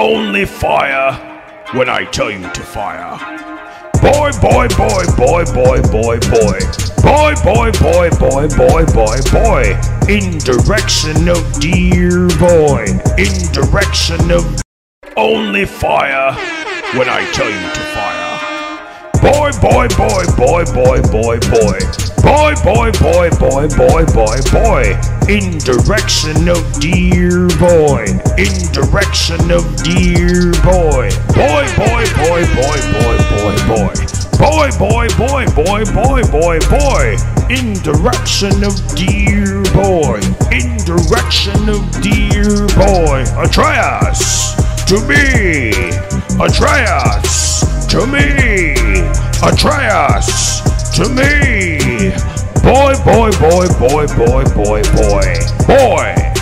Only fire when I tell you to fire. Boy, boy, boy, boy, boy, boy, boy. Boy, boy, boy, boy, boy, boy, boy. In direction of dear boy. In direction of only fire when I tell you to fire. Boy, boy, boy, boy, boy, boy, boy. Boy, boy, boy, boy, boy, boy, boy. In direction of dear boy. In direction of dear boy. Boy, boy, boy, boy, boy, boy, boy. Boy, boy, boy, boy, boy, boy, boy. In direction of dear boy. In direction of dear boy. Atreus, to me. Atreus, to me. Atreus, to me. Boy, boy, boy, boy, boy, boy, boy, boy.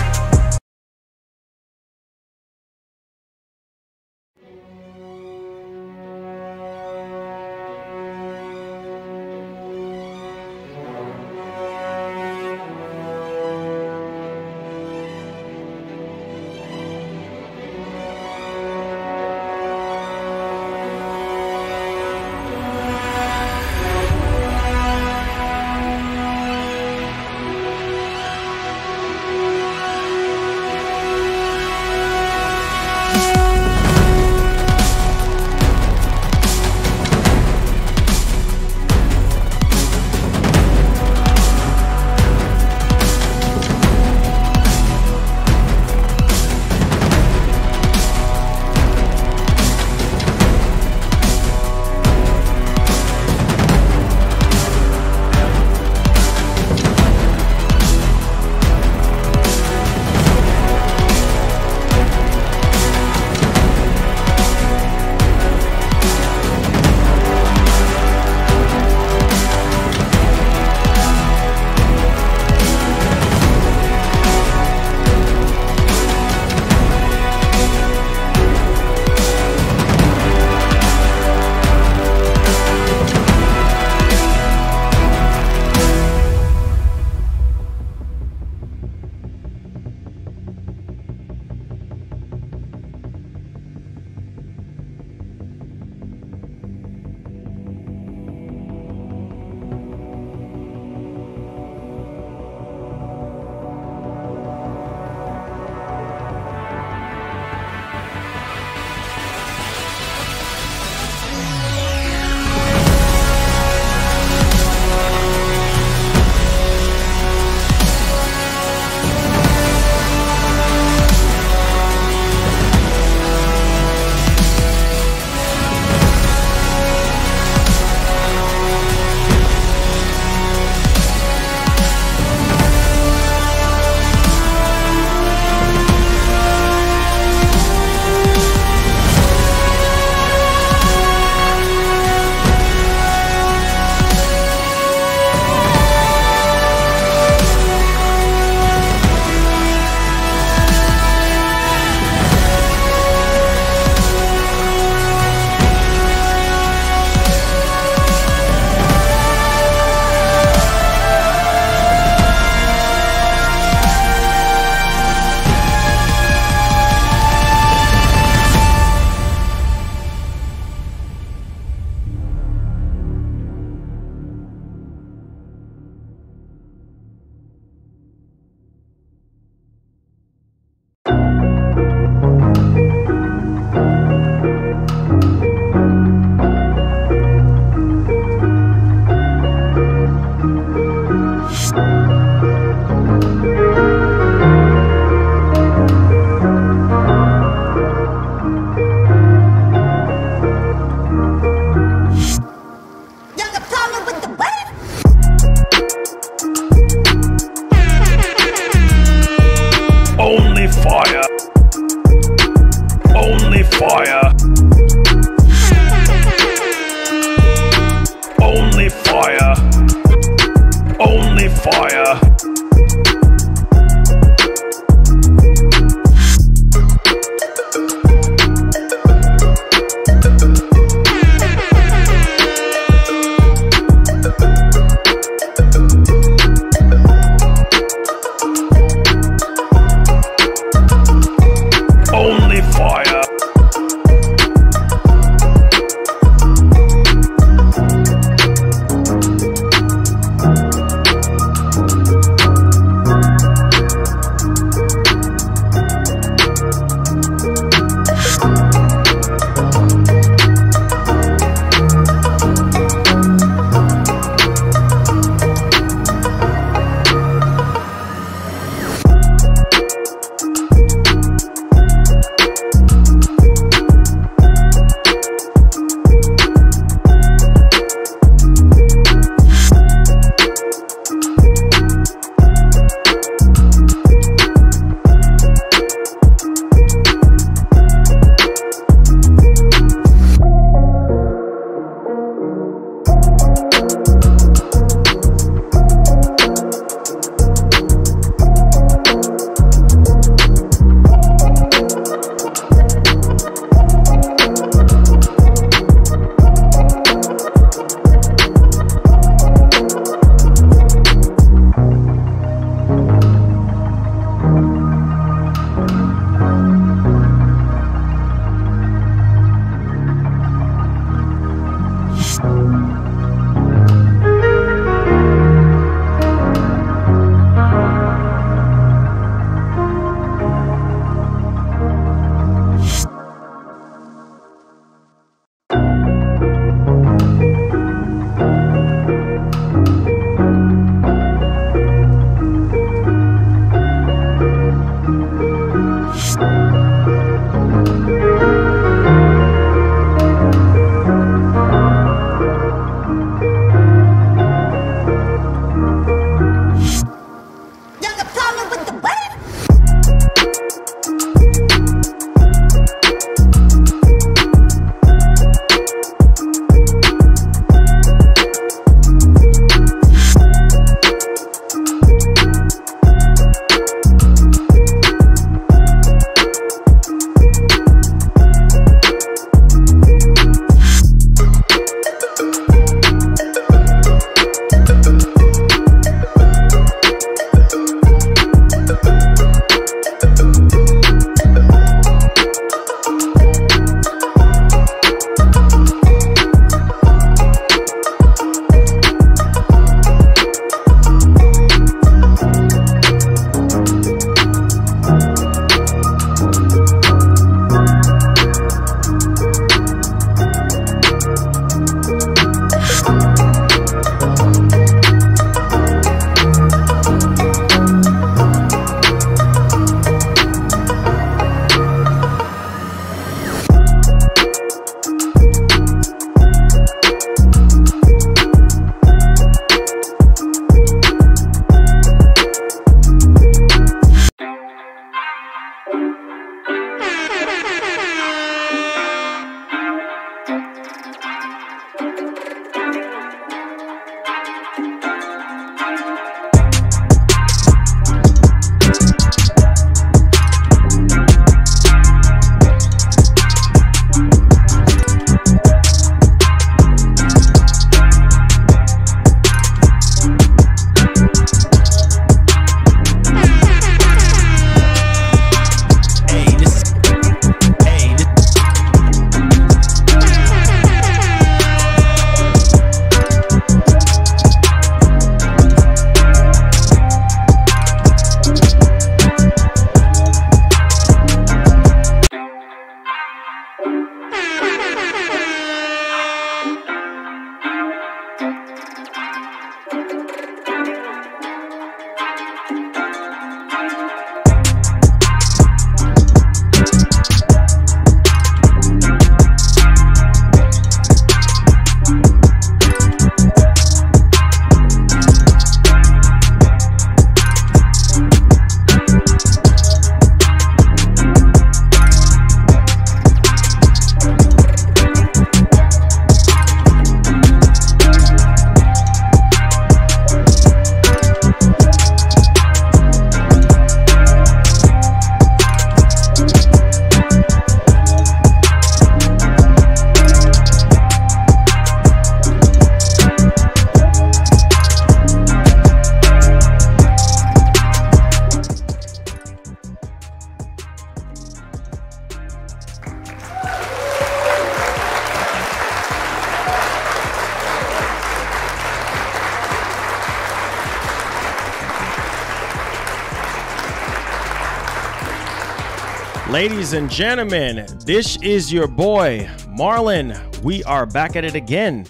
Ladies and gentlemen, this is your boy, Marlon. We are back at it again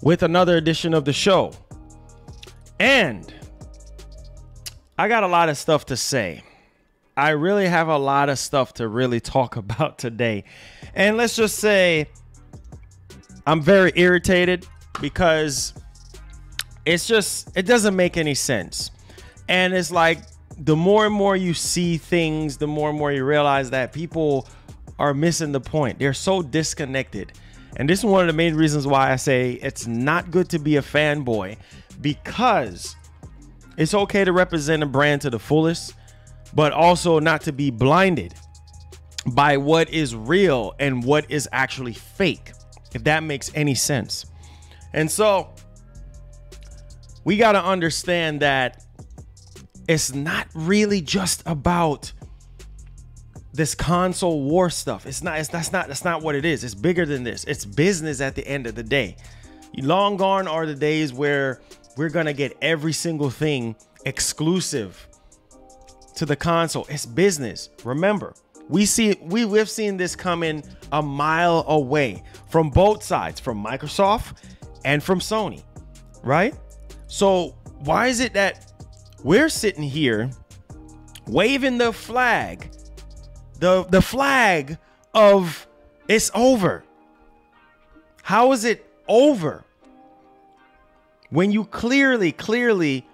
with another edition of the show. And I got a lot of stuff to say. I really have a lot of stuff to really talk about today. And let's just say I'm very irritated because it doesn't make any sense. And it's like, the more and more you see things, the more and more you realize that people are missing the point. They're so disconnected. And this is one of the main reasons why I say it's not good to be a fanboy, because it's okay to represent a brand to the fullest, but also not to be blinded by what is real and what is actually fake, if that makes any sense. And so we got to understand that it's not really just about this console war stuff. That's not what it is. It's bigger than this. It's business at the end of the day. Long gone are the days where we're gonna get every single thing exclusive to the console. It's business. Remember, we've seen this coming a mile away from both sides, from Microsoft and from Sony, right? So why is it that we're sitting here waving the flag, the flag of it's over? How is it over when you clearly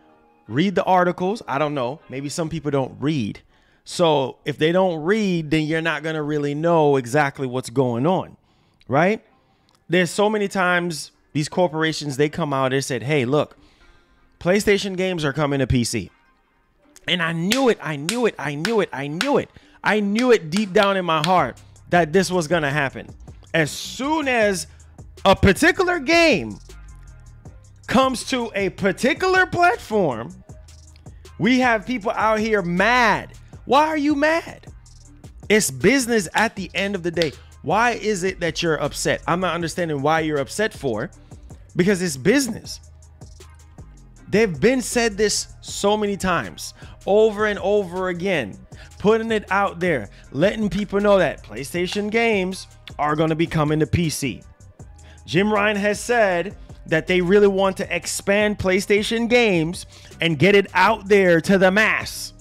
read the articles? I don't know. Maybe some people don't read. So if they don't read, then you're not going to really know exactly what's going on, right? There's so many times these corporations, they come out and said, hey, look, PlayStation games are coming to PC. And I knew it deep down in my heart that this was going to happen. As soon as a particular game comes to a particular platform, we have people out here mad. Why are you mad? It's business at the end of the day. Why is it that you're upset? I'm not understanding why you're upset for, because it's business. They've been said this so many times, over and over again, putting it out there, letting people know that PlayStation games are going to be coming to PC. Jim Ryan has said that they really want to expand PlayStation games and get it out there to the mass.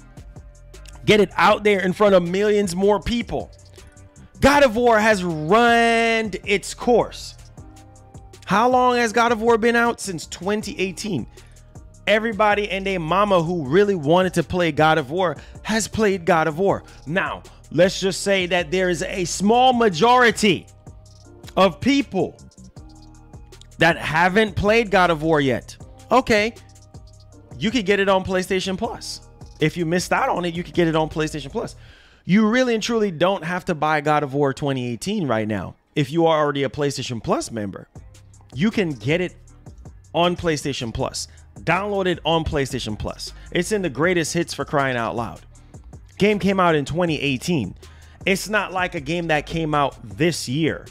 Get it out there in front of millions more people. God of War has run its course. How long has God of War been out? Since 2018. Everybody and their mama who really wanted to play God of War has played God of War. Now, let's just say that there is a small majority of people that haven't played God of War yet. Okay, you could get it on PlayStation Plus. If you missed out on it, you could get it on PlayStation Plus. You really and truly don't have to buy God of War 2018 right now. If you are already a PlayStation Plus member, you can get it on PlayStation Plus. Download it on PlayStation Plus. It's in the greatest hits, for crying out loud. Game came out in 2018. It's not like a game that came out this year.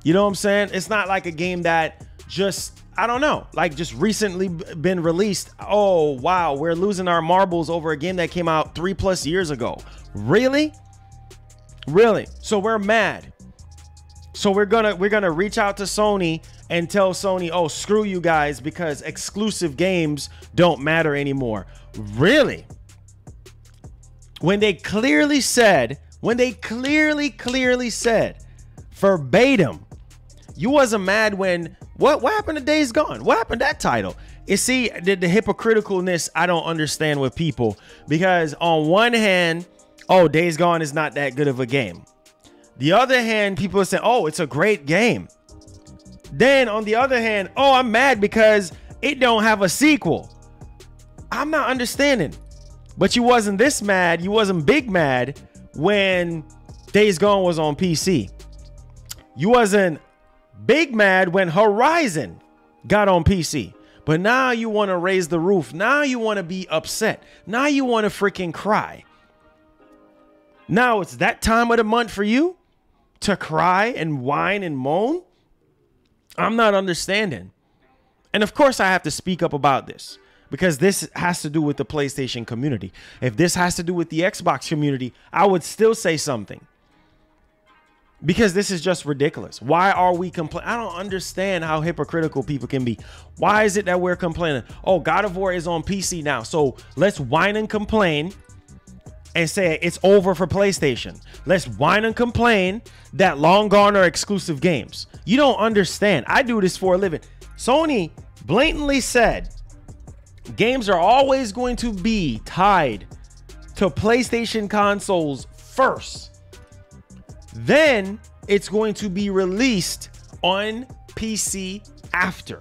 You know what I'm saying? It's not like a game that just, I don't know, like just recently been released. Oh, wow, we're losing our marbles over a game that came out 3+ years ago. Really? Really? So we're mad. So we're gonna reach out to Sony and tell Sony, oh, screw you guys, because exclusive games don't matter anymore. Really? When they clearly said, verbatim, you wasn't mad when, what happened to Days Gone? What happened to that title? You see, the hypocriticalness I don't understand with people, because on one hand, oh, Days Gone is not that good of a game. The other hand, people say, oh, it's a great game. Then on the other hand, oh, I'm mad because it don't have a sequel. I'm not understanding. But you wasn't this mad. You wasn't big mad when Days Gone was on PC. You wasn't big mad when Horizon got on PC. But now you want to raise the roof. Now you want to be upset. Now you want to freaking cry. Now it's that time of the month for you to cry and whine and moan? I'm not understanding. And of course I have to speak up about this, because this has to do with the PlayStation community. If this has to do with the Xbox community, I would still say something. Because this is just ridiculous. Why are we complaining? I don't understand how hypocritical people can be. Why is it that we're complaining? Oh, God of War is on PC now, so let's whine and complain and say it's over for PlayStation. Let's whine and complain that long gone are exclusive games. You don't understand. I do this for a living. Sony blatantly said games are always going to be tied to PlayStation consoles first. Then it's going to be released on PC after.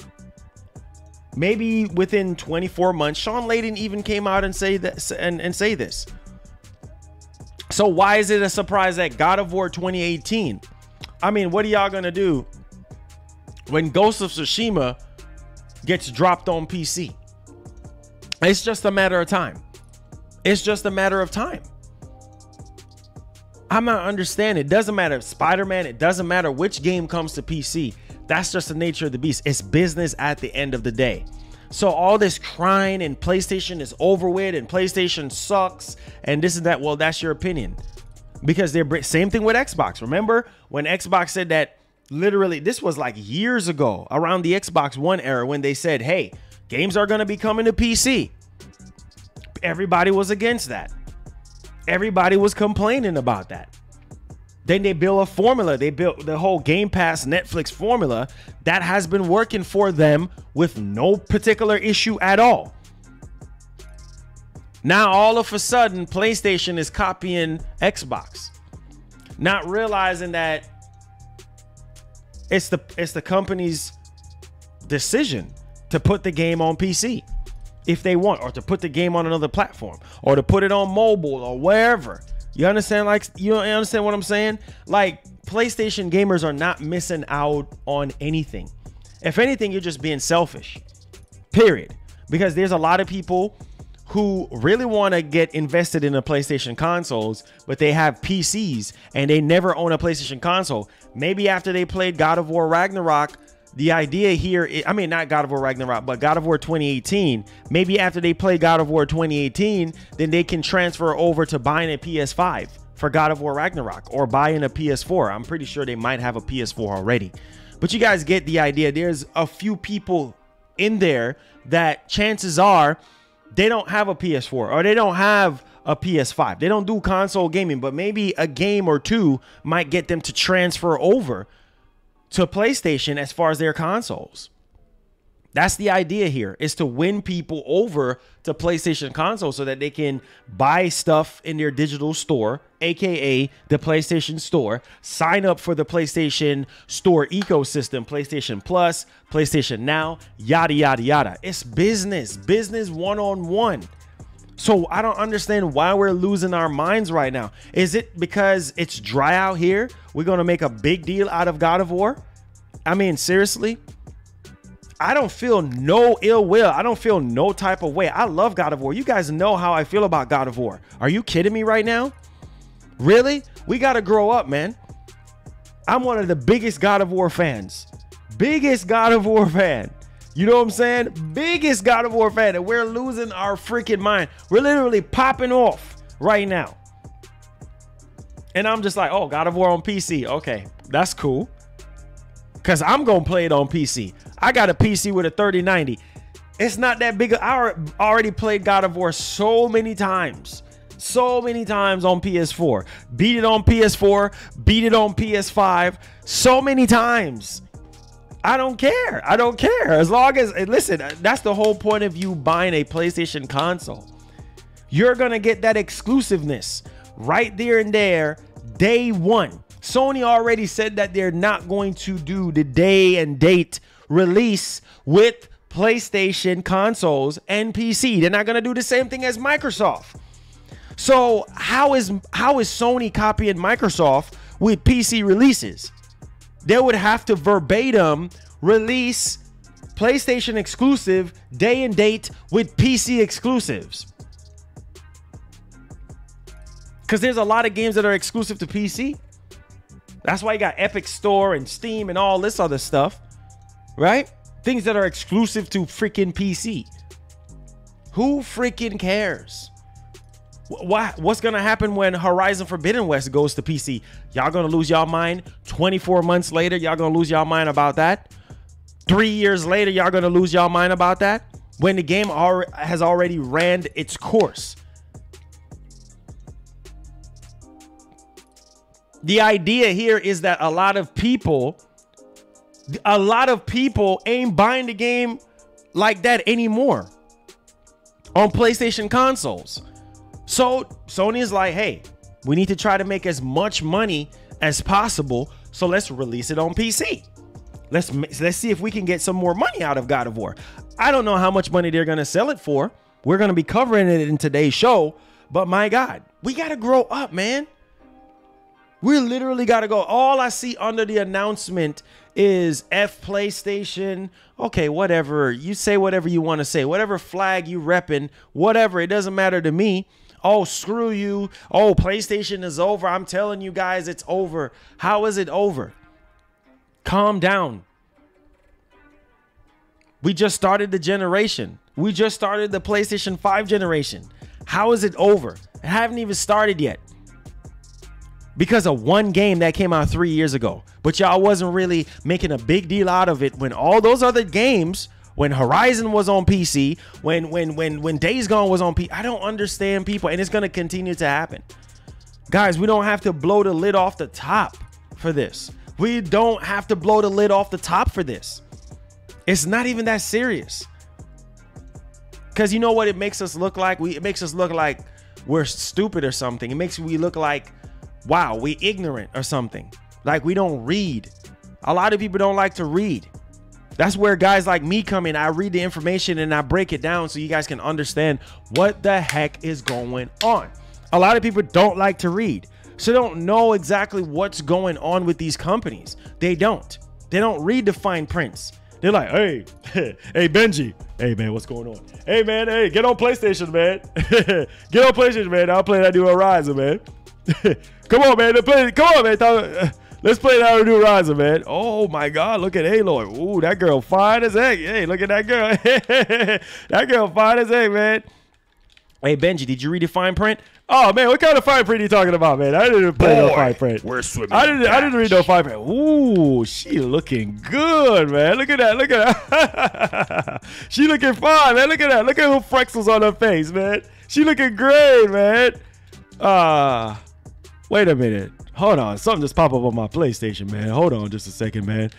Maybe within 24 months. Sean Layden even came out and say that and say this. So why is it a surprise that God of War 2018? I mean, what are y'all gonna do when Ghost of Tsushima gets dropped on PC? It's just a matter of time. It's just a matter of time. I'm not understanding. It doesn't matter if Spider-Man, it doesn't matter which game comes to PC. That's just the nature of the beast. It's business at the end of the day. So all this crying and PlayStation is over with and PlayStation sucks and this and that. Well, that's your opinion, because they're same thing with Xbox. Remember when Xbox said that? Literally, this was like years ago, around the Xbox One era, when they said, hey, games are going to be coming to PC. Everybody was against that. Everybody was complaining about that. Then they built a formula. They built the whole Game Pass Netflix formula that has been working for them with no particular issue at all. Now, all of a sudden, PlayStation is copying Xbox, not realizing that it's the company's decision to put the game on PC if they want, or to put the game on another platform, or to put it on mobile or wherever. You understand? Like, you understand what I'm saying? Like, PlayStation gamers are not missing out on anything. If anything, you're just being selfish, period. Because there's a lot of people who really want to get invested in the PlayStation consoles, but they have PCs and they never own a PlayStation console. Maybe after they played God of War Ragnarok, the idea here, I mean, not God of War Ragnarok, but God of War 2018. Maybe after they play God of War 2018, then they can transfer over to buying a PS5 for God of War Ragnarok, or buying a PS4. I'm pretty sure they might have a PS4 already. But you guys get the idea. There's a few people in there that chances are they don't have a PS4 or they don't have a PS5. They don't do console gaming, but maybe a game or two might get them to transfer over to PlayStation as far as their consoles. That's the idea here, is to win people over to PlayStation consoles so that they can buy stuff in their digital store, aka the PlayStation Store, sign up for the PlayStation Store ecosystem, PlayStation Plus, PlayStation Now, yada, yada, yada. It's business one-on-one. So I don't understand why we're losing our minds right now. Is it because it's dry out here? We're going to make a big deal out of God of War? I mean, seriously? I don't feel no ill will. I don't feel no type of way. I love God of War. You guys know how I feel about God of War. Are you kidding me right now? Really? We got to grow up, man. I'm one of the biggest God of War fans. Biggest God of War fan. You know what I'm saying? Biggest God of War fan. And we're losing our freaking mind. We're literally popping off right now. And I'm just like, oh, God of War on PC. Okay, that's cool. Because I'm going to play it on PC. I got a PC with a 3090. It's not that big. I already played God of War so many times. So many times on PS4. Beat it on PS4. Beat it on PS5. So many times. I don't care. I don't care. As long as, listen, that's the whole point of you buying a PlayStation console. You're going to get that exclusiveness right there and there, day one. Sony already said that they're not going to do the day and date release with PlayStation consoles and PC. They're not going to do the same thing as Microsoft. So how is Sony copying Microsoft with PC releases? They would have to verbatim release PlayStation exclusive day and date with PC exclusives. Because there's a lot of games that are exclusive to PC. That's why you got Epic Store and Steam and all this other stuff, right? Things that are exclusive to freaking PC. Who freaking cares? What's going to happen when Horizon Forbidden West goes to PC? Y'all going to lose y'all mind? 24 months later, y'all going to lose y'all mind about that? 3 years later, y'all going to lose y'all mind about that? When the game has already ran its course. The idea here is that a lot of people ain't buying the game like that anymore on PlayStation consoles. So Sony is like, hey, we need to try to make as much money as possible. So let's release it on PC. Let's see if we can get some more money out of God of War. I don't know how much money they're going to sell it for. We're going to be covering it in today's show. But my God, we got to grow up, man. We literally got to go. All I see under the announcement is F PlayStation. Okay, whatever. You say whatever you want to say. Whatever flag you repping, whatever. It doesn't matter to me. Oh, screw you. Oh, PlayStation is over. I'm telling you guys it's over. How is it over? Calm down. We just started the generation. We just started the PlayStation 5 generation. How is it over? It haven't even started yet. Because of one game that came out 3 years ago. But y'all wasn't really making a big deal out of it when all those other games, when Horizon was on PC, when Days Gone was on PC. I don't understand people, and it's going to continue to happen. Guys, we don't have to blow the lid off the top for this. We don't have to blow the lid off the top for this. It's not even that serious. Because you know what it makes us look like? It makes us look like we're stupid or something. It makes we look like, wow, we ignorant or something. Like we don't read. A lot of people don't like to read. That's where guys like me come in. I read the information and I break it down so you guys can understand what the heck is going on. A lot of people don't like to read, so they don't know exactly what's going on with these companies. They don't read the fine prints. They're like, hey, hey, Benji. Hey, man, what's going on? Hey, man, hey, get on PlayStation, man. Get on PlayStation, man. I'll play that new Horizon, man. Come on, man. Come on, man. Let's play that new Horizon, man. Oh, my God. Look at Aloy. Ooh, that girl fine as heck. Hey, look at that girl. That girl fine as heck, man. Hey, Benji, did you read the fine print? Oh, man, what kind of fine print are you talking about, man? I didn't play no fine print. We're swimming. I didn't read no fine print. Ooh, she looking good, man. Look at that. Look at that. She looking fine, man. Look at that. Look at her freckles on her face, man. She looking great, man. Wait a minute. Hold on. Something just popped up on my PlayStation, man. Hold on just a second, man.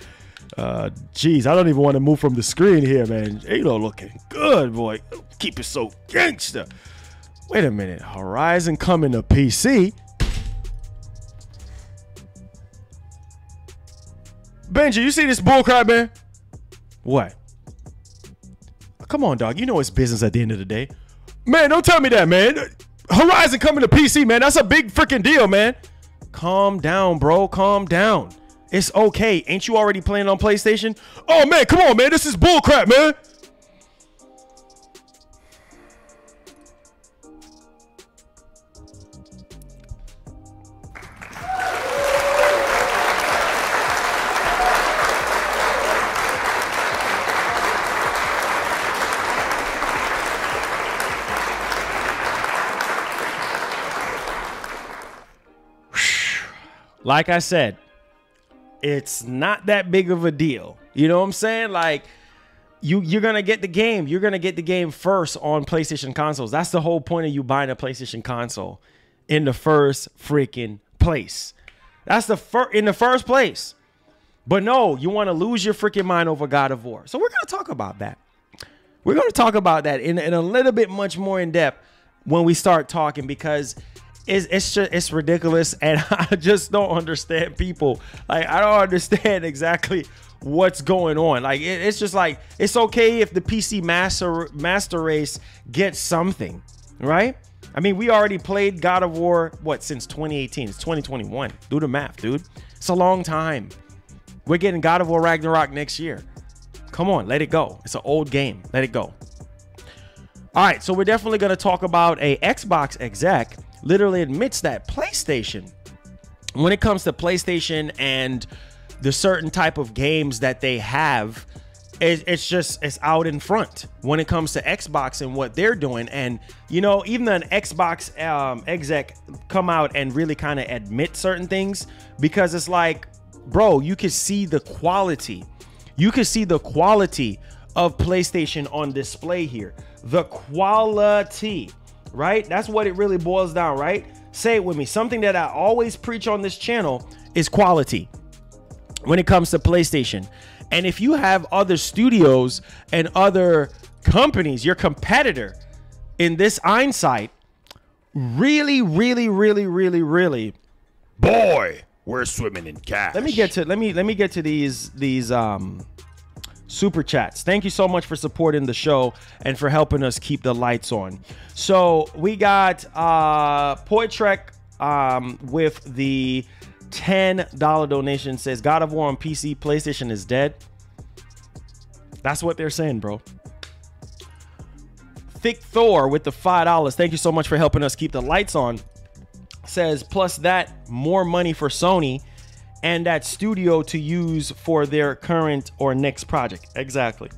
Jeez, I don't even want to move from the screen here, man. Halo looking good, boy. Keep it so gangster. Wait a minute. Horizon coming to PC. Benji, you see this bullcrap, man? What? Come on, dog. You know it's business at the end of the day. Man, don't tell me that, man. Horizon coming to PC, man. That's a big freaking deal, man. Calm down, bro. Calm down. It's okay. Ain't you already playing on PlayStation? Oh, man, come on, man. This is bullcrap, man. Like I said, it's not that big of a deal. You know what I'm saying? Like, you're going to get the game. You're going to get the game first on PlayStation consoles. That's the whole point of you buying a PlayStation console in the first freaking place. That's in the first place. But no, you want to lose your freaking mind over God of War. So we're going to talk about that. We're going to talk about that in a little bit much more in depth when we start talking, because it's ridiculous, and I just don't understand people. Like, I don't understand exactly what's going on. Like, it's just like, it's okay if the PC master race gets something, right? I mean, we already played God of War, since 2018? It's 2021. Do the math, dude. It's a long time. We're getting God of War Ragnarok next year. Come on, let it go. It's an old game. Let it go. All right, so we're definitely going to talk about a Xbox exec literally admits that PlayStation, when it comes to PlayStation and the certain type of games that they have, it's out in front when it comes to Xbox and what they're doing. And you know, even an Xbox exec come out and really kind of admit certain things, because it's like, bro, you can see the quality. You can see the quality of PlayStation on display here. The quality, right? That's what it really boils down, right? Say it with me. Something that I always preach on this channel is quality when it comes to PlayStation. And if you have other studios and other companies, your competitor in this hindsight, really, boy, we're swimming in cash. let me get to these super chats. Thank you so much for supporting the show and for helping us keep the lights on. So we got Poitrek with the $10 donation, says God of War on PC, PlayStation is dead. That's what they're saying, bro. Thick Thor with the $5. Thank you so much for helping us keep the lights on. Says, plus that, more money for Sony and that studio to use for their current or next project. Exactly.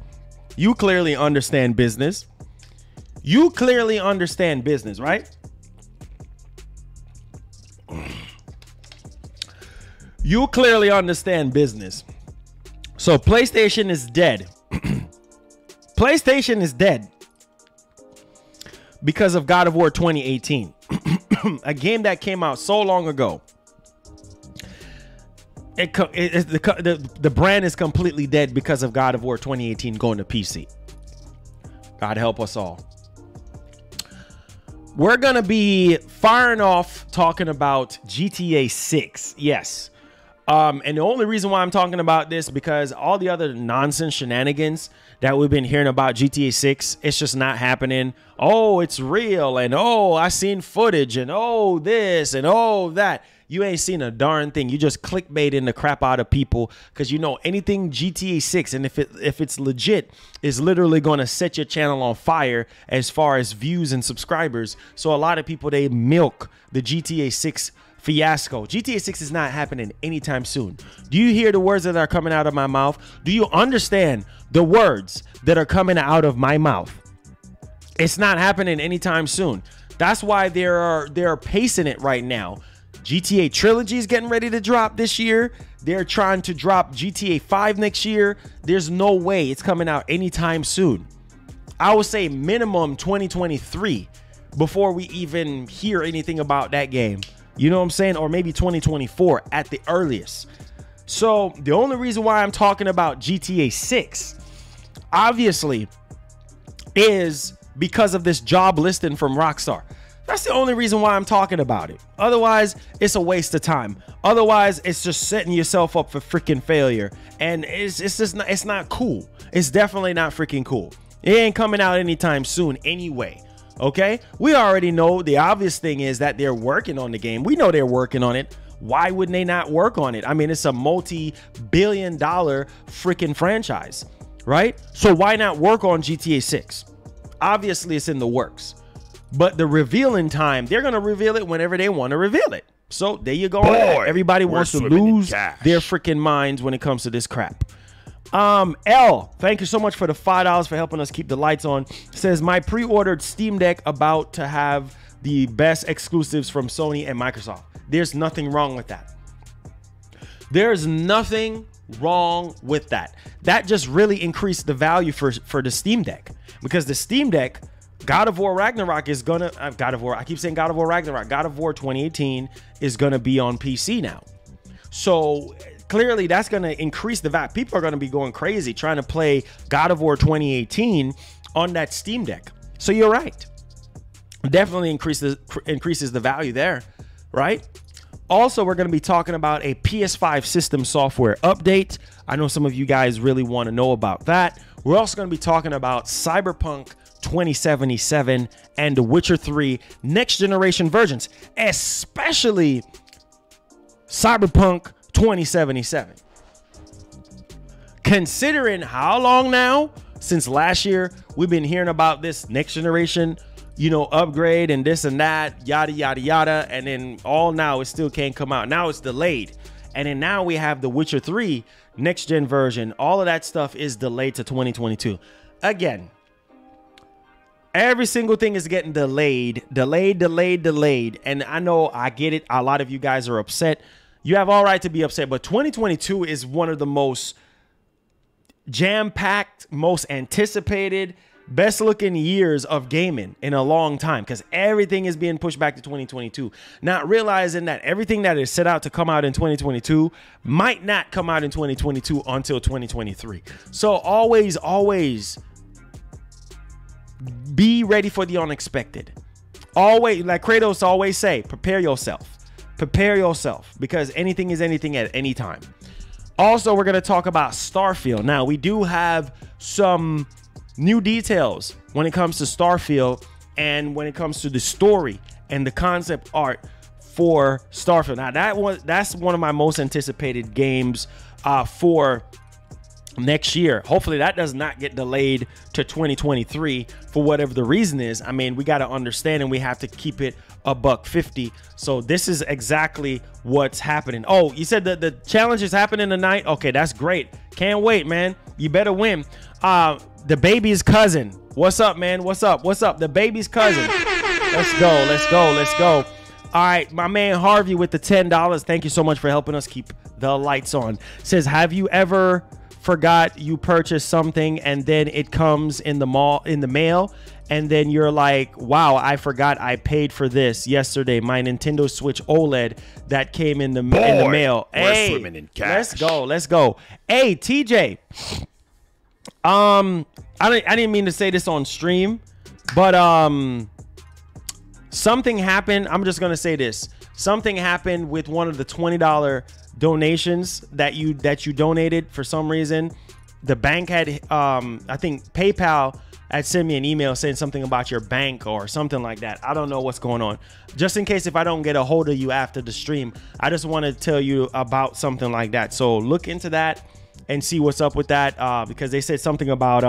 You clearly understand business. You clearly understand business, right? You clearly understand business. So PlayStation is dead. PlayStation is dead because of God of War 2018. A game that came out so long ago. The brand is completely dead because of God of War 2018 going to PC. God help us all. We're going to be firing off talking about GTA 6. Yes. And the only reason why I'm talking about this, because all the other nonsense shenanigans that we've been hearing about GTA 6, it's just not happening. Oh, it's real. And oh, I seen footage. And oh, this and oh, that. You ain't seen a darn thing. You just clickbaiting the crap out of people, because you know anything GTA 6, and if it's legit, is literally going to set your channel on fire as far as views and subscribers. So a lot of people, they milk the GTA 6 fiasco. GTA 6 is not happening anytime soon. Do you hear the words that are coming out of my mouth? Do you understand the words that are coming out of my mouth? It's not happening anytime soon. That's why they're pacing it right now. GTA Trilogy is getting ready to drop this year. They're trying to drop GTA 5 next year. There's no way it's coming out anytime soon. I would say minimum 2023 before we even hear anything about that game. You know what I'm saying? Or maybe 2024 at the earliest. So the only reason why I'm talking about GTA 6, obviously, is because of this job listing from Rockstar. That's the only reason why I'm talking about it. Otherwise, it's a waste of time. Otherwise, it's just setting yourself up for freaking failure. And it's just not, it's not cool. It's definitely not freaking cool. It ain't coming out anytime soon anyway. Okay? We already know the obvious thing is that they're working on the game. We know they're working on it. Why wouldn't they not work on it? I mean, it's a multi-billion-dollar freaking franchise, right? So why not work on GTA 6? Obviously, it's in the works. But the revealing time, they're going to reveal it whenever they want to reveal it. So there you go. Boy, everybody wants to lose their freaking minds when it comes to this crap. L, thank you so much for the $5 for helping us keep the lights on. Says, my pre-ordered Steam Deck about to have the best exclusives from Sony and Microsoft. There's nothing wrong with that. There's nothing wrong with that. That just really increased the value for the Steam Deck, because the Steam Deck, God of War Ragnarok is gonna I keep saying God of War Ragnarok. God of War 2018 is gonna be on PC now. So clearly that's gonna increase the value. People are gonna be going crazy trying to play God of War 2018 on that Steam Deck. So you're right. Definitely increases the value there, right? Also, we're going to be talking about a PS5 system software update. I know some of you guys really want to know about that. We're also going to be talking about Cyberpunk 2077 and The Witcher 3 next generation versions, especially Cyberpunk 2077. Considering how long now, since last year, we've been hearing about this next generation, upgrade and this and that, yada, yada, yada. And then all now it still can't come out. Now it's delayed. And then now we have The Witcher 3 next gen version. All of that stuff is delayed to 2022. Again, every single thing is getting delayed. And I know, I get it. A lot of you guys are upset. You have all right to be upset, but 2022 is one of the most jam-packed, most anticipated, best looking years of gaming in a long time, because everything is being pushed back to 2022, not realizing that everything that is set out to come out in 2022 might not come out in 2022 until 2023. So always be ready for the unexpected. Always, like Kratos always say, prepare yourself, because anything is anything at any time. Also, we're going to talk about Starfield. Now, we do have some new details when it comes to Starfield and when it comes to the story and the concept art for Starfield. Now, that's one of my most anticipated games for next year. Hopefully that does not get delayed to 2023 for whatever the reason is. I mean, we got to understand, and we have to keep it $150. So this is exactly what's happening. Oh, you said that the challenge is happening tonight. Okay, that's great. Can't wait, man. You better win. The baby's cousin. What's up, man? What's up? The baby's cousin. Let's go. All right, my man Harvey with the $10. Thank you so much for helping us keep the lights on. Says, have you ever forgot you purchased something and then it comes in the mail, and then you're like, wow, I forgot I paid for this yesterday, my Nintendo Switch OLED that came in the mail. Hey, swimming in cash. Let's go. Hey, TJ. I didn't mean to say this on stream, but something happened. I'm just gonna say this. Something happened with one of the $20 donations that you donated. For some reason, the bank had I think PayPal had sent me an email saying something about your bank or something like that. I don't know what's going on. Just in case if I don't get a hold of you after the stream, I just want to tell you about something like that. So look into that and see what's up with that, because they said something about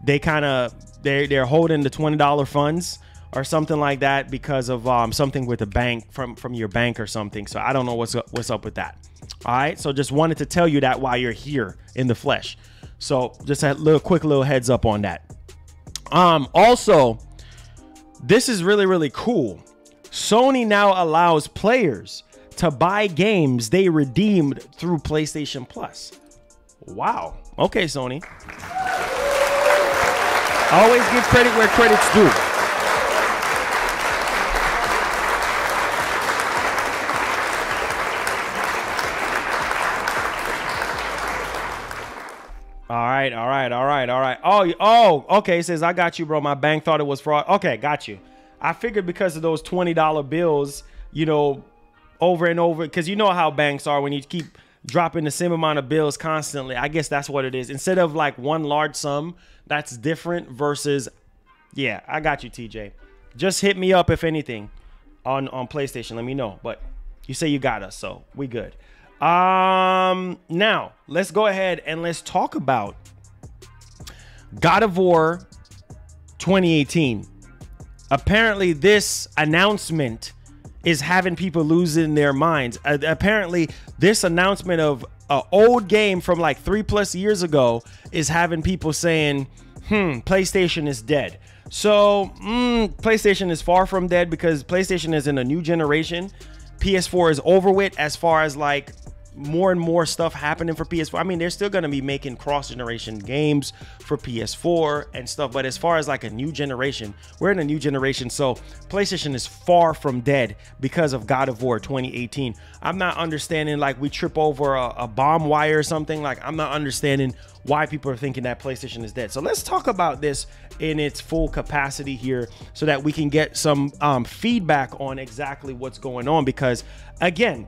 they're holding the $20 funds or something like that because of something with the bank from your bank or something. So I don't know what's up with that. All right, so just wanted to tell you that while you're here in the flesh. So just a quick little heads up on that. Also, this is really cool. Sony now allows players to buy games they redeemed through PlayStation Plus. Wow. Okay, Sony. Always give credit where credit's due. All right. Oh, okay. It says, I got you, bro. My bank thought it was fraud. Okay, got you. I figured because of those $20 bills, you know, over and over, because you know how banks are when you keep dropping the same amount of bills constantly. I guess that's what it is. Instead of like one large sum, that's different versus, yeah, I got you, TJ. Just hit me up if anything on PlayStation. Let me know. But you say you got us, so we good. Now let's go ahead and let's talk about God of War 2018. Apparently this announcement is having people losing their minds. Apparently this announcement of an old game from like 3+ years ago is having people saying, PlayStation is dead. So PlayStation is far from dead, because PlayStation is in a new generation. PS4 is over with as far as like more and more stuff happening for PS4. I mean, they're still going to be making cross-generation games for PS4 and stuff, but as far as like a new generation, we're in a new generation. So PlayStation is far from dead because of God of War 2018. I'm not understanding, like, we trip over a bomb wire or something. Like, I'm not understanding why people are thinking that PlayStation is dead. So let's talk about this in its full capacity here so that we can get some feedback on exactly what's going on. Because again,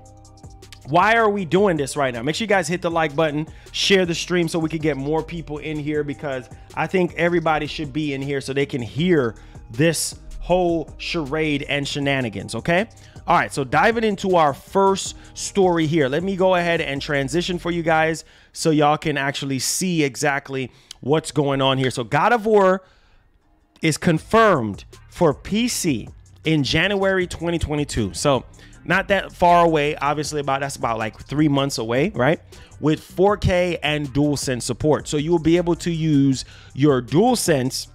why are we doing this right now? Make sure you guys hit the like button, share the stream so we can get more people in here, because I think everybody should be in here so they can hear this whole charade and shenanigans. Okay. All right. So diving into our first story here, let me go ahead and transition for you guys so y'all can actually see exactly what's going on here. So God of War is confirmed for PC in January 2022. So not that far away, obviously that's about like 3 months away, right? With 4K and DualSense support. So you will be able to use your DualSense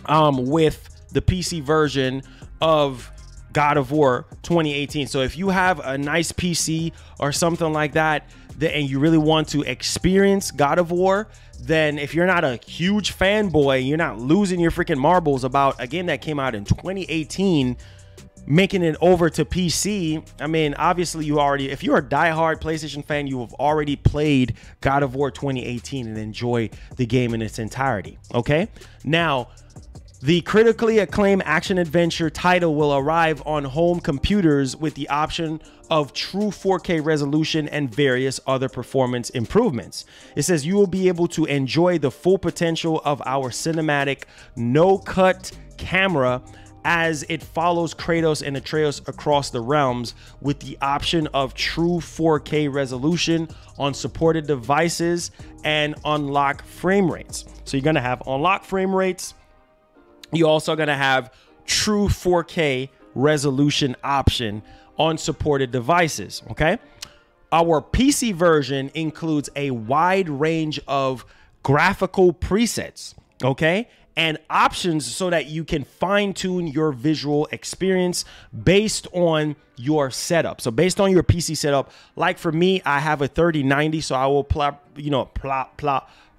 with the PC version of God of War 2018. So if you have a nice PC or something like that, and you really want to experience God of War, then if you're not a huge fanboy, you're not losing your freaking marbles about a game that came out in 2018, making it over to PC. I mean, obviously if you're a diehard PlayStation fan, you have already played God of War 2018 and enjoy the game in its entirety. Okay. Now, the critically acclaimed action-adventure title will arrive on home computers with the option of true 4K resolution and various other performance improvements. It says you will be able to enjoy the full potential of our cinematic no-cut camera as it follows Kratos and Atreus across the realms with the option of true 4K resolution on supported devices and unlock frame rates. So you're going to have unlock frame rates. You're also going to have true 4K resolution option on supported devices, okay? Our PC version includes a wide range of graphical presets, okay? And options so that you can fine-tune your visual experience based on your setup. So based on your PC setup, like for me, I have a 3090, so I will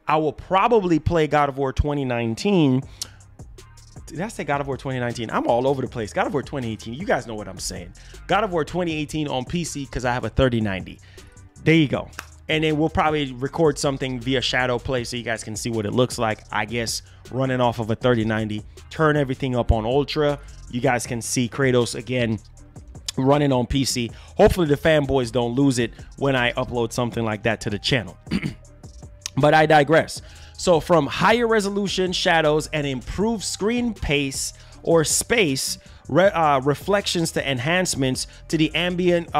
I will probably play God of War 2019. Did I say God of War 2019? I'm all over the place. God of War 2018. You guys know what I'm saying. God of War 2018 on PC because I have a 3090. There you go. And then we'll probably record something via Shadow Play so you guys can see what it looks like. I guess running off of a 3090. Turn everything up on Ultra. You guys can see Kratos again running on PC. Hopefully the fanboys don't lose it when I upload something like that to the channel. But I digress. So from higher resolution shadows and improved screen pace or space, reflections to enhancements to the ambient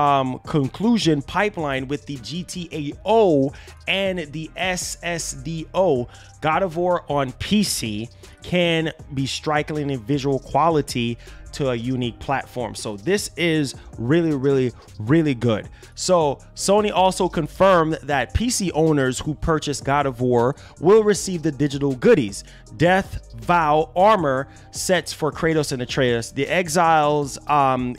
conclusion pipeline with the GTAO and the SSDO, God of War on PC can be striking in visual quality to a unique platform. So this is really, really, really good. So Sony also confirmed that PC owners who purchase God of War will receive the digital goodies: Death Vow armor sets for Kratos and Atreus, the Exile's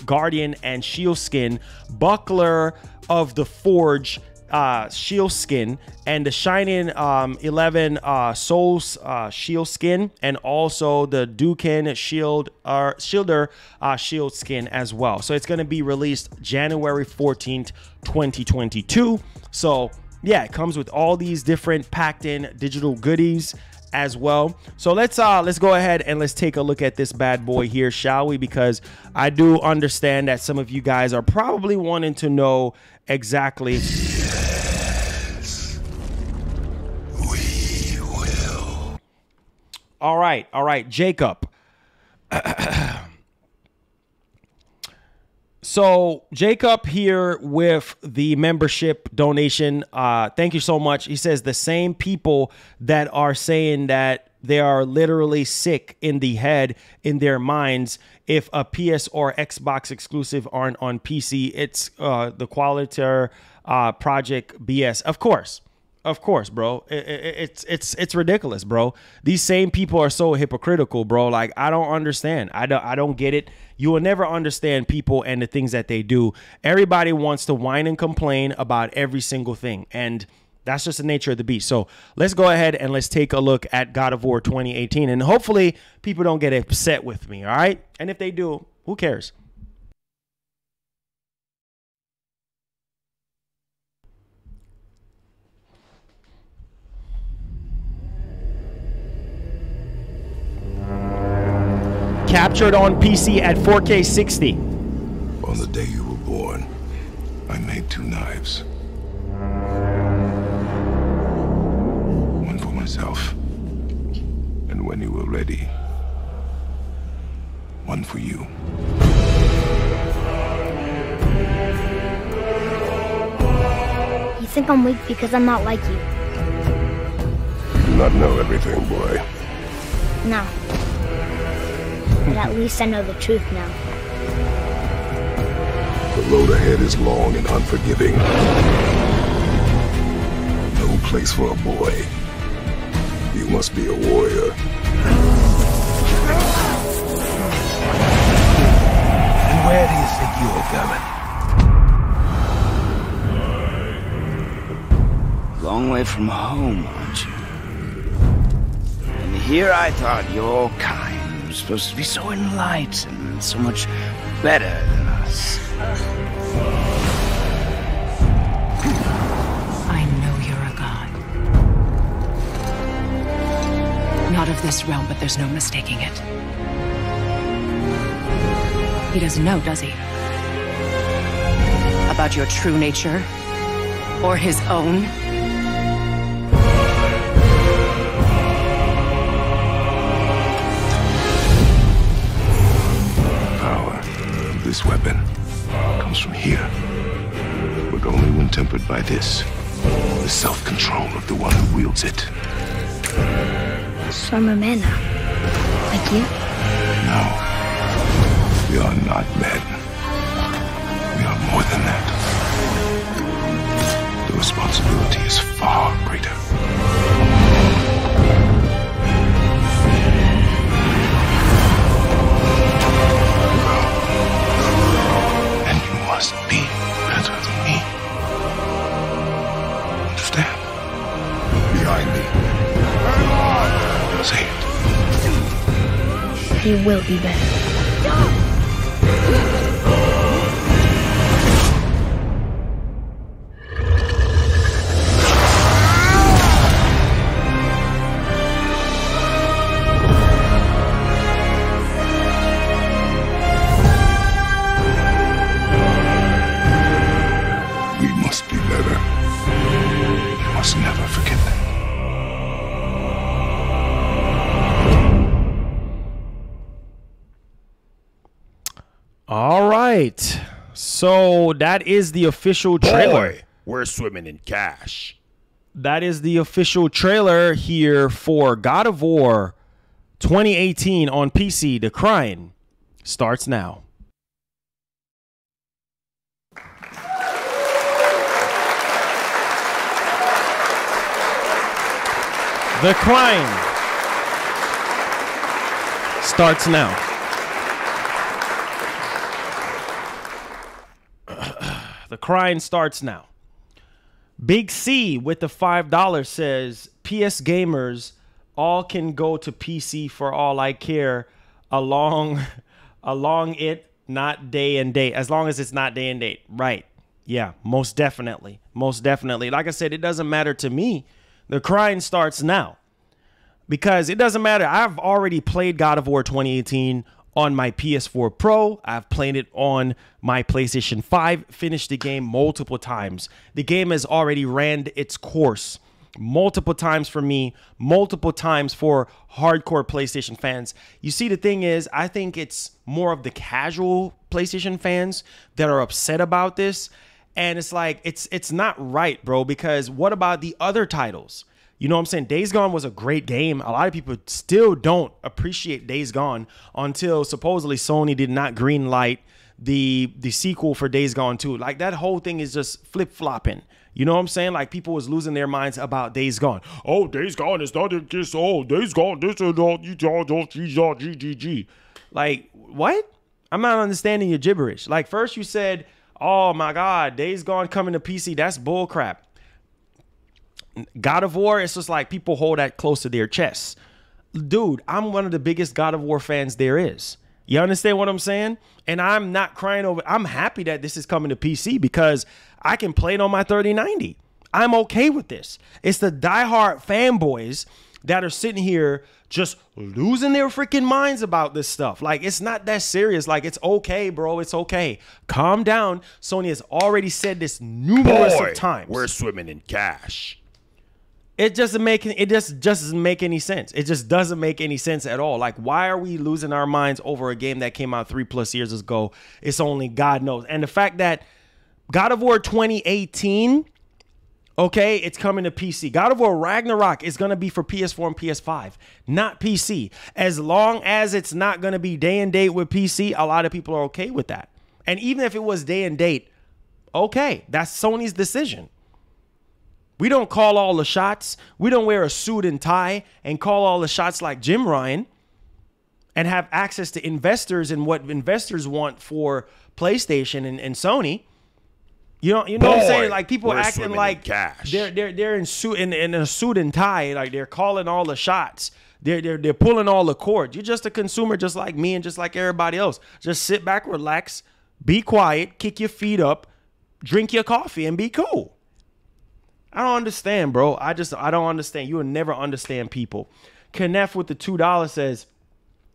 Guardian and Shield skin, Buckler of the Forge shield skin, and the Shining 11 Souls shield skin, and also the Dukin Shielder shield skin as well. So it's going to be released January 14th, 2022. So yeah, it comes with all these different packed in digital goodies as well. So let's go ahead and let's take a look at this bad boy here, shall we? Because I do understand that some of you guys are probably wanting to know exactly. All right, Jacob. So Jacob here with the membership donation. Thank you so much. He says the same people that are saying that they are literally sick in the head, in their minds, if a PS or Xbox exclusive aren't on PC, it's the Qualitative Project BS. Of course, bro. It's ridiculous, bro. These same people are so hypocritical, bro. Like, I don't understand. I don't get it. You will never understand people and the things that they do. Everybody wants to whine and complain about every single thing, and that's just the nature of the beast. So let's go ahead and let's take a look at God of War 2018, and hopefully people don't get upset with me, all right? And if they do, who cares? Captured on PC at 4K 60. On the day you were born, I made 2 knives. One for myself, and when you were ready, one for you. You think I'm weak because I'm not like you? You do not know everything, boy. No. But at least I know the truth now. road ahead is long and unforgiving. No place for a boy. You must be a warrior. And where do you think you're going? Long way from home, aren't you? And here I thought your kind was supposed to be so enlightened, so much better than us. I know you're a god. Not of this realm, but there's no mistaking it. He doesn't know, does he? About your true nature? Or his own? This weapon comes from here, but only when tempered by this. The self-control of the one who wields it. So I'm a man now. Like you? No. We are not men. We are more than that. The responsibility is far greater. Must be better than me. Understand? Behind me. Say it. He will be better. All right. So that is the official trailer. Boy, we're swimming in cash. That is the official trailer here for God of War 2018 on PC. The Crying starts now. The Crying starts now. The Crying starts now. Big C with the $5 says PS gamers all can go to PC for all I care along it, not day and date, as long as it's not day and date. Right. Yeah, most definitely. Most definitely. Like I said, it doesn't matter to me. The Crying starts now because it doesn't matter. I've already played God of War 2018 on my PS4 Pro. I've played it on my PlayStation 5, finished the game multiple times. The game has already ran its course multiple times for me, multiple times for hardcore PlayStation fans. You see, the thing is, I think it's more of the casual PlayStation fans that are upset about this. And it's like, it's not right, bro, because what about the other titles? You know what I'm saying? Days Gone was a great game. A lot of people still don't appreciate Days Gone until supposedly Sony did not greenlight the sequel for Days Gone 2. Like, that whole thing is just flip-flopping. You know what I'm saying? Like, people was losing their minds about Days Gone. Oh, Days Gone is not this. Oh, Days Gone, this is all GGG. Like, what? I'm not understanding your gibberish. Like, first you said, oh my God, Days Gone coming to PC. That's bull crap. God of War, it's just like people hold that close to their chests. Dude, I'm one of the biggest God of War fans there is. You understand what I'm saying? And I'm not crying over. I'm happy that this is coming to PC because I can play it on my 3090. I'm okay with this. It's the diehard fanboys that are sitting here just losing their freaking minds about this stuff. Like, it's not that serious. Like, it's okay, bro. It's okay. Calm down. Sony has already said this numerous of times. We're swimming in cash. It just doesn't make any sense. It just doesn't make any sense at all. Like, why are we losing our minds over a game that came out 3+ years ago? It's only God knows. And the fact that God of War 2018, okay, it's coming to PC. God of War Ragnarok is going to be for PS4 and PS5, not PC. As long as it's not going to be day and date with PC, a lot of people are okay with that. And even if it was day and date, okay, that's Sony's decision. We don't call all the shots. We don't wear a suit and tie and call all the shots like Jim Ryan and have access to investors and what investors want for PlayStation and Sony. You know what I'm saying? Like people acting like they're in suit in a suit and tie, like they're calling all the shots. They're pulling all the cords. You're just a consumer, just like me and just like everybody else. Just sit back, relax, be quiet, kick your feet up, drink your coffee, and be cool. I don't understand, bro. I don't understand. You will never understand people. Kenneth with the $2 says,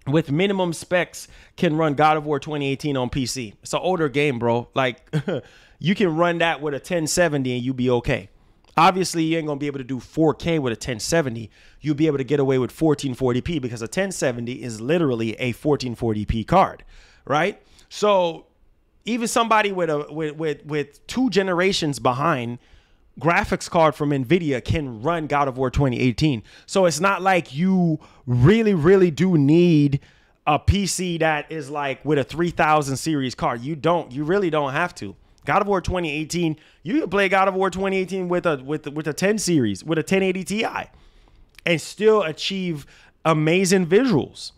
with minimum specs, can run God of War 2018 on PC. It's an older game, bro. Like, you can run that with a 1070 and you'll be okay. Obviously, you ain't going to be able to do 4K with a 1070. You'll be able to get away with 1440p because a 1070 is literally a 1440p card, right? So even somebody with 2 generations behind graphics card from NVIDIA can run God of War 2018. So it's not like you really, really do need a PC that is like with a 3000 series card. You really don't have to. God of War 2018, you can play God of War 2018 with a 10 series, with a 1080 Ti and still achieve amazing visuals.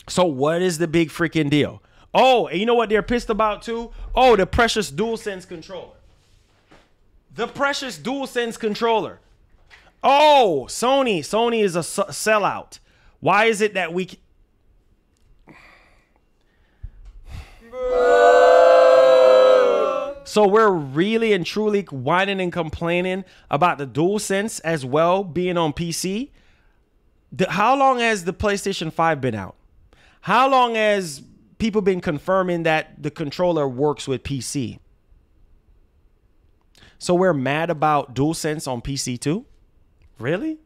So what is the big freaking deal? Oh, and you know what they're pissed about too? Oh, the precious DualSense controller. The precious DualSense controller. Oh, Sony is a sellout. Why is it that we... So we're really and truly whining and complaining about the DualSense as well being on PC. How long has the PlayStation 5 been out? How long has people been confirming that the controller works with PC? So we're mad about DualSense on PC too? Really?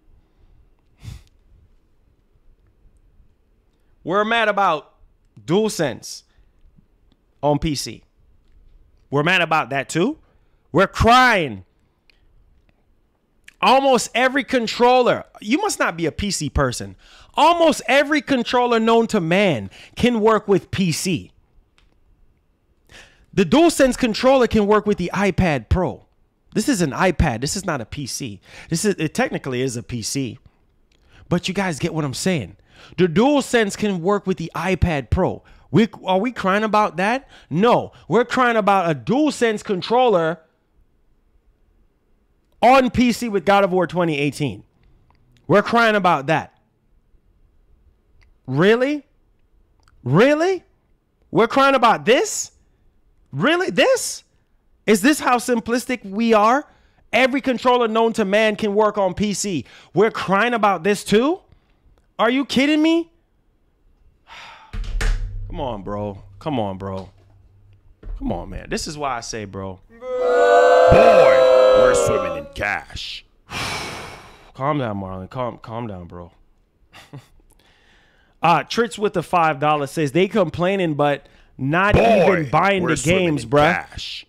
We're mad about DualSense on PC. We're mad about that too. We're crying. Almost every controller, you must not be a PC person. Almost every controller known to man can work with PC. The DualSense controller can work with the iPad Pro. This is an iPad. This is not a PC. It technically is a PC. But you guys get what I'm saying. The DualSense can work with the iPad Pro. Are we crying about that? No. We're crying about a DualSense controller on PC with God of War 2018. We're crying about that. Really? Really? We're crying about this? Really? This? Is this how simplistic we are? Every controller known to man can work on PC. We're crying about this too? Are you kidding me? Come on, bro. Come on, bro. Come on, man. This is why I say, bro. Boy, we're swimming in cash. Calm down, Marlon. Calm down, bro. Tritz with the $5 says they complaining, but not even buying the games, bruh. Cash.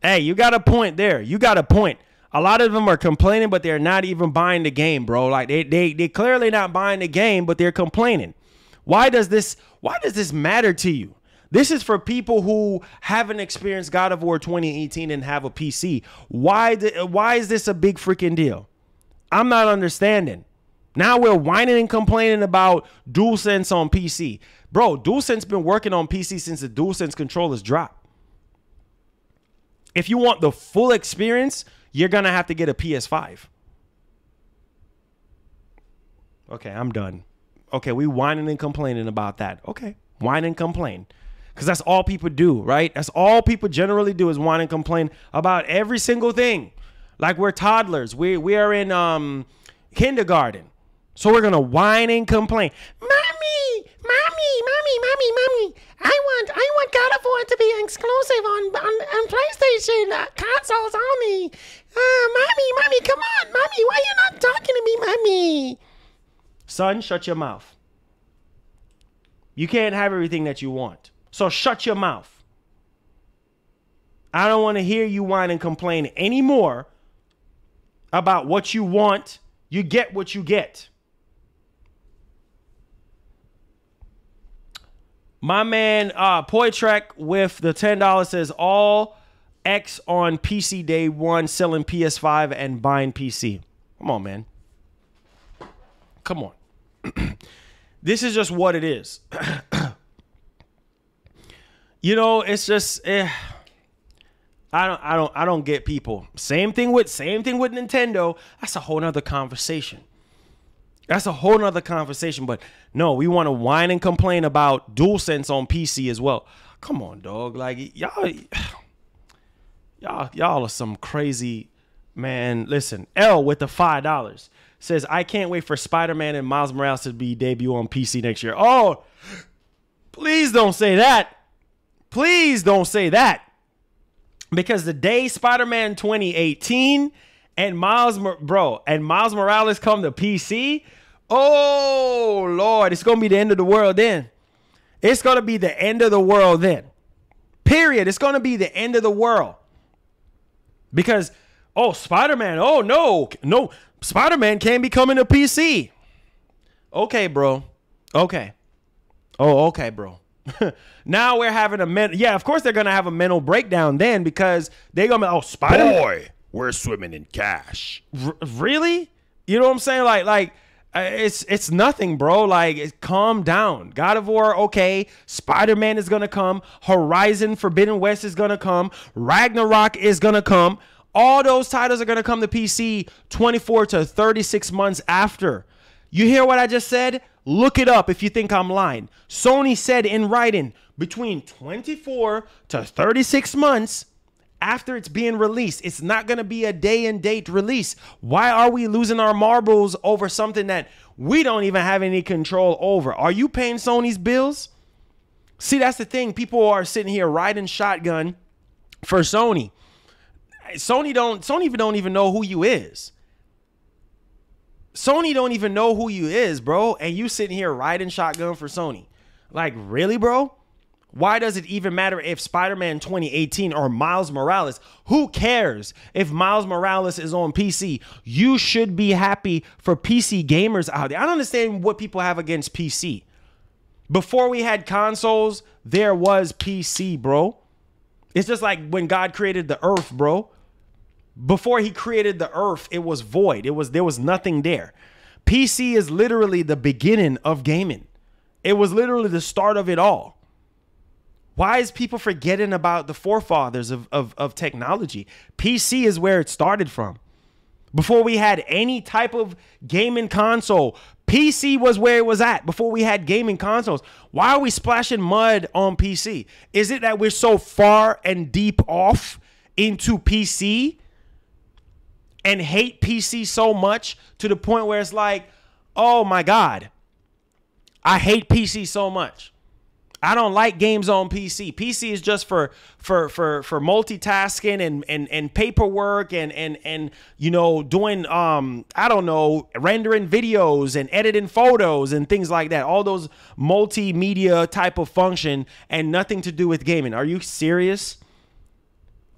Hey, you got a point there. You got a point. A lot of them are complaining, but they're not even buying the game, bro. Like they clearly not buying the game, but they're complaining. Why does this matter to you? This is for people who haven't experienced God of War 2018 and have a PC. Why is this a big freaking deal? I'm not understanding. Now we're whining and complaining about DualSense on PC. Bro, DualSense been working on PC since the DualSense controllers dropped. If you want the full experience, you're going to have to get a PS5. Okay, I'm done. Okay, we whining and complaining about that. Okay, whine and complain. Because that's all people do, right? That's all people generally do is whine and complain about every single thing. Like we're toddlers. We are in kindergarten. So we're going to whine and complain. Mommy, I want God of War to be exclusive on PlayStation consoles only. Mommy, come on. Mommy, why are you not talking to me, Mommy? Son, shut your mouth. You can't have everything that you want. So shut your mouth. I don't want to hear you whine and complain anymore about what you want. You get what you get. My man Poitrek with the $10 says all X on PC day one, selling PS5 and buying PC. Come on, man. Come on. This is just what it is. You know, it's just I don't get people. Same thing with Nintendo. That's a whole nother conversation. But no, we want to whine and complain about DualSense on PC as well. Come on, dog. Like y'all are some crazy man. Listen, L with the $5 says I can't wait for Spider-Man and Miles Morales to be debut on PC next year. Oh, please don't say that. Please don't say that. Because the day Spider-Man 2018 and Miles Morales come to PC, oh Lord, it's gonna be the end of the world then. It's gonna be the end of the world then. Period. It's gonna be the end of the world. Because Spider-Man, no, Spider-Man can't be coming to PC. Okay, bro. Okay. Oh, okay, bro. Now we're having of course they're gonna have a mental breakdown then, because they're gonna be, Spider-Man. Boy, we're swimming in cash. Really? You know what I'm saying? Like it's nothing, bro. Like, calm down. God of War, okay. Spider-Man is gonna come. Horizon Forbidden West is gonna come. Ragnarok is gonna come. All those titles are gonna come to PC 24 to 36 months after. You hear what I just said? Look it up if you think I'm lying. Sony said in writing between 24 to 36 months after it's being released. It's not going to be a day and date release. Why are we losing our marbles over something that we don't even have any control over? Are you paying Sony's bills? See, that's the thing. People are sitting here riding shotgun for Sony. Sony don't even know who you is. Sony don't even know who you is, bro. And you sitting here riding shotgun for Sony. Like, really, bro? Why does it even matter if Spider-Man 2018 or Miles Morales? Who cares if Miles Morales is on PC? You should be happy for PC gamers out there. I don't understand what people have against PC. Before we had consoles, there was PC, bro. It's just like when God created the earth, bro. Before he created the earth, it was void. There was nothing there. PC is literally the beginning of gaming. It was literally the start of it all. Why is people forgetting about the forefathers of technology? PC is where it started from. Before we had any type of gaming console, PC was where it was at before we had gaming consoles. Why are we splashing mud on PC? Is it that we're so far and deep off into PC and hate PC so much to the point where it's like, oh my God, I hate PC so much. I don't like games on PC. PC is just for multitasking and paperwork and you know, doing I don't know, rendering videos and editing photos and things like that. All those multimedia type of function and nothing to do with gaming. Are you serious?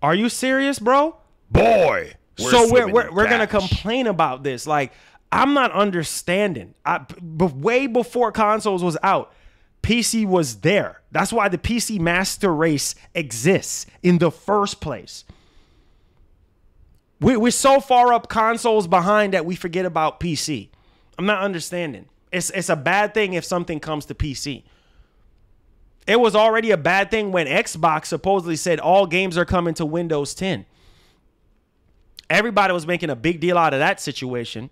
Are you serious, bro? Boy, we're gonna complain about this. Like, I'm not understanding. Way before consoles was out, PC was there. That's why the PC master race exists in the first place. We're so far up consoles behind that we forget about PC. I'm not understanding. It's a bad thing if something comes to PC. It was already a bad thing when Xbox supposedly said all games are coming to Windows 10. Everybody was making a big deal out of that situation.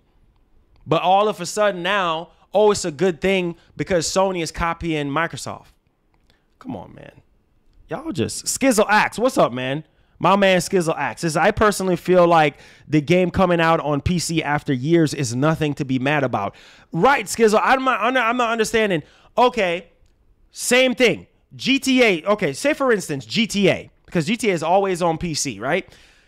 But all of a sudden now, oh, it's a good thing because Sony is copying Microsoft. Come on, man. Y'all just... Skizzle Axe, what's up, man? My man Skizzle Axe says, I personally feel like the game coming out on PC after years is nothing to be mad about. Right, Skizzle. I'm not understanding. Okay, same thing. GTA. Okay, say for instance, GTA. Because GTA is always on PC, right?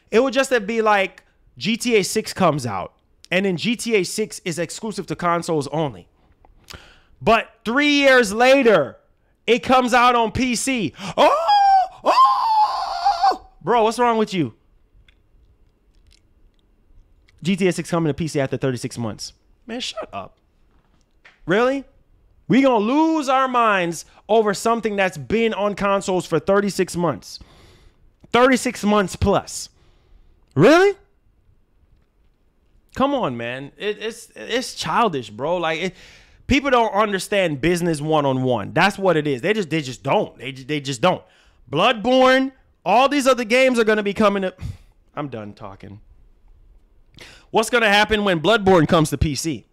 It would just be like GTA 6 comes out. And then GTA 6 is exclusive to consoles only. But 3 years later, it comes out on PC. Oh! Bro, what's wrong with you? GTA 6 coming to PC after 36 months. Man, shut up. Really? We gonna lose our minds over something that's been on consoles for 36 months. 36 months plus. Really? Come on, man. It's childish, bro. Like, people don't understand business one-on-one. That's what it is. They just don't. They just don't. Bloodborne, all these other games are gonna be coming up. I'm done talking. What's gonna happen when Bloodborne comes to PC?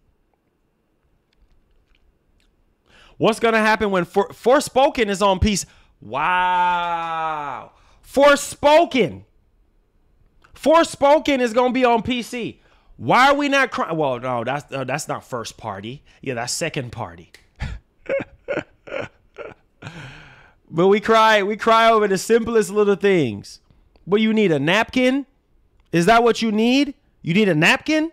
What's going to happen when Forspoken is on PC? Wow. Forspoken. Forspoken is going to be on PC. Why are we not crying? Well, no, that's not first party. Yeah, that's second party. But we cry over the simplest little things. But you need a napkin? Is that what you need? You need a napkin?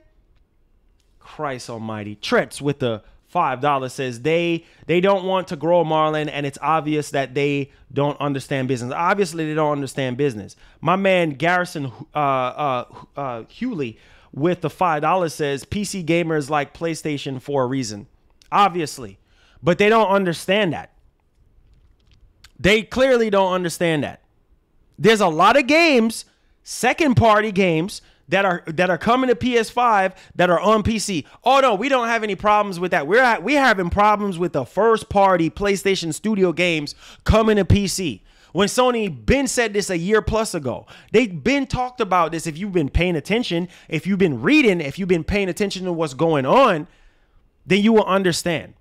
Christ almighty. Tretz with the $5 says they don't want to grow Marlon, and it's obvious that they don't understand business. Obviously, they don't understand business. My man Garrison Hewley with the $5 says PC gamers like PlayStation for a reason. Obviously, but they don't understand that. They clearly don't understand that. There's a lot of games, second party games, that are coming to PS5 that are on PC. Oh no, we don't have any problems with that. We're having problems with the first party PlayStation Studio games coming to PC. When Sony been said this a year plus ago, they've been talked about this. If you've been paying attention, if you've been reading, if you've been paying attention to what's going on, then you will understand.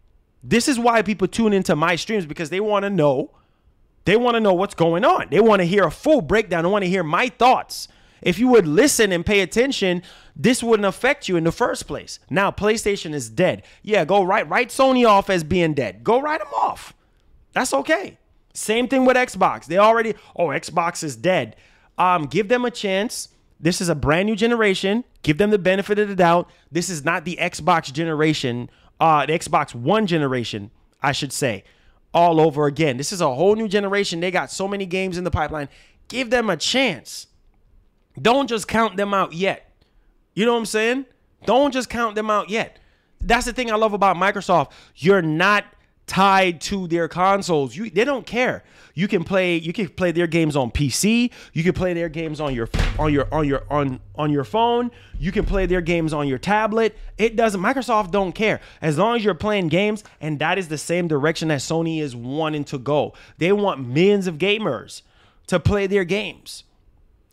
This is why people tune into my streams, because they want to know. They want to know what's going on. They want to hear a full breakdown. They want to hear my thoughts. If you would listen and pay attention, this wouldn't affect you in the first place. Now, PlayStation is dead. Yeah, go write Sony off as being dead. Go write them off. That's okay. Same thing with Xbox. They already, Xbox is dead. Give them a chance. This is a brand new generation. Give them the benefit of the doubt. This is not the Xbox generation, the Xbox One generation, I should say, all over again. This is a whole new generation. They got so many games in the pipeline. Give them a chance. Don't just count them out yet. You know what I'm saying? Don't just count them out yet. That's the thing I love about Microsoft. You're not tied to their consoles. They don't care. You can play their games on PC. You can play their games on your phone. You can play their games on your tablet. It doesn't. Microsoft don't care. As long as you're playing games, and that is the same direction that Sony is wanting to go. They want millions of gamers to play their games.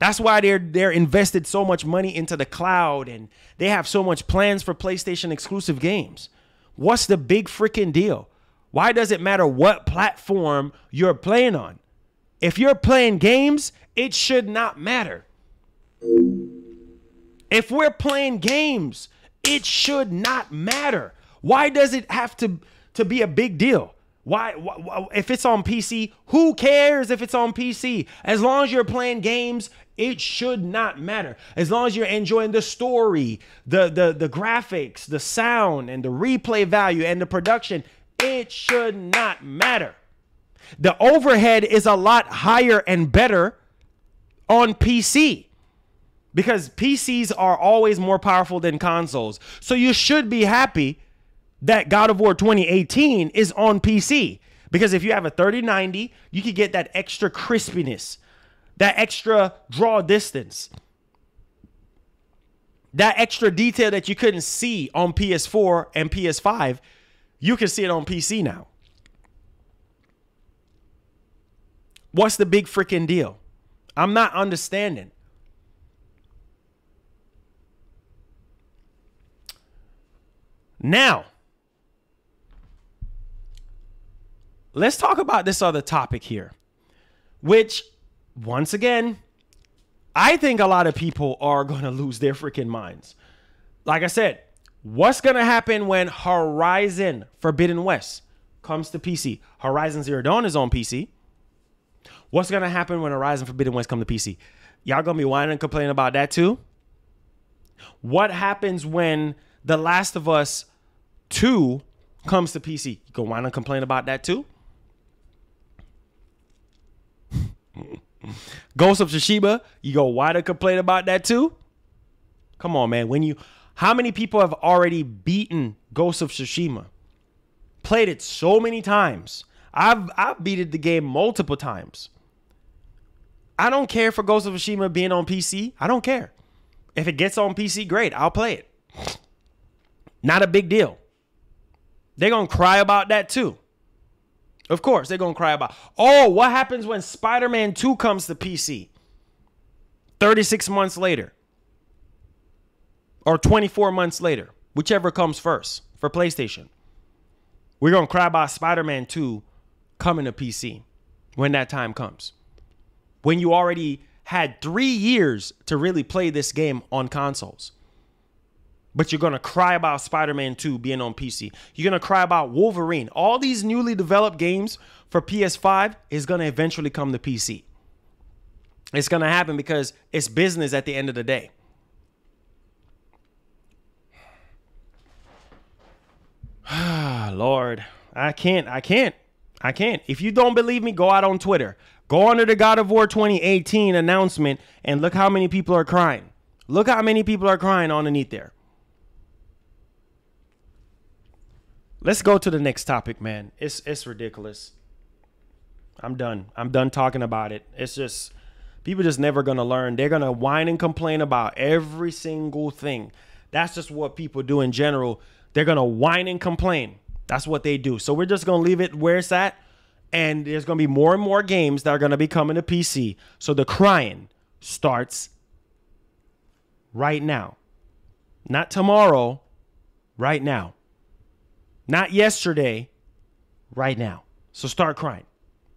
That's why they're invested so much money into the cloud, and they have so much plans for PlayStation exclusive games. What's the big freaking deal? Why does it matter what platform you're playing on? If you're playing games, it should not matter. If we're playing games, it should not matter. Why does it have to be a big deal? Why if it's on PC, who cares if it's on PC? As long as you're playing games, it should not matter. As long as you're enjoying the story, the graphics, the sound, and the replay value and the production, it should not matter. The overhead is a lot higher and better on PC, because PCs are always more powerful than consoles. So you should be happy that God of War 2018 is on PC, because if you have a 3090, you can get that extra crispiness, that extra draw distance, that extra detail that you couldn't see on PS4 and PS5. You can see it on PC now. What's the big freaking deal? I'm not understanding. Now, let's talk about this other topic here, which, once again, I think a lot of people are going to lose their freaking minds. Like I said, what's going to happen when Horizon Forbidden West comes to PC? Horizon Zero Dawn is on PC. What's going to happen when Horizon Forbidden West comes to PC? Y'all going to be whining and complaining about that too? What happens when The Last of Us 2 comes to PC? You going to whine and complain about that too? Ghost of Tsushima, you go whine and complain about that too? Come on, man. How many people have already beaten Ghost of Tsushima? Played it so many times. I've beated the game multiple times. I don't care for Ghost of Tsushima being on PC. I don't care. If it gets on PC, great. I'll play it. Not a big deal. They're going to cry about that too. Of course, they're going to cry about, oh, what happens when Spider-Man 2 comes to PC? 36 months later. Or 24 months later. Whichever comes first for PlayStation. We're going to cry about Spider-Man 2 coming to PC when that time comes. When you already had 3 years to really play this game on consoles. But you're going to cry about Spider-Man 2 being on PC. You're going to cry about Wolverine. All these newly developed games for PS5 is going to eventually come to PC. It's going to happen because it's business at the end of the day. Lord, I can't. If you don't believe me, go out on Twitter. Go under the God of War 2018 announcement and look how many people are crying. Look how many people are crying underneath there. Let's go to the next topic, man. It's ridiculous. I'm done. I'm done talking about it. It's just, people just never going to learn. They're going to whine and complain about every single thing. That's just what people do in general. They're going to whine and complain. That's what they do. So we're just going to leave it where it's at. And there's going to be more and more games that are going to be coming to PC. So the crying starts right now. Not tomorrow, right now. Not yesterday, right now. So start crying.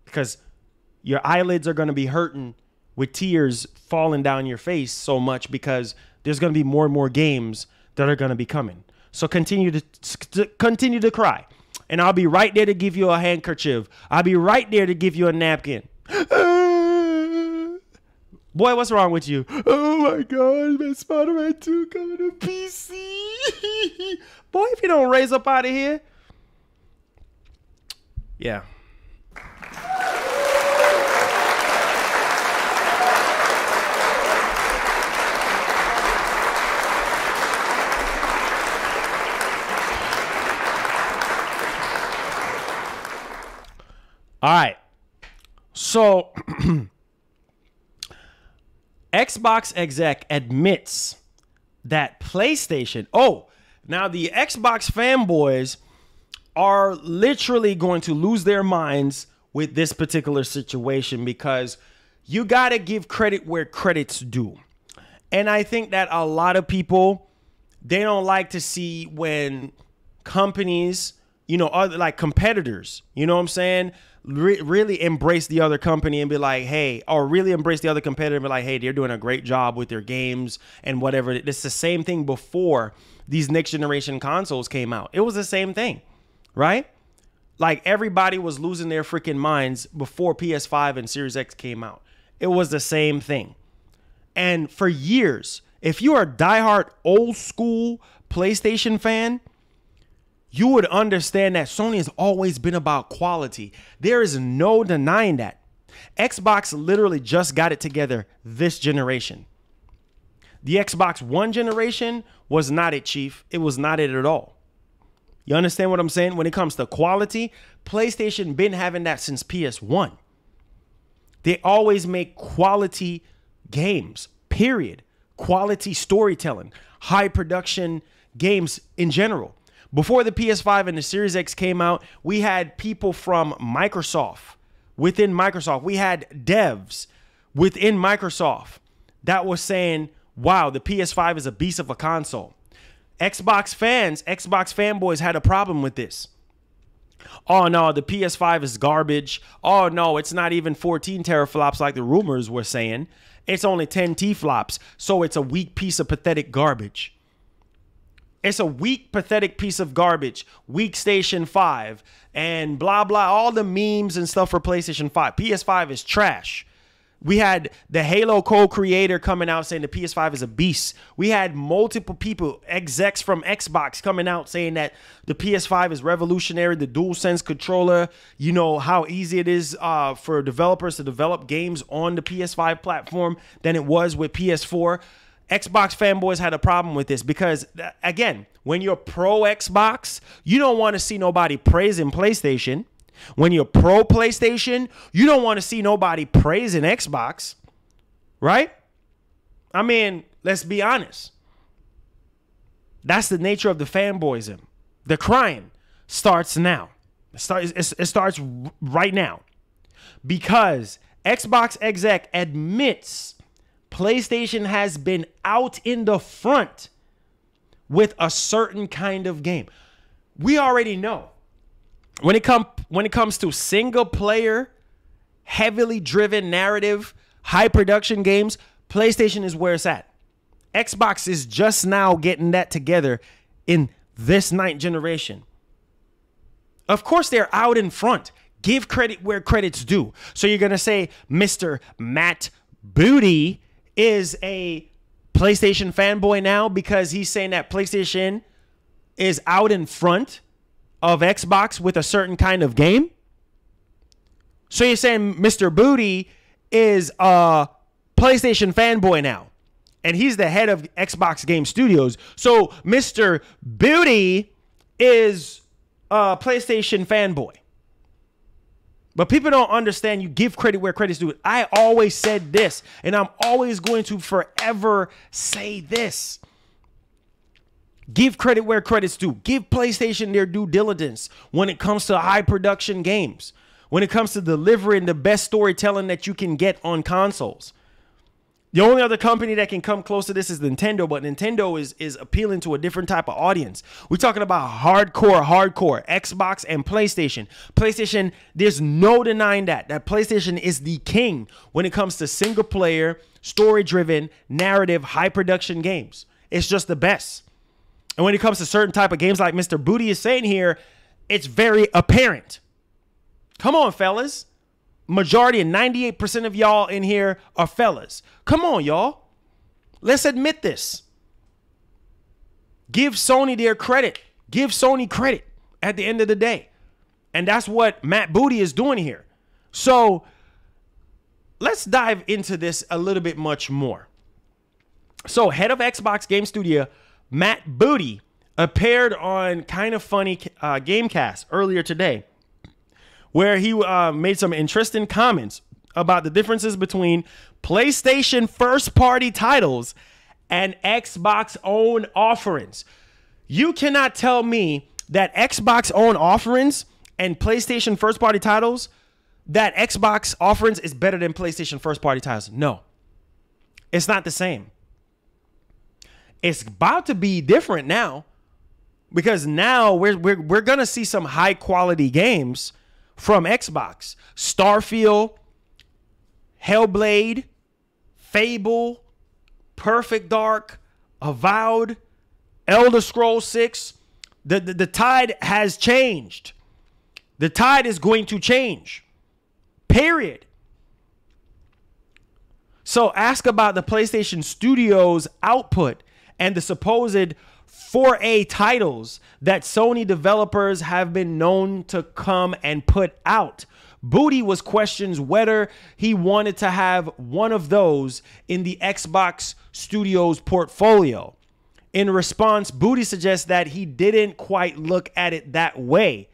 Because your eyelids are going to be hurting with tears falling down your face so much because there's going to be more and more games that are going to be coming. So continue to cry. And I'll be right there to give you a handkerchief. I'll be right there to give you a napkin. Boy, what's wrong with you? Oh my God, man, Spider-Man 2 coming to PC. Boy, if you don't raise up out of here. Yeah. All right. So Xbox Exec admits that PlayStation. Oh, now the Xbox fanboys are literally going to lose their minds with this particular situation because you got to give credit where credit's due. And I think that a lot of people, they don't like to see when companies, you know, other like competitors, you know what I'm saying? Really embrace the other company and be like, hey, or really embrace the other competitor and be like, hey, they're doing a great job with their games and whatever. It's the same thing before these next generation consoles came out. It was the same thing, right? Like everybody was losing their freaking minds before PS5 and Series X came out. It was the same thing. And for years, if you are a diehard old school PlayStation fan, you would understand that Sony has always been about quality. There is no denying that. Xbox literally just got it together this generation. The Xbox One generation was not it, Chief. It was not it at all. You understand what I'm saying? When it comes to quality, PlayStation been having that since PS1. They always make quality games, period. Quality storytelling, high production games in general. Before the PS5 and the Series X came out, we had people from Microsoft, within Microsoft. We had devs within Microsoft that was saying, wow, the PS5 is a beast of a console. Xbox fans, Xbox fanboys had a problem with this. Oh, no, the PS5 is garbage. Oh, no, it's not even 14 teraflops like the rumors were saying. It's only 10 T-flops, so it's a weak piece of pathetic garbage. It's a weak, pathetic piece of garbage. Weak Station 5 and blah, blah, all the memes and stuff for PlayStation 5. PS5 is trash. We had the Halo co-creator coming out saying the PS5 is a beast. We had multiple people, execs from Xbox coming out saying that the PS5 is revolutionary, the DualSense controller, you know, how easy it is for developers to develop games on the PS5 platform than it was with PS4. Xbox fanboys had a problem with this because, again, when you're pro Xbox, you don't want to see nobody praising PlayStation. When you're pro PlayStation, you don't want to see nobody praising Xbox, right? I mean, let's be honest. That's the nature of the fanboyism. The crying starts now. It starts right now because Xbox Exec admits PlayStation has been out in the front with a certain kind of game. We already know when it comes to single player, heavily driven narrative, high production games, PlayStation is where it's at. Xbox is just now getting that together in this ninth generation. Of course, they're out in front. Give credit where credit's due. So you're going to say Mr. Matt Booty is a PlayStation fanboy now because he's saying that PlayStation is out in front of Xbox with a certain kind of game? So you're saying Mr. Booty is a PlayStation fanboy now, and he's the head of Xbox Game Studios. So Mr. Booty is a PlayStation fanboy. But people don't understand you give credit where credit's due. I always said this, and I'm always going to forever say this. Give credit where credit's due. Give PlayStation their due diligence when it comes to high production games. When it comes to delivering the best storytelling that you can get on consoles. The only other company that can come close to this is Nintendo, but Nintendo is appealing to a different type of audience. We're talking about hardcore, Xbox and PlayStation. PlayStation, there's no denying that PlayStation is the king when it comes to single player, story-driven, narrative, high production games. It's just the best. And when it comes to certain type of games like Mr. Booty is saying here, it's very apparent. Come on, fellas. Majority and 98% of y'all in here are fellas. Come on, y'all. Let's admit this. Give Sony their credit. Give Sony credit at the end of the day. And that's what Matt Booty is doing here. So let's dive into this a little bit much more. So head of Xbox Game Studio, Matt Booty, appeared on Kind of Funny Gamecast earlier today, where he made some interesting comments about the differences between PlayStation first-party titles and Xbox-owned offerings. You cannot tell me that Xbox-owned offerings and PlayStation first-party titles, that Xbox offerings is better than PlayStation first-party titles. No, it's not the same. It's about to be different now because now we're going to see some high-quality games from Xbox. Starfield, Hellblade, Fable, Perfect Dark, Avowed, Elder Scrolls 6. The tide has changed. The tide is going to change. Period. So ask about the PlayStation Studios output and the supposed 4A titles that Sony developers have been known to come and put out. Booty was questions whether he wanted to have one of those in the Xbox Studios portfolio. In response, Booty suggests that he didn't quite look at it that way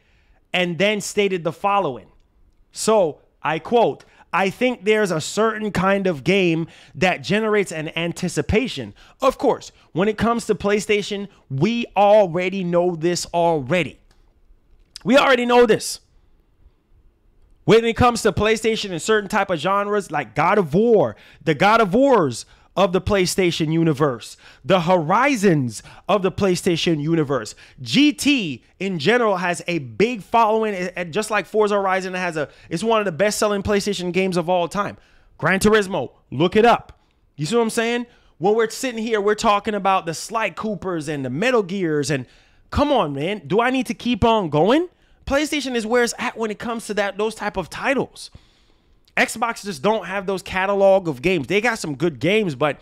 and then stated the following. So, I quote, "I think there's a certain kind of game that generates an anticipation. Of course, when it comes to PlayStation, we already know this already. We already know this. When it comes to PlayStation and certain type of genres like God of War, the God of Wars of the PlayStation universe, the Horizons of the PlayStation universe. GT in general has a big following, and just like Forza Horizon it's one of the best-selling PlayStation games of all time. Gran Turismo, look it up. You see what I'm saying? When we're sitting here, we're talking about the Sly Coopers and the Metal Gears, and come on, man, do I need to keep on going? PlayStation is where it's at when it comes to those type of titles. Xbox just don't have those catalog of games. They got some good games, but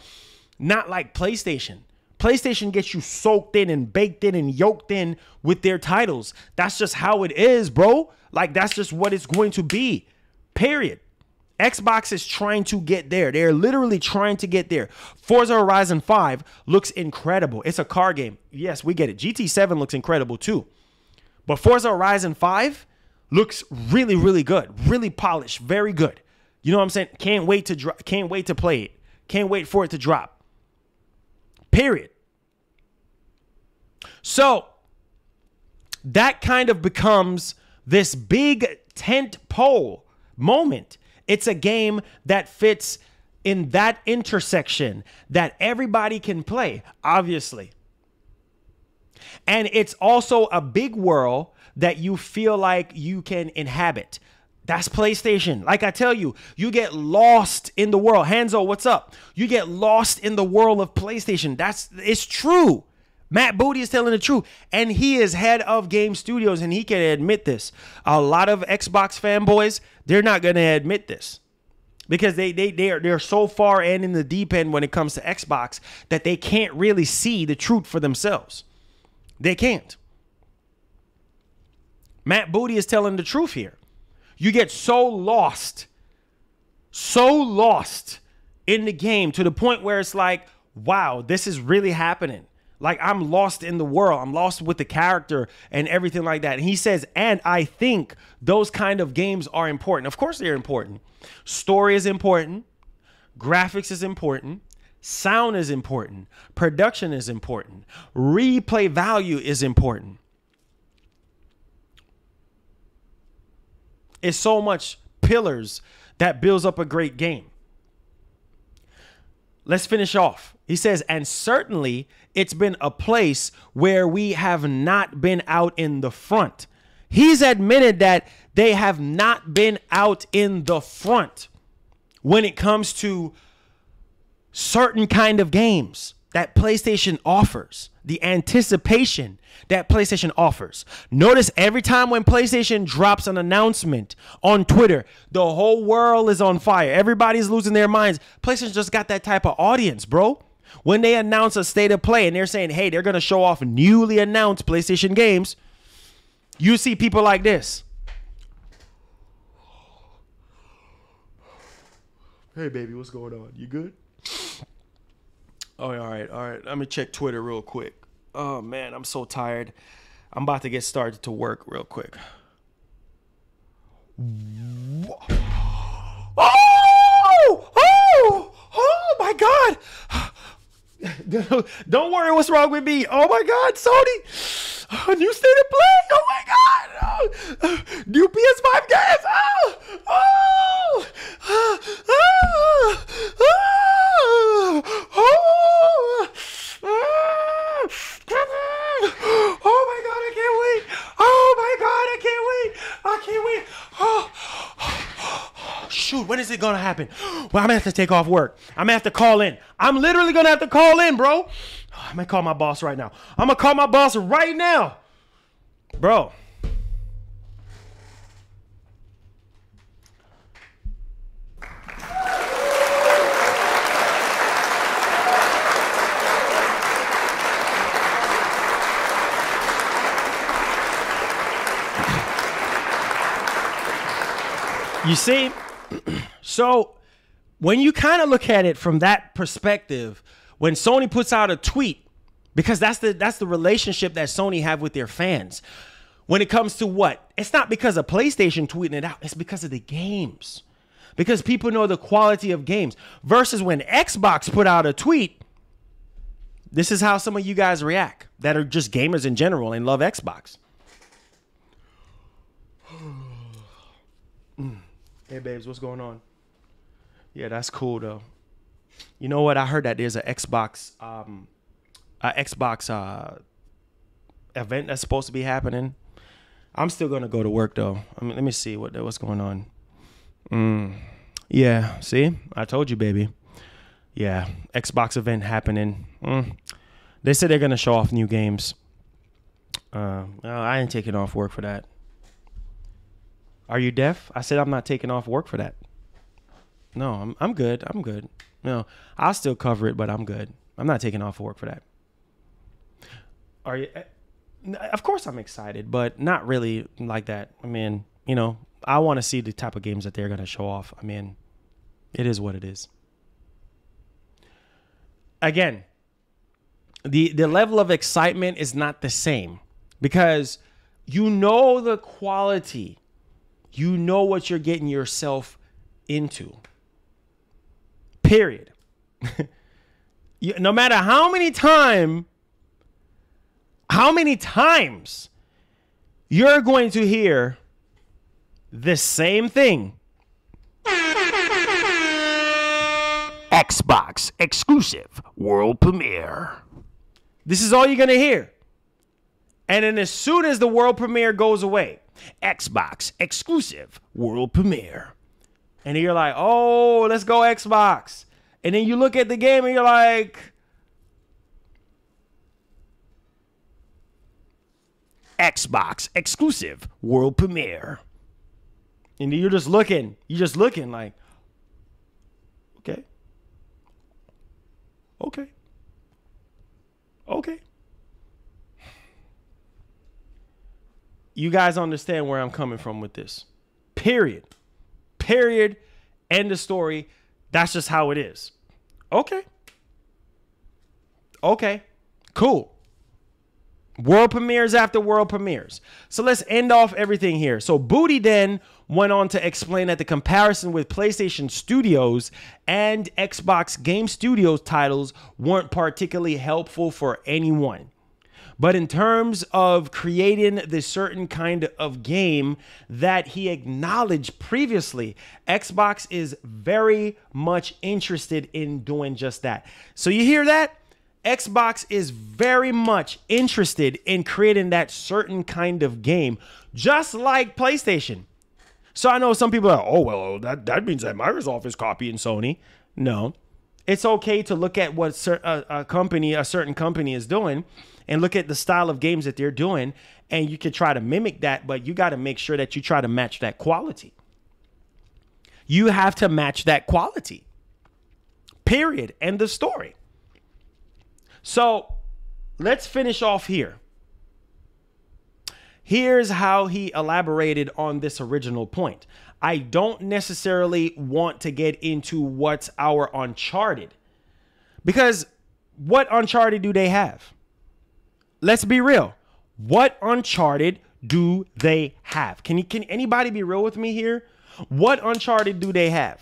not like PlayStation. PlayStation gets you soaked in and baked in and yoked in with their titles. That's just how it is, bro. Like, that's just what it's going to be. Period. Xbox is trying to get there. They're literally trying to get there. Forza Horizon 5 looks incredible. It's a car game. Yes, we get it. GT7 looks incredible too. But Forza Horizon 5 looks really, really good. Really polished. Very good. You know what I'm saying? Can't wait to play it. Can't wait for it to drop. Period. So that kind of becomes this big tent pole moment. It's a game that fits in that intersection that everybody can play, obviously. And it's also a big world that you feel like you can inhabit. That's PlayStation. Like I tell you, you get lost in the world. Hanzo, what's up? You get lost in the world of PlayStation. It's true. Matt Booty is telling the truth. And he is head of game studios, and he can admit this. A lot of Xbox fanboys, they're not going to admit this. Because they're so far in the deep end when it comes to Xbox that they can't really see the truth for themselves. They can't. Matt Booty is telling the truth here. You get so lost in the game to the point where it's like, wow, this is really happening. Like, I'm lost in the world. I'm lost with the character and everything like that. And he says, and I think those kind of games are important. Of course they're important. Story is important. Graphics is important. Sound is important. Production is important. Replay value is important. It's so much pillars that builds up a great game. Let's finish off. He says, and certainly it's been a place where we have not been out in the front. He's admitted that they have not been out in the front when it comes to certain kind of games that PlayStation offers, the anticipation that PlayStation offers. Notice every time when PlayStation drops an announcement on Twitter, the whole world is on fire. Everybody's losing their minds. PlayStation just got that type of audience, bro. When they announce a state of play and they're saying, hey, they're going to show off newly announced PlayStation games, you see people like this. Hey, baby, what's going on? You good? Oh, all right. Let me check Twitter real quick. Oh, man, I'm so tired. I'm about to get started to work real quick. Oh, my God. Don't worry what's wrong with me. Oh, my God, Sony. New state of play. Oh, my God. New PS5 games. Oh my God, I can't wait. Oh my God, I can't wait. Oh, shoot, when is it gonna happen? Well, I'm gonna have to take off work. I'm gonna have to call in. I'm literally gonna have to call in, bro. I'm gonna call my boss right now. I'm gonna call my boss right now, bro. You see, so when you kind of look at it from that perspective, when Sony puts out a tweet, because that's the relationship that Sony have with their fans. When it comes to what? It's not because of PlayStation tweeting it out. It's because of the games. Because people know the quality of games. Versus when Xbox put out a tweet, this is how some of you guys react that are just gamers in general and love Xbox. Hey, babes, what's going on? Yeah, that's cool, though. You know what? I heard that there's an Xbox event that's supposed to be happening. I'm still going to go to work, though. I mean, let me see what's going on. Yeah, see? I told you, baby. Yeah, Xbox event happening. They said they're going to show off new games. I ain't taking off work for that. Are you deaf? I said I'm not taking off work for that. No, I'm good. I'm good. No, I'll still cover it, but I'm good. I'm not taking off work for that. Are you? Of course I'm excited, but not really like that. I mean, you know, I want to see the type of games that they're going to show off. I mean, It is what it is. Again, the level of excitement is not the same because you know the quality. You know what you're getting yourself into. Period. No matter how many times you're going to hear the same thing. Xbox exclusive world premiere. This is all you're going to hear. And then as soon as the world premiere goes away, Xbox exclusive world premiere. and you're like, oh, let's go Xbox. And then you look at the game and you're like, Xbox exclusive world premiere. and you're just looking like, okay. You guys understand where I'm coming from with this. Period. End of story. That's just how it is. Okay. Cool. World premieres after world premieres. So let's end off everything here. So Booty then went on to explain that the comparison with PlayStation Studios and Xbox Game Studios titles weren't particularly helpful for anyone. But in terms of creating this certain kind of game that he acknowledged previously, Xbox is very much interested in doing just that. So you hear that? Xbox is very much interested in creating that certain kind of game, just like PlayStation. So I know some people are, oh, well, that means that Microsoft is copying Sony. No, it's okay to look at what a certain company is doing and look at the style of games that they're doing, and you can try to mimic that, but you got to make sure that you try to match that quality. You have to match that quality. Period. End of story. So let's finish off here. Here's how he elaborated on this original point. I don't necessarily want to get into what's our Uncharted, because what Uncharted do they have? Let's be real. What Uncharted do they have? Can anybody be real with me here? What Uncharted do they have?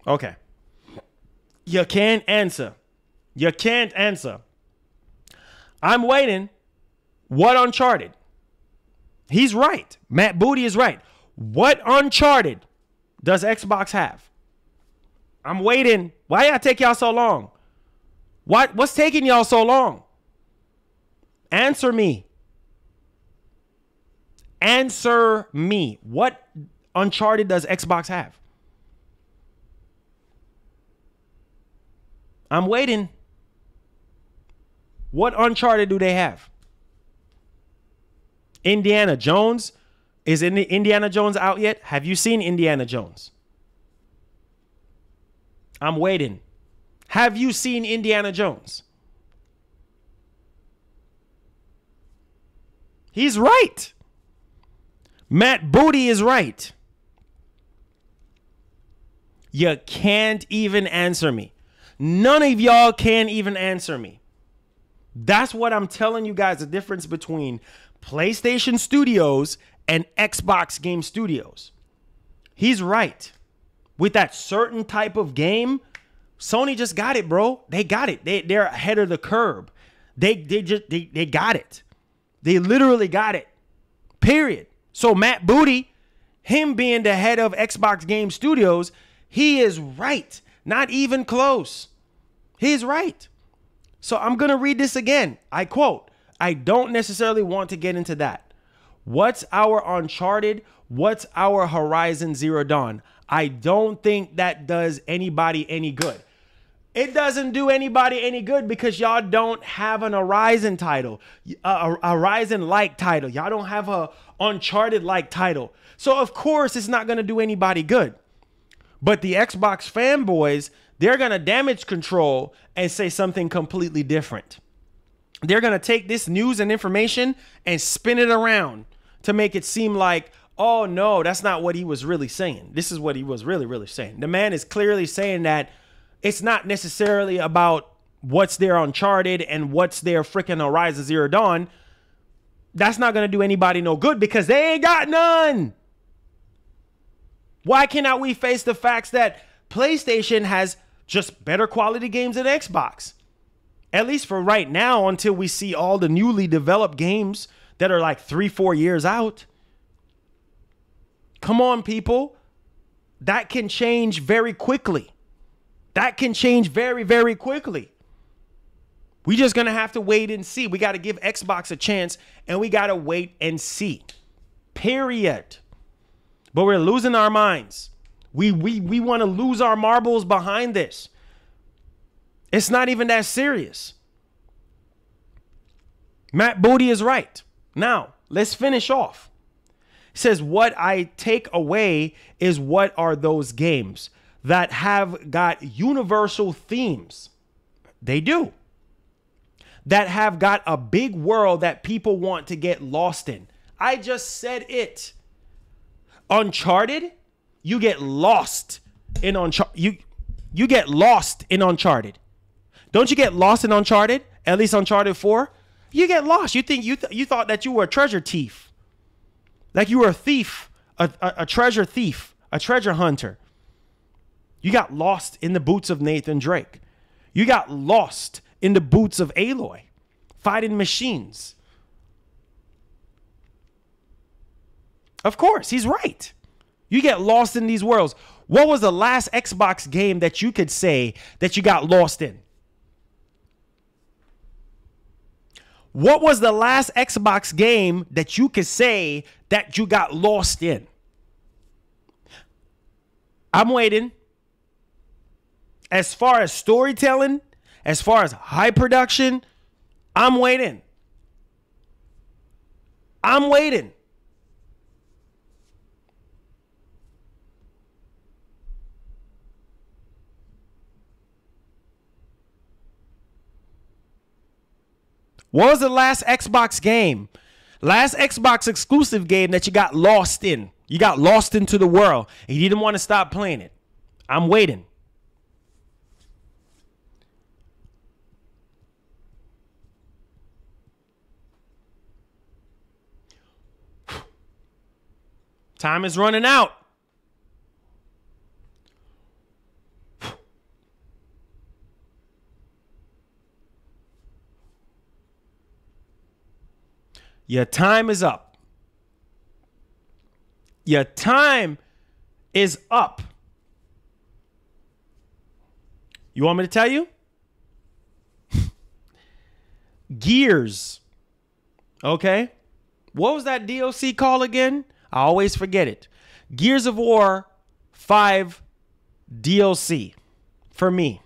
Okay. You can't answer. I'm waiting. What Uncharted? He's right. Matt Booty is right. What Uncharted does Xbox have? I'm waiting. Why y'all take y'all so long? What's taking y'all so long? Answer me. What Uncharted does Xbox have? I'm waiting. What Uncharted do they have? Indiana Jones. Is Indiana Jones out yet? Have you seen Indiana Jones? I'm waiting. Have you seen Indiana Jones? He's right. Matt Booty is right. You can't even answer me. None of y'all can even answer me. That's what I'm telling you guys, the difference between PlayStation Studios and Xbox Game Studios. He's right. With that certain type of game, Sony just got it, bro. They got it. They're ahead of the curve. They got it. They literally got it. Period. So Matt Booty, him being the head of Xbox Game Studios, he is right. Not even close. He's right. So I'm going to read this again. I quote, I don't necessarily want to get into that. What's our Uncharted? What's our Horizon Zero Dawn? I don't think that does anybody any good. It doesn't do anybody any good because y'all don't have an Horizon title, a Horizon-like title. Y'all don't have a Uncharted-like title. So, of course, it's not going to do anybody good. But the Xbox fanboys, they're going to damage control and say something completely different. They're going to take this news and information and spin it around to make it seem like, oh no, that's not what he was really saying. This is what he was really saying. The man is clearly saying that it's not necessarily about what's there Uncharted and what's there freaking Horizon Zero Dawn. That's not going to do anybody no good because they ain't got none. Why cannot we face the facts that PlayStation has just better quality games than Xbox? At least for right now, until we see all the newly developed games that are like 3-4 years out. Come on, people. That can change very quickly. That can change very, very quickly. We just going to have to wait and see. We got to give Xbox a chance, and we got to wait and see. Period. But we're losing our minds. We want to lose our marbles behind this. It's not even that serious. Matt Booty is right. Now, let's finish off. He says, what I take away is what are those games that have got universal themes? They do. That have got a big world that people want to get lost in. I just said it. Uncharted, you get lost in Uncharted. You get lost in Uncharted. Don't you get lost in Uncharted? At least Uncharted 4. You get lost. You think you thought that you were a treasure thief. Like you were a thief, a treasure thief, a treasure hunter. You got lost in the boots of Nathan Drake. You got lost in the boots of Aloy, fighting machines. Of course, he's right. You get lost in these worlds. What was the last Xbox game that you could say that you got lost in? What was the last Xbox game that you could say that you got lost in? I'm waiting. As far as storytelling, as far as high production, I'm waiting. I'm waiting. What was the last Xbox game? Last Xbox exclusive game that you got lost in? You got lost into the world and you didn't want to stop playing it. I'm waiting. Time is running out. Your time is up. Your time is up. You want me to tell you? Gears. Okay. What was that DLC called again? I always forget it. Gears of War 5 DLC for me.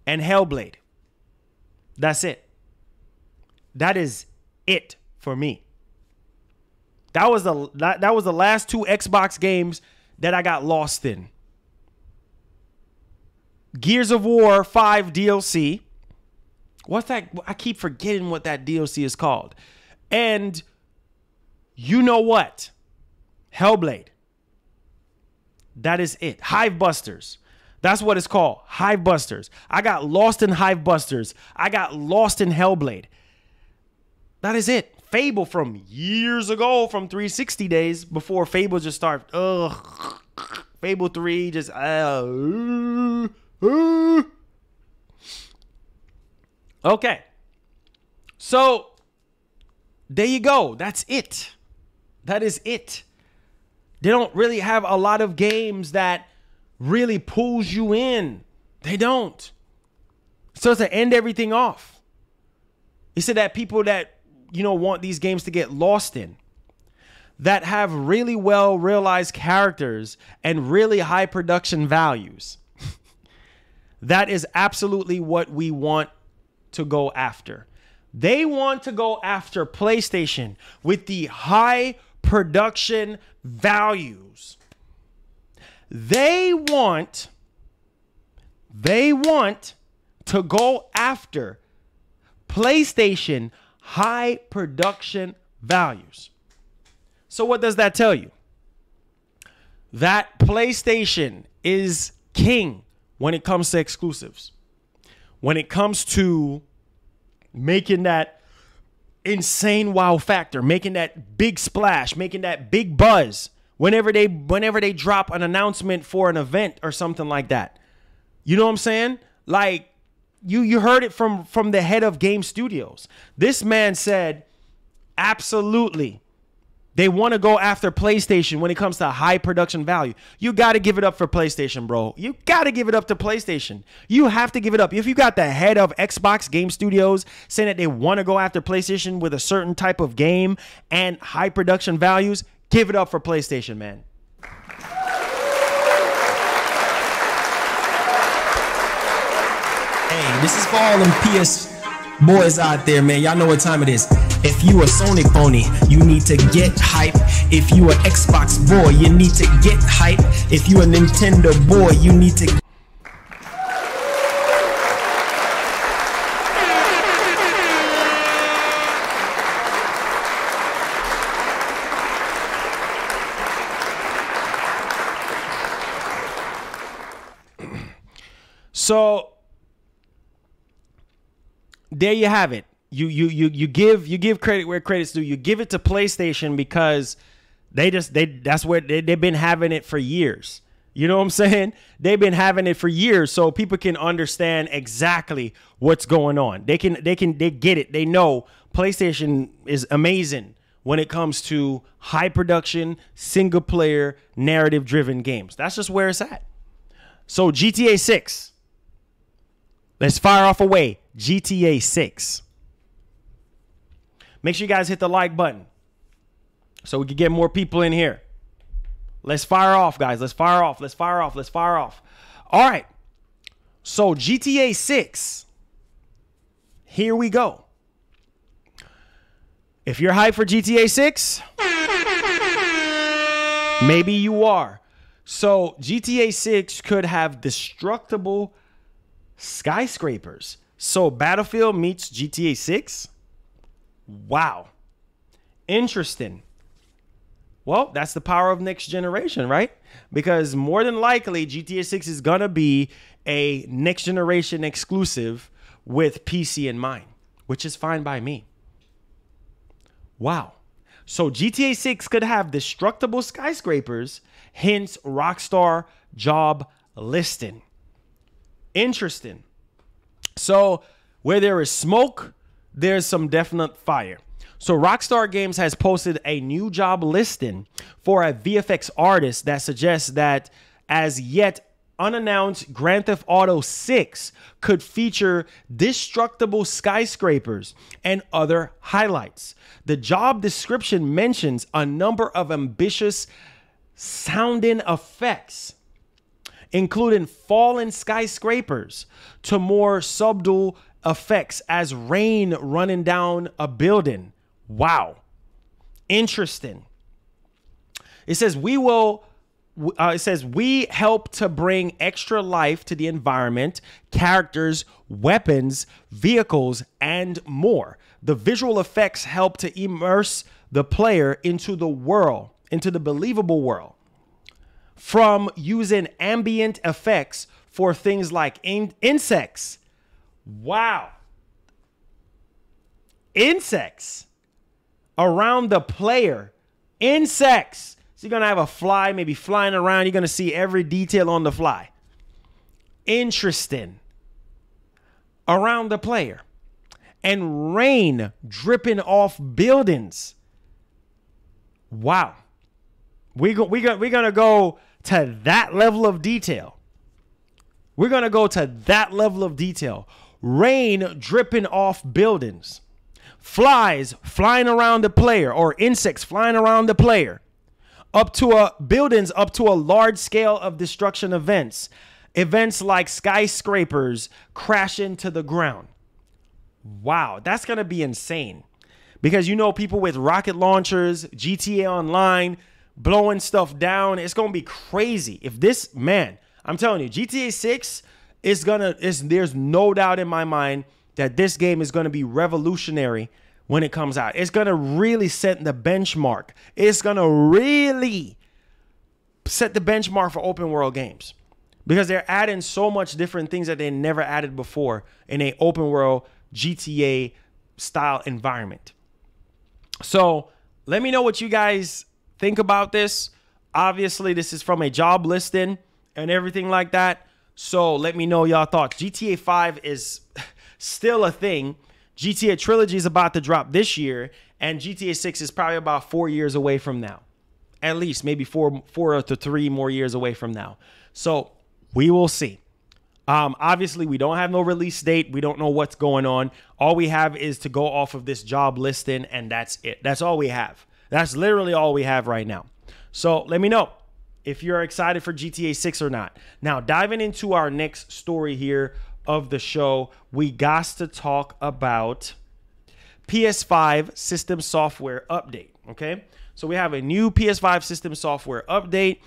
And Hellblade. That's it. That is it for me. That was the last two Xbox games that I got lost in. Gears of War 5 DLC. What's that? I keep forgetting what that DLC is called. And you know what? Hellblade. That is it. Hivebusters. That's what it's called. Hivebusters. I got lost in Hivebusters. I got lost in Hellblade. That is it. Fable from years ago, from 360 days, before Fable just started. Fable 3 just. Okay. So, there you go. That's it. That is it. They don't really have a lot of games that really pulls you in. They don't. So to end everything off, he said that people that, want these games to get lost in, that have really well realized characters and really high production values, that is absolutely what we want to go after. They want to go after PlayStation with the high production values. They want to go after PlayStation high production values. So what does that tell you? That PlayStation is king when it comes to exclusives. When it comes to making that insane wow factor, making that big splash, making that big buzz whenever they drop an announcement for an event or something like that. You know what I'm saying? Like you heard it from the head of Game Studios. This man said absolutely they want to go after PlayStation when it comes to high production value. You got to give it up for PlayStation, bro. You got to give it up to PlayStation. You have to give it up. If you got the head of Xbox Game Studios saying that they want to go after PlayStation with a certain type of game and high production values, give it up for PlayStation, man. Hey, this is for all them PS boys out there, man. Y'all know what time it is. If you a Sony phony, you need to get hype. If you a Xbox boy, you need to get hype. If you a Nintendo boy, you need to... So there you have it. You give credit where credit's due. You give it to PlayStation because that's where they've been having it for years. You know what I'm saying? They've been having it for years, so people can understand exactly what's going on. They get it. They know PlayStation is amazing when it comes to high production, single player, narrative driven games. That's just where it's at. So GTA 6. Let's fire off away. GTA 6. Make sure you guys hit the like button so we can get more people in here. Let's fire off, guys. Let's fire off. Let's fire off. Let's fire off. All right. So GTA 6. Here we go. If you're hyped for GTA 6, maybe you are. So GTA 6 could have destructible skyscrapers. So Battlefield meets GTA 6. Wow. Interesting. Well, that's the power of next generation, right? Because more than likely, GTA 6 is going to be a next generation exclusive with PC in mind, which is fine by me. Wow. So GTA 6 could have destructible skyscrapers, hence Rockstar job listing. Interesting. So where there is smoke, there's some definite fire. So Rockstar Games has posted a new job listing for a VFX artist that suggests that as yet unannounced Grand Theft Auto 6 could feature destructible skyscrapers and other highlights. The job description mentions a number of ambitious sounding effects, including fallen skyscrapers to more subtle effects as rain running down a building. Wow. Interesting. It says we help to bring extra life to the environment, characters, weapons, vehicles, and more. The visual effects help to immerse the player into the world, into the believable world. From using ambient effects for things like insects. Wow. Insects around the player. Insects. So you're going to have a fly maybe flying around. You're going to see every detail on the fly. Interesting. Around the player. And rain dripping off buildings. Wow. We're going to go to that level of detail. We're going to go to that level of detail. Rain dripping off buildings. Flies flying around the player, or insects flying around the player. Buildings up to a large scale of destruction events. Events like skyscrapers crashing to the ground. Wow, that's going to be insane. Because you know people with rocket launchers, GTA Online, blowing stuff down. It's going to be crazy. If this, man, I'm telling you, GTA 6 there's no doubt in my mind that this game is going to be revolutionary when it comes out. It's going to really set the benchmark. It's going to really set the benchmark for open world games, because they're adding so much different things that they never added before in a open world GTA style environment. So let me know what you guys think about this. Obviously, this is from a job listing and everything like that. So let me know y'all thoughts. GTA 5 is still a thing. GTA Trilogy is about to drop this year, and GTA 6 is probably about 4 years away from now. At least maybe four to 3 more years away from now. So we will see. Obviously, we don't have no release date. We don't know what's going on. All we have is to go off of this job listing, and that's it. That's all we have. That's literally all we have right now. So let me know if you're excited for GTA 6 or not. Now, diving into our next story here of the show, we got to talk about PS5 system software update. Okay, so we have a new PS5 system software update,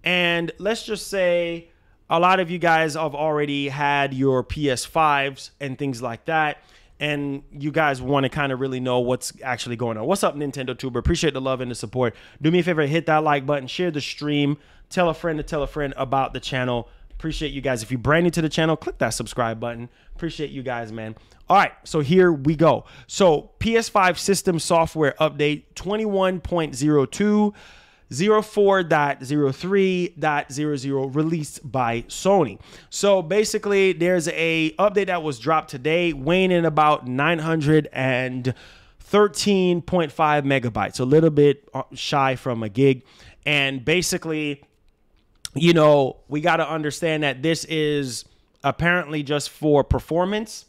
and let's just say a lot of you guys have already had your PS5s and things like that, and you guys want to kind of really know what's actually going on. What's up, Nintendo Tuber? Appreciate the love and the support. Do me a favor, hit that like button, share the stream, tell a friend to tell a friend about the channel. Appreciate you guys. If you're brand new to the channel, click that subscribe button. Appreciate you guys, man. All right, so here we go. So PS5 system software update 21.02. 04.03.00 released by Sony. So basically, there's a update that was dropped today, weighing in about 913.5 megabytes, a little bit shy from a gig. And basically, you know, we got to understand that this is apparently just for performance,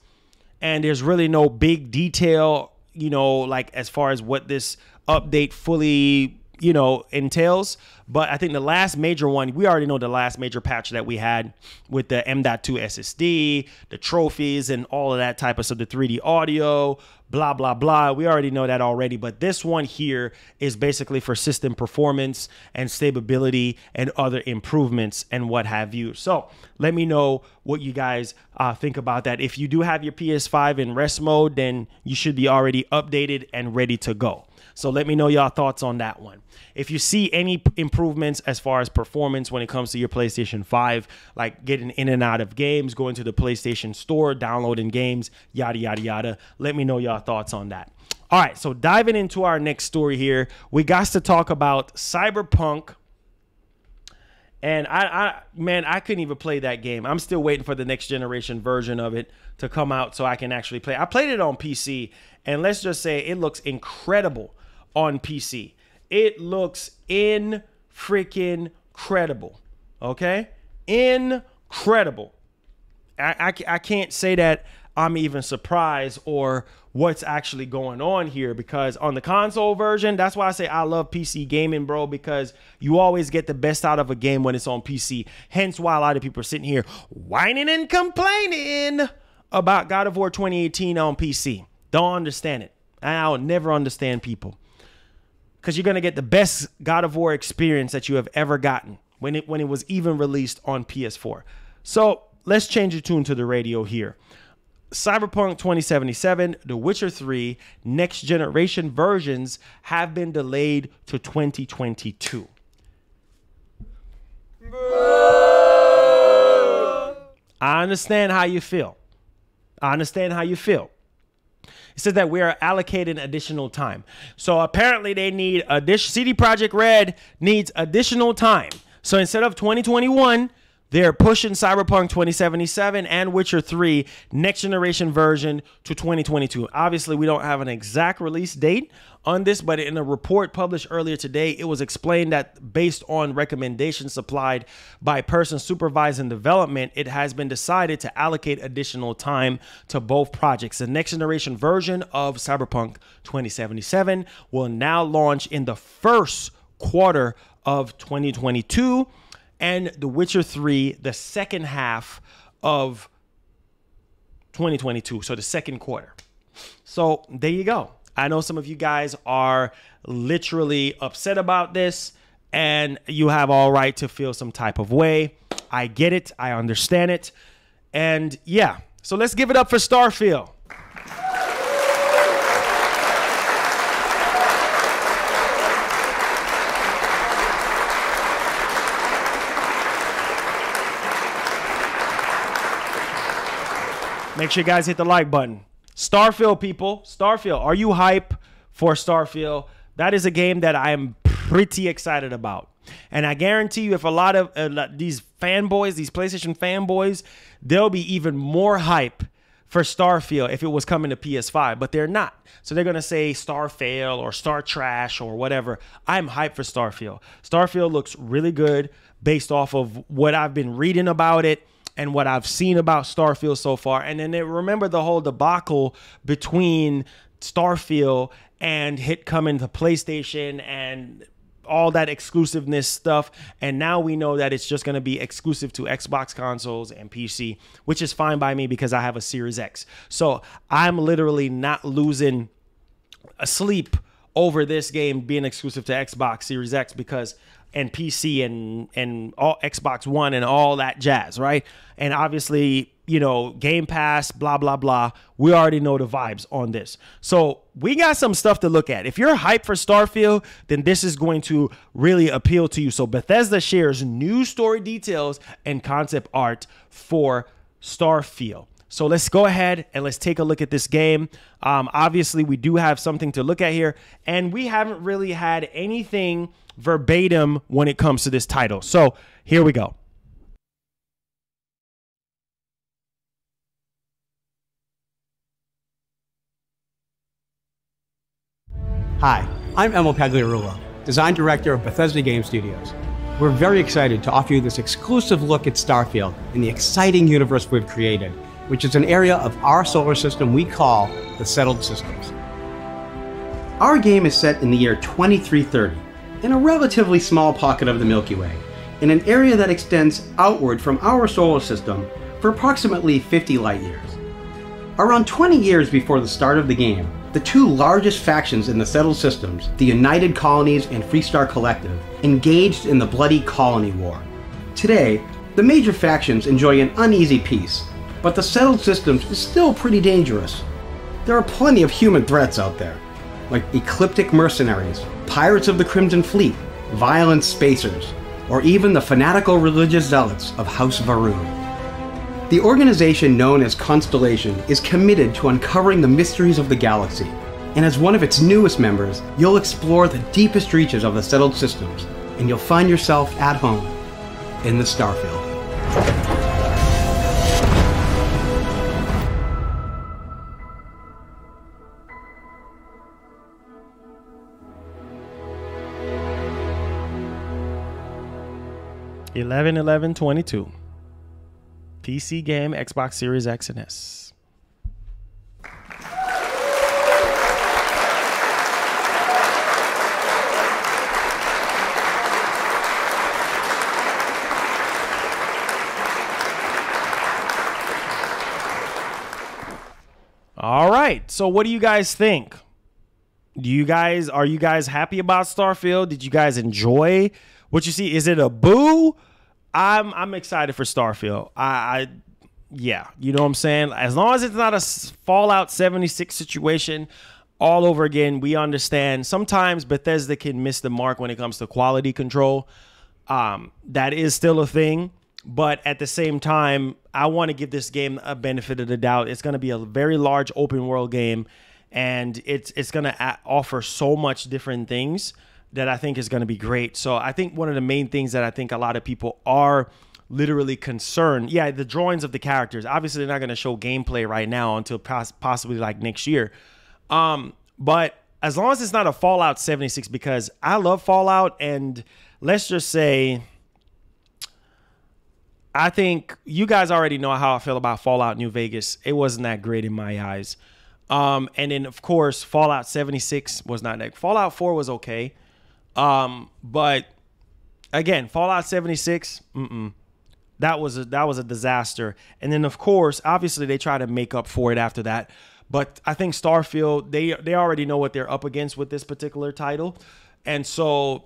and there's really no big detail, you know, like as far as what this update fully, you know, entails. But I think the last major one, we already know the last major patch that we had with the M.2 SSD, the trophies and all of that type of stuff, the 3D audio, blah, blah, blah. We already know that already. But this one here is basically for system performance and stability and other improvements and what have you. So let me know what you guys think about that. If you do have your PS5 in rest mode, then you should be already updated and ready to go. So let me know y'all thoughts on that one. If you see any improvements as far as performance when it comes to your PlayStation 5, like getting in and out of games, going to the PlayStation Store, downloading games, yada, yada, yada, let me know y'all thoughts on that. All right, so diving into our next story here, we got to talk about Cyberpunk. And man, I couldn't even play that game. I'm still waiting for the next generation version of it to come out so I can actually play. I played it on PC, and let's just say it looks incredible on PC. It looks freaking credible. Okay? Incredible. I can't say that I'm even surprised or what's actually going on here, because on the console version, that's why I say I love PC gaming, bro, because you always get the best out of a game when it's on PC. Hence why a lot of people are sitting here whining and complaining about God of War 2018 on PC. Don't understand it. I'll never understand people, because you're going to get the best God of War experience that you have ever gotten when it was even released on PS4. So let's change the tune to the radio here. Cyberpunk 2077, The Witcher 3, next generation versions have been delayed to 2022. I understand how you feel. It says that we are allocating additional time. So apparently they need CD Projekt Red needs additional time. So instead of 2021, they're pushing Cyberpunk 2077 and Witcher 3 next generation version to 2022. Obviously, we don't have an exact release date on this, but in a report published earlier today, it was explained that based on recommendations supplied by persons supervising development, it has been decided to allocate additional time to both projects. The next generation version of Cyberpunk 2077 will now launch in the first quarter of 2022. And The Witcher 3, the second half of 2022, so the second quarter. So there you go. I know some of you guys are literally upset about this, and you have all right to feel some type of way. I get it. I understand it. And yeah, so let's give it up for Starfield. Make sure you guys hit the like button. Starfield, people. Starfield. Are you hype for Starfield? That is a game that I am pretty excited about. And I guarantee you, if a lot of these fanboys, these PlayStation fanboys, they'll be even more hype for Starfield if it was coming to PS5, but they're not. So they're going to say Starfail or Star Trash or whatever. I'm hyped for Starfield. Starfield looks really good based off of what I've been reading about it and what I've seen about Starfield so far. And then remember the whole debacle between Starfield and Hit coming to PlayStation and all that exclusiveness stuff. And now we know that it's just going to be exclusive to Xbox consoles and PC, which is fine by me because I have a Series X. So I'm literally not losing sleep over this game being exclusive to Xbox Series X because and PC and all Xbox One and all that jazz, right? And obviously, you know, Game Pass, blah, blah, blah. We already know the vibes on this. So we got some stuff to look at. If you're hyped for Starfield, then this is going to really appeal to you. So Bethesda shares new story details and concept art for Starfield. So let's go ahead and let's take a look at this game. Obviously, we do have something to look at here, and we haven't really had anything verbatim when it comes to this title. So here we go. Hi, I'm Emil Pagliarulo, Design Director of Bethesda Game Studios. We're very excited to offer you this exclusive look at Starfield and the exciting universe we've created, which is an area of our solar system we call the Settled Systems. Our game is set in the year 2330, in a relatively small pocket of the Milky Way, in an area that extends outward from our solar system for approximately 50 light years. Around 20 years before the start of the game, the two largest factions in the Settled Systems, the United Colonies and Freestar Collective, engaged in the bloody Colony War. Today, the major factions enjoy an uneasy peace, but the Settled Systems is still pretty dangerous. There are plenty of human threats out there, like ecliptic mercenaries, pirates of the Crimson Fleet, violent spacers, or even the fanatical religious zealots of House Varun. The organization known as Constellation is committed to uncovering the mysteries of the galaxy, and as one of its newest members, you'll explore the deepest reaches of the Settled Systems, and you'll find yourself at home in the Starfield. (11/11/22). PC game, Xbox Series X and S. All right. So what do you guys think? Are you guys happy about Starfield? Did you guys enjoy what you see? Is it a boo? I'm excited for Starfield. Yeah, you know what I'm saying? As long as it's not a Fallout 76 situation all over again, we understand. Sometimes Bethesda can miss the mark when it comes to quality control. That is still a thing. But at the same time, I want to give this game a benefit of the doubt. It's going to be a very large open world game, and it's going to offer so much different things that I think is going to be great. So I think one of the main things that I think a lot of people are literally concerned, yeah, the drawings of the characters. Obviously, they're not going to show gameplay right now until possibly like next year. But as long as it's not a Fallout 76, because I love Fallout, and let's just say, I think you guys already know how I feel about Fallout New Vegas. It wasn't that great in my eyes. And then, of course, Fallout 76 was not that. Fallout 4 was okay. But again, Fallout 76, that was a disaster. And then, of course, obviously they try to make up for it after that. But I think Starfield, they already know what they're up against with this particular title. And so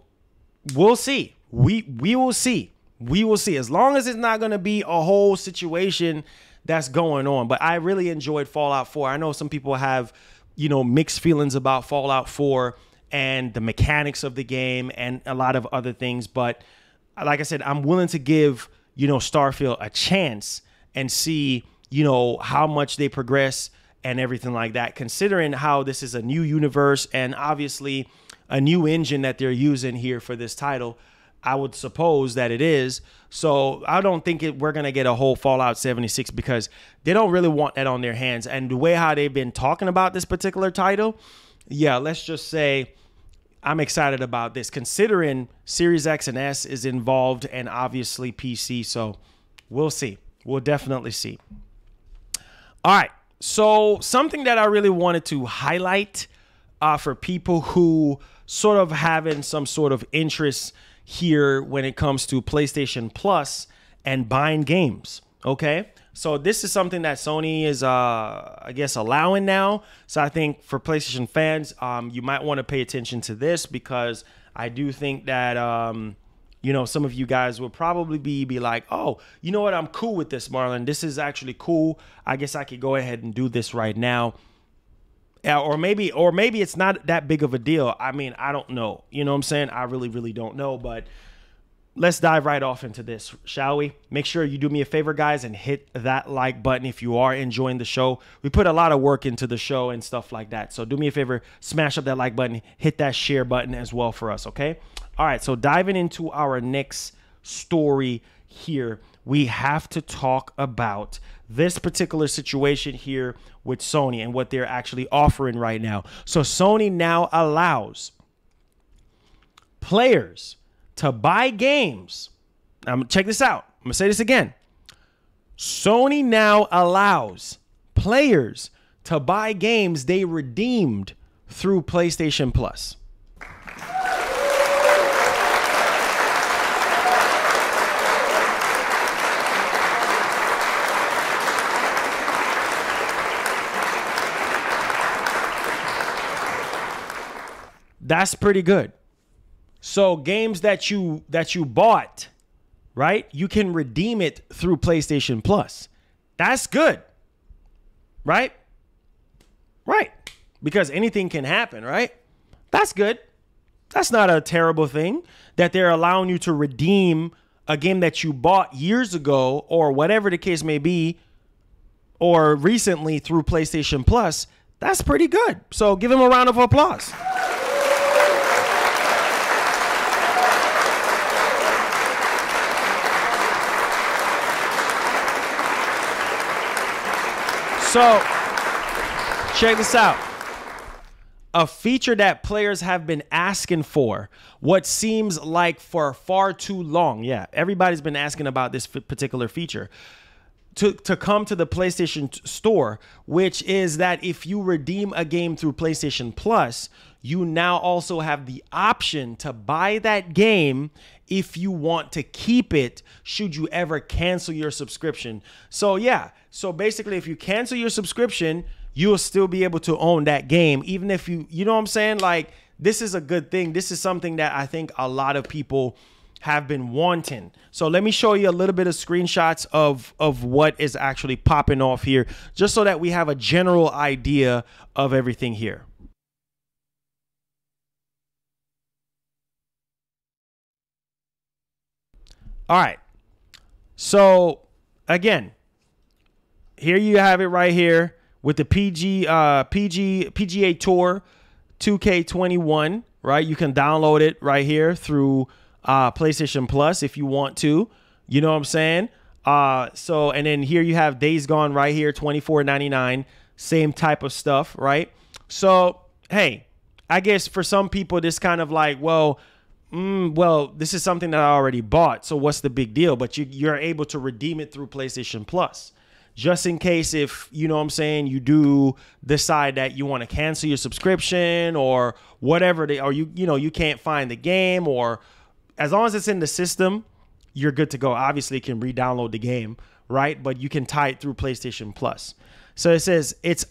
we'll see. We will see. We will see. As long as it's not going to be a whole situation that's going on. But I really enjoyed Fallout 4. I know some people have, mixed feelings about Fallout 4 and the mechanics of the game and a lot of other things. But like I said, I'm willing to give, Starfield a chance and see, you know, how much they progress and everything like that, considering how this is a new universe and obviously a new engine that they're using here for this title. I would suppose that it is. So I don't think we're going to get a whole Fallout 76 because they don't really want that on their hands. And the way how they've been talking about this particular title, yeah, let's just say I'm excited about this considering Series X and S is involved and obviously PC. So we'll see. We'll definitely see. All right. So something that I really wanted to highlight for people who sort of having some sort of interest here when it comes to PlayStation Plus and buying games. Okay. So this is something that Sony is, I guess, allowing now. So I think for PlayStation fans, you might want to pay attention to this because I do think that, you know, some of you guys will probably be like, oh, you know what? I'm cool with this, Marlon. This is actually cool. I guess I could go ahead and do this right now. Or maybe it's not that big of a deal. I mean, I don't know. You know what I'm saying? I really don't know. But let's dive right off into this, shall we? Make sure you do me a favor, guys, and hit that like button if you are enjoying the show. We put a lot of work into the show and stuff like that. So do me a favor, smash up that like button, hit that share button as well for us, okay? All right, so diving into our next story here, we have to talk about this particular situation here with Sony and what they're actually offering right now. So Sony now allows players to buy games. Check this out. I'm going to say this again. Sony now allows players to buy games they redeemed through PlayStation Plus. That's pretty good. So games that you bought, right? You can redeem it through PlayStation Plus. That's good. Right? Right. Because anything can happen, right? That's good. That's not a terrible thing that they're allowing you to redeem a game that you bought years ago or whatever the case may be, or recently through PlayStation Plus. That's pretty good. So give him a round of applause. So, check this out. A feature that players have been asking for, what seems like for far too long. Yeah, everybody's been asking about this particular feature to come to the PlayStation Store, which is that if you redeem a game through PlayStation Plus, you now also have the option to buy that game if you want to keep it should you ever cancel your subscription. So yeah, so basically if you cancel your subscription, you'll still be able to own that game, even if you know what I'm saying? Like, this is a good thing. This is something that I think a lot of people have been wanting. So let me show you a little bit of screenshots of what is actually popping off here, just so that we have a general idea of everything here. All right. So again, here you have it right here with the PGA Tour 2K21, right? You can download it right here through PlayStation Plus if you want to. You know what I'm saying? So, and then here you have Days Gone right here, $24.99, same type of stuff, right? So, hey, I guess for some people, this kind of like, well, this is something that I already bought, so what's the big deal? But you're able to redeem it through PlayStation Plus. Just in case if, you know what I'm saying, you do decide that you want to cancel your subscription or whatever, or you can't find the game, or as long as it's in the system, you're good to go. Obviously, you can re-download the game, right? But you can tie it through PlayStation Plus. So it says it's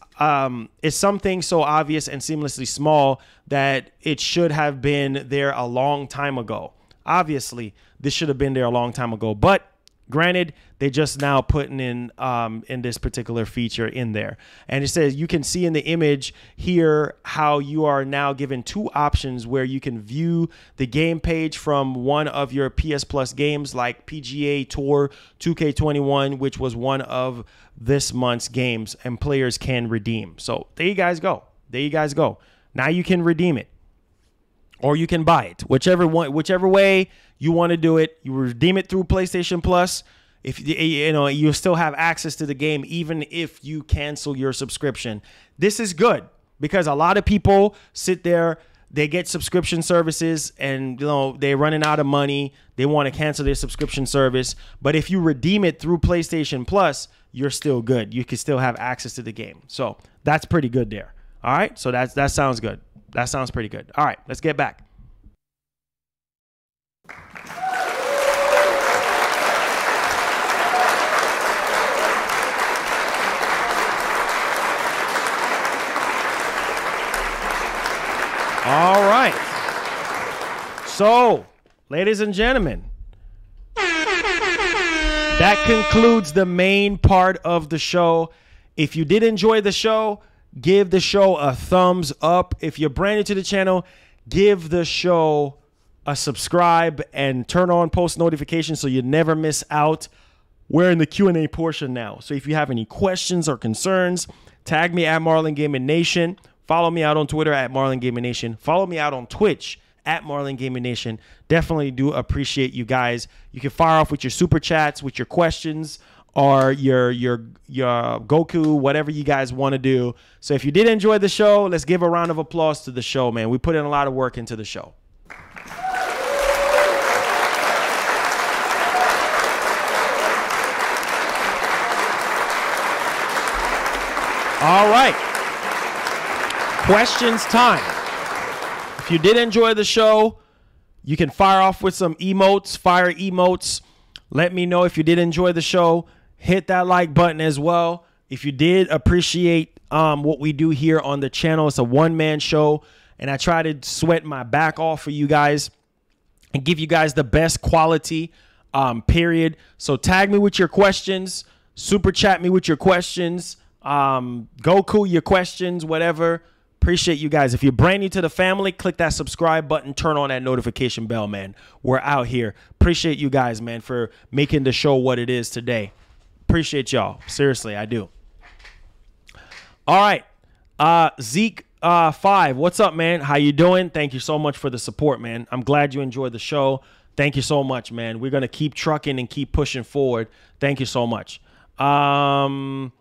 something so obvious and seamlessly small that it should have been there a long time ago. Obviously, this should have been there a long time ago, but Granted, they just now putting in this particular feature in there. And it says you can see in the image here how you are now given two options where you can view the game page from one of your PS Plus games like PGA Tour 2K21, which was one of this month's games, and players can redeem. So there you guys go. There you guys go. Now you can redeem it. Or you can buy it, whichever way you want to do it. You redeem it through PlayStation Plus. If you still have access to the game, even if you cancel your subscription. This is good because a lot of people sit there, they get subscription services, and they're running out of money. They want to cancel their subscription service, but if you redeem it through PlayStation Plus, you're still good. You can still have access to the game, so that's pretty good there. All right, so that sounds good. That sounds pretty good. All right, let's get back. All right. So, ladies and gentlemen, that concludes the main part of the show. If you did enjoy the show, give the show a thumbs up. If you're brand new to the channel, give the show a subscribe and turn on post notifications so you never miss out. We're in the Q&A portion now. So if you have any questions or concerns, tag me at Marlon Gaming Nation. Follow me out on Twitter at Marlon Gaming Nation. Follow me out on Twitch at Marlon Gaming Nation. Definitely do appreciate you guys. You can fire off with your super chats, with your questions, or your Goku, whatever you guys want to do. So if you did enjoy the show, let's give a round of applause to the show, man. We put in a lot of work into the show. All right. Questions time. If you did enjoy the show, you can fire off with some emotes, fire emotes. Let me know if you did enjoy the show. Hit that like button as well. If you did appreciate what we do here on the channel, it's a one-man show, and I try to sweat my back off for you guys and give you guys the best quality, period. So tag me with your questions, super chat me with your questions, Goku your questions, whatever. Appreciate you guys. If you're brand new to the family, click that subscribe button, turn on that notification bell, man. We're out here. Appreciate you guys, man, for making the show what it is today. Appreciate y'all. Seriously, I do. All right. Zeke 5, what's up, man? How you doing? Thank you so much for the support, man. I'm glad you enjoyed the show. Thank you so much, man. We're going to keep trucking and keep pushing forward. Thank you so much. Jamara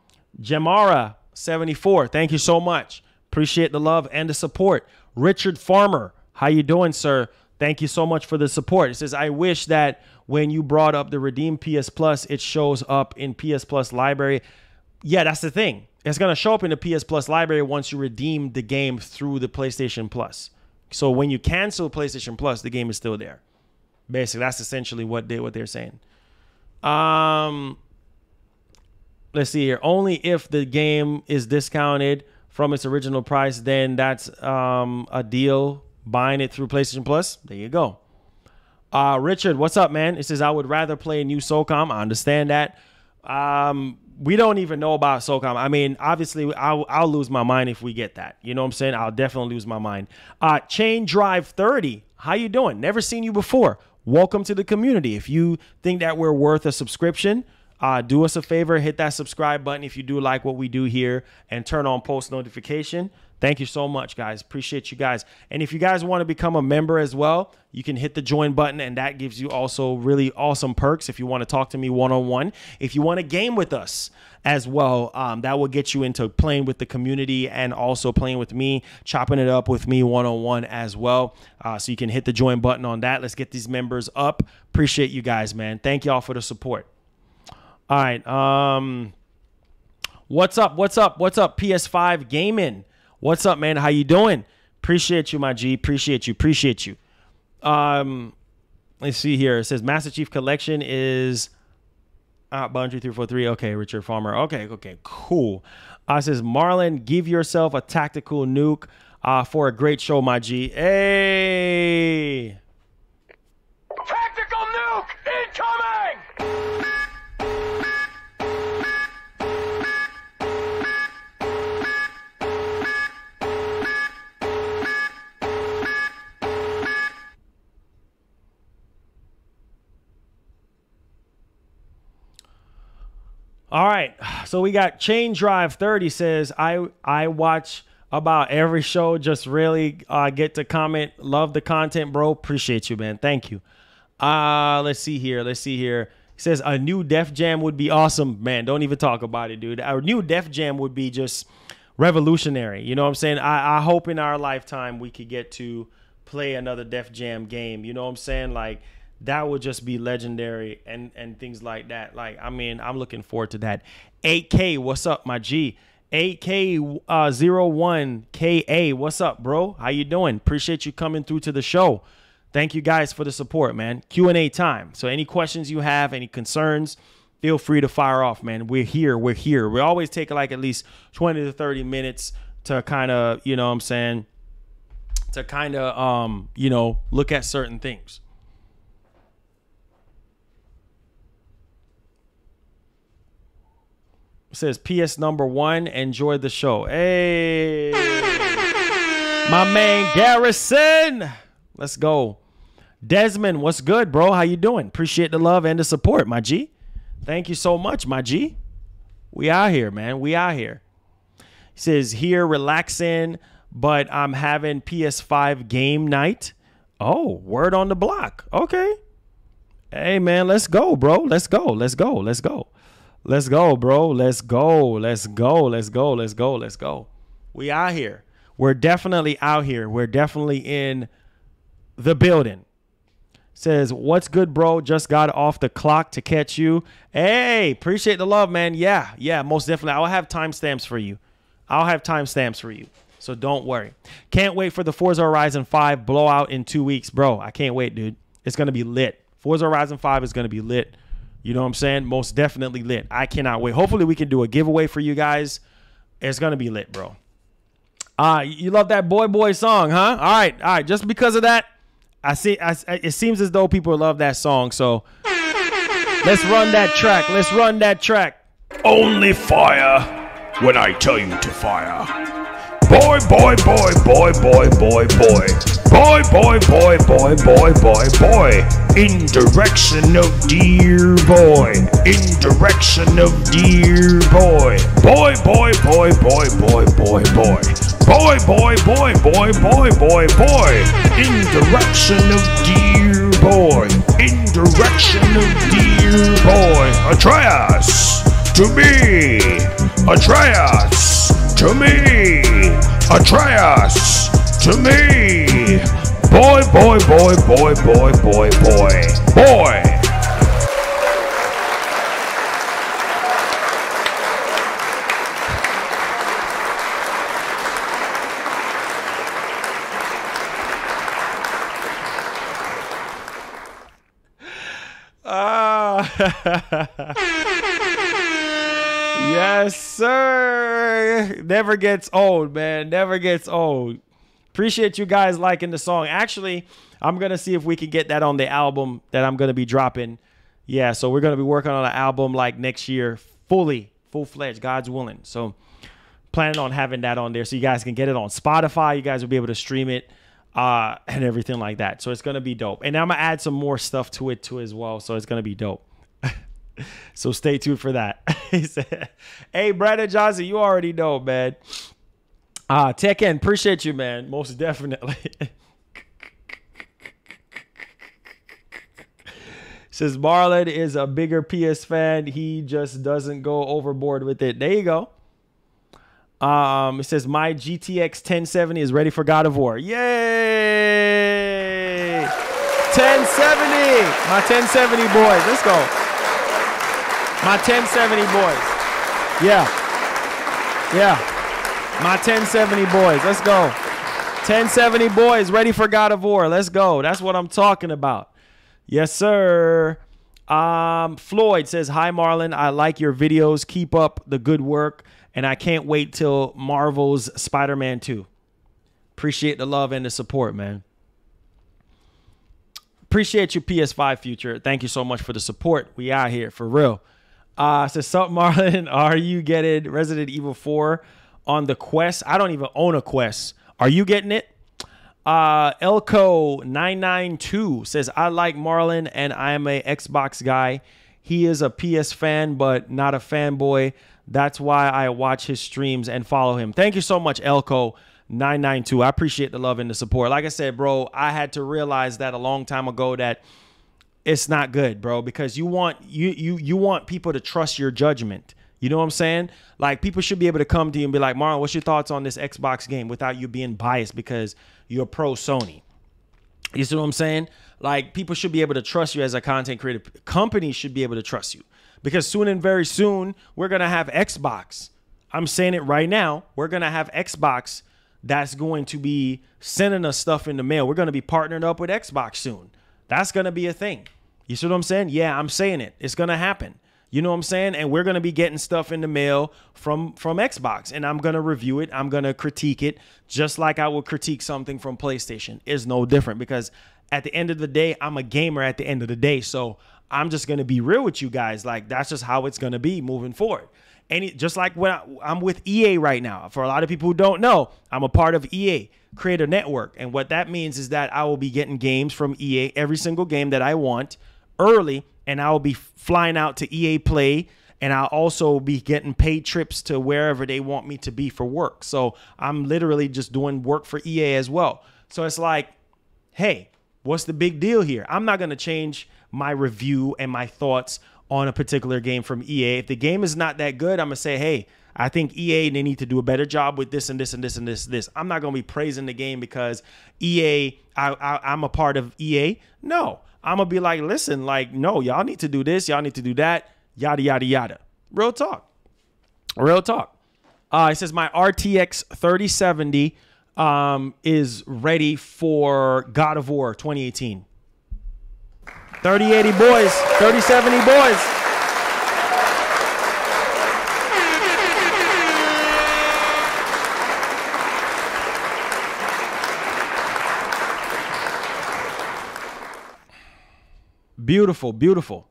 74, thank you so much. Appreciate the love and the support. Richard Farmer, how you doing, sir? Thank you so much for the support. It says, I wish that when you brought up the Redeem PS Plus, it shows up in PS Plus library. Yeah, that's the thing. It's going to show up in the PS Plus library once you redeem the game through the PlayStation Plus. So when you cancel PlayStation Plus, the game is still there. Basically, that's essentially what they're saying. Let's see here. Only if the game is discounted from its original price, then that's a deal. Buying it through PlayStation Plus. There you go. Richard, what's up, man? It says, I would rather play a new SOCOM. I understand that. We don't even know about SOCOM. I mean, obviously, I'll lose my mind if we get that. You know what I'm saying? I'll definitely lose my mind. Chain Drive 30, how you doing? Never seen you before. Welcome to the community. If you think that we're worth a subscription, do us a favor, hit that subscribe button if you do like what we do here, and turn on post notification. Thank you so much, guys. Appreciate you guys. And if you guys want to become a member as well, you can hit the join button, and that gives you also really awesome perks if you want to talk to me one-on-one. If you want to game with us as well, that will get you into playing with the community and also playing with me, chopping it up with me one-on-one as well. So you can hit the join button on that. Let's get these members up. Appreciate you guys, man. Thank y'all for the support. All right. What's up? What's up? What's up? PS5 Gaming. What's up, man? How you doing? Appreciate you, my G. Appreciate you. Appreciate you. Let's see here. It says Master Chief Collection is Boundary 343. Okay, Richard Farmer. Okay, cool. It says Marlon, give yourself a tactical nuke for a great show, my G. Hey. Tactical nuke incoming! All right. So we got Chain Drive 30 says, I watch about every show. Just really get to comment. Love the content, bro. Appreciate you, man. Thank you. Let's see here. He says a new Def Jam would be awesome. Man, don't even talk about it, dude. A new Def Jam would be just revolutionary. You know what I'm saying? I hope in our lifetime we could get to play another Def Jam game. You know what I'm saying? Like, that would just be legendary and things like that. Like, I mean, I'm looking forward to that. 8K, what's up, my G? 8K01KA, what's up, bro? How you doing? Appreciate you coming through to the show. Thank you guys for the support, man. Q&A time. So any questions you have, any concerns, feel free to fire off, man. We're here. We always take like at least 20 to 30 minutes to kind of, you know what I'm saying, to kind of, you know, look at certain things. It says PS number 1, enjoy the show. Hey, my man Garrison. Let's go. Desmond, what's good, bro? How you doing? Appreciate the love and the support, my G. Thank you so much, my G. We out here, man. We out here. He says, here, relaxing, but I'm having PS5 game night. Oh, word on the block. Okay. Hey, man, let's go, bro. Let's go, bro. Let's go. Let's go. We out here. We're definitely out here. We're definitely in the building. Says, what's good, bro? Just got off the clock to catch you. Hey, appreciate the love, man. Yeah, most definitely. I'll have timestamps for you. So don't worry. Can't wait for the Forza Horizon 5 blowout in 2 weeks, bro. I can't wait, dude. It's going to be lit. Forza Horizon 5 is going to be lit. You know what I'm saying? Most definitely lit. I cannot wait. Hopefully we can do a giveaway for you guys. It's going to be lit, bro. You love that boy song, huh? All right. Just because of that, it seems as though people love that song. So let's run that track. Only fire when I tell you to fire. Boy. In direction of dear boy. Boy. In direction of dear boy. Atreus to me. Boy. Yes, sir. Never gets old, man. Never gets old. Appreciate you guys liking the song. Actually, I'm going to see if we can get that on the album that I'm going to be dropping. Yeah, so we're going to be working on an album like next year, full-fledged, God's willing. So planning on having that on there so you guys can get it on Spotify. You guys will be able to stream it and everything like that. So it's going to be dope. And I'm going to add some more stuff to it too as well. So it's going to be dope. So stay tuned for that. He said, hey, Brandon Johnson, you already know, man. Tekken, appreciate you, man. Most definitely. Says Marlon is a bigger PS fan. He just doesn't go overboard with it. There you go. It says my GTX 1070 is ready for God of War. Yay! 1070. My 1070 boys. Let's go. My 1070 boys. Yeah. My 1070 boys. Let's go. 1070 boys ready for God of War. Let's go. That's what I'm talking about. Yes, sir. Floyd says, hi, Marlon. I like your videos. Keep up the good work. And I can't wait till Marvel's Spider-Man 2. Appreciate the love and the support, man. Appreciate you, PS5 Future. Thank you so much for the support. We out here for real. Says, sup, Marlon? Are you getting Resident Evil 4 on the Quest? I don't even own a Quest. Are you getting it? Elko992 says, I like Marlon and I am a Xbox guy. He is a PS fan, but not a fanboy. That's why I watch his streams and follow him. Thank you so much, Elko992. I appreciate the love and the support. Like I said, bro, I had to realize that a long time ago that it's not good, bro, because you want people to trust your judgment. You know what I'm saying? Like, people should be able to come to you and be like, Marlon, what's your thoughts on this Xbox game, without you being biased because you're pro Sony. You see what I'm saying? Like, people should be able to trust you as a content creator. Companies should be able to trust you, because soon and very soon, we're going to have Xbox. I'm saying it right now. We're going to have Xbox that's going to be sending us stuff in the mail. We're going to be partnered up with Xbox soon. That's going to be a thing. You see what I'm saying? Yeah, I'm saying it. It's going to happen. You know what I'm saying? And we're going to be getting stuff in the mail from Xbox, and I'm going to review it. I'm going to critique it just like I would critique something from PlayStation. It's no different, because at the end of the day, I'm a gamer at the end of the day. So I'm just going to be real with you guys. Like, that's just how it's going to be moving forward. And just like when I'm with EA right now. For a lot of people who don't know, I'm a part of EA Creator Network. And what that means is that I will be getting games from EA, every single game that I want, early. And I'll be flying out to EA Play, and I'll also be getting paid trips to wherever they want me to be for work. So I'm literally just doing work for EA as well. So it's like, hey, what's the big deal here? I'm not going to change my review and my thoughts on a particular game from EA. If the game is not that good, I'm going to say, hey, I think EA, they need to do a better job with this and this and this and this. I'm not going to be praising the game because EA, I'm a part of EA. No. I'm going to be like, listen, like, no, y'all need to do this. Y'all need to do that. Yada, yada, yada. Real talk. Real talk. It says my RTX 3070 is ready for God of War 2018. 3080 boys. 3070 boys. Beautiful, beautiful.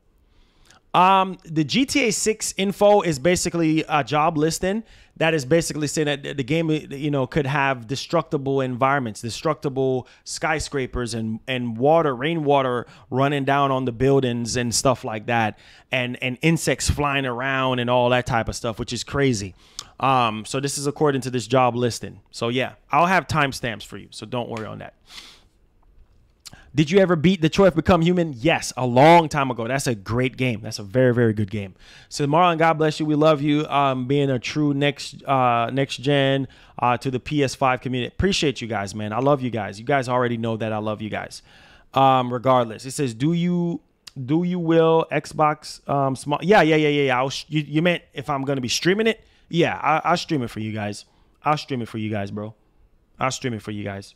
The GTA 6 info is basically a job listing that is basically saying that the game, you know, could have destructible environments, destructible skyscrapers and water, rainwater running down on the buildings and stuff like that, and insects flying around and all that type of stuff, which is crazy. So this is according to this job listing. So yeah, I'll have timestamps for you, so don't worry on that. Did you ever beat Detroit Become Human? Yes, a long time ago. That's a great game. That's a very, very good game. So Marlon, God bless you. We love you. Being a true next gen to the PS5 community. Appreciate you guys, man. I love you guys. You guys already know that I love you guys. Regardless, it says, do you will Xbox small? Yeah. You meant if I'm gonna be streaming it? Yeah, I'll stream it for you guys. I'll stream it for you guys, bro. I'll stream it for you guys.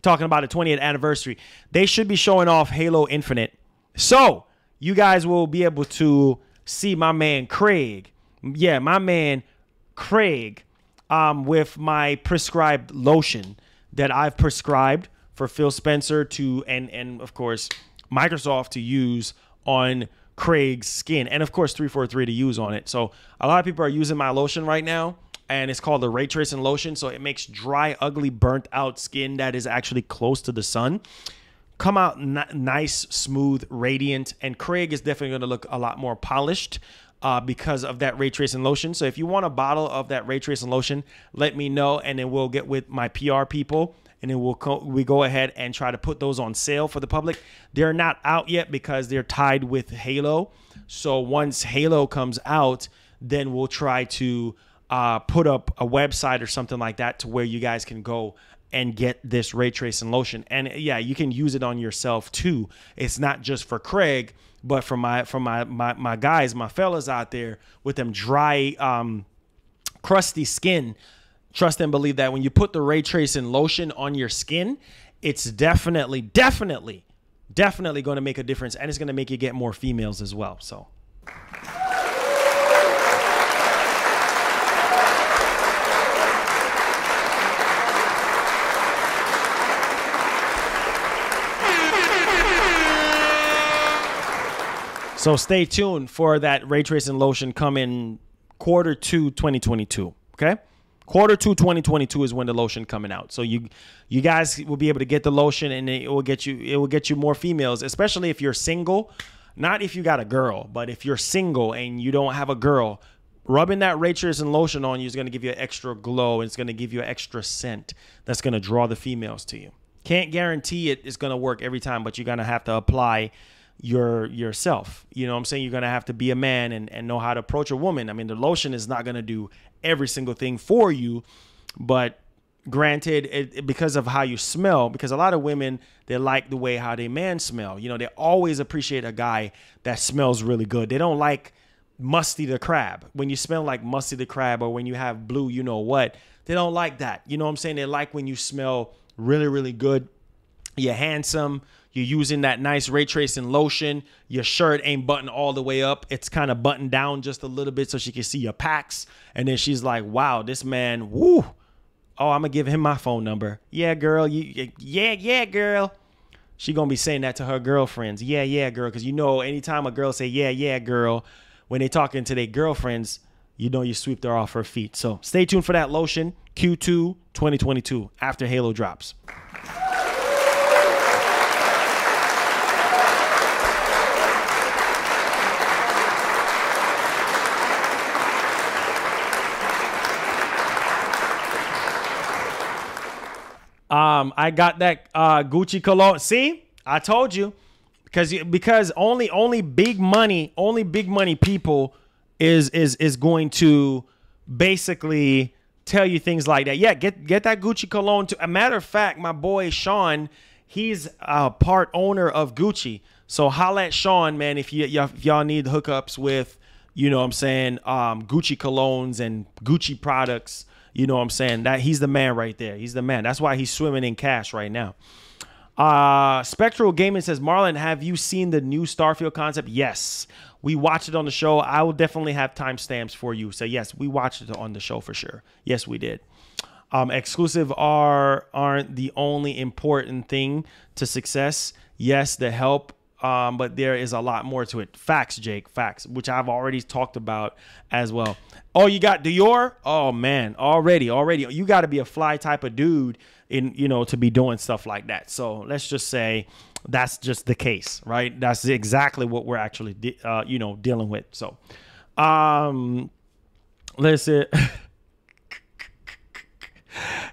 Talking about a 20th anniversary, they should be showing off Halo Infinite, so you guys will be able to see my man Craig. Yeah, my man Craig, with my prescribed lotion that I've prescribed for Phil Spencer to and of course Microsoft to use on Craig's skin, and of course 343 to use on it. So a lot of people are using my lotion right now. And it's called the ray tracing lotion. So it makes dry, ugly, burnt out skin that is actually close to the sun come out nice, smooth, radiant. And Craig is definitely going to look a lot more polished because of that ray tracing lotion. So if you want a bottle of that ray tracing lotion, let me know. And then we'll get with my PR people. And then we go ahead and try to put those on sale for the public. They're not out yet because they're tied with Halo. So once Halo comes out, then we'll try to put up a website or something like that to where you guys can go and get this ray tracing lotion. And yeah, you can use it on yourself too. It's not just for Craig, but for my guys, my fellas out there with them dry, crusty skin. Trust and believe that when you put the ray tracing lotion on your skin, it's definitely going to make a difference, and it's going to make you get more females as well. So So stay tuned for that ray tracing lotion coming Q2 2022. Okay, Q2 2022 is when the lotion coming out. So you guys will be able to get the lotion, and it will get you more females, especially if you're single. not if you got a girl, but if you're single and you don't have a girl, rubbing that ray tracing lotion on you is going to give you an extra glow. And it's going to give you an extra scent that's going to draw the females to you. Can't guarantee it's going to work every time, but you're going to have to apply yourself. You know what I'm saying? You're going to have to be a man and know how to approach a woman. I mean, the lotion is not going to do every single thing for you, but granted, because of how you smell, because a lot of women, they like the way how they man smell. You know, they always appreciate a guy that smells really good. They don't like Musty the Crab. When you smell like Musty the Crab, or when you have blue, you know what, they don't like that. You know what I'm saying? They like when you smell really, really good. You're handsome. You're using that nice ray tracing lotion. Your shirt ain't buttoned all the way up. It's kind of buttoned down just a little bit so she can see your packs. And then she's like, wow, this man, woo. Oh, I'm going to give him my phone number. Yeah, girl. Yeah, girl. She going to be saying that to her girlfriends. Yeah, girl. Because you know, anytime a girl say, yeah, girl, when they talking to their girlfriends, you know you sweep her off her feet. So stay tuned for that lotion, Q2 2022, after Halo drops. I got that Gucci cologne. See, I told you, because only big money people is going to basically tell you things like that. Yeah, get that Gucci cologne. A matter of fact, my boy Sean, he's a part owner of Gucci. So holla at Sean, man, if y'all need hookups with, you know what I'm saying, Gucci colognes and Gucci products. You know what I'm saying? That he's the man right there. He's the man. That's why he's swimming in cash right now. Spectral Gaming says, Marlon, have you seen the new Starfield concept? Yes. We watched it on the show. I will definitely have timestamps for you. So yes, we watched it on the show for sure. Yes, we did. Exclusive aren't the only important thing to success. Yes, the help. But there is a lot more to it. Facts, Jake. Facts, which I've already talked about as well. Oh, you got Dior? Oh man, already. You got to be a fly type of dude to be doing stuff like that. So let's just say that's just the case, right? That's exactly what we're actually, dealing with. So, listen.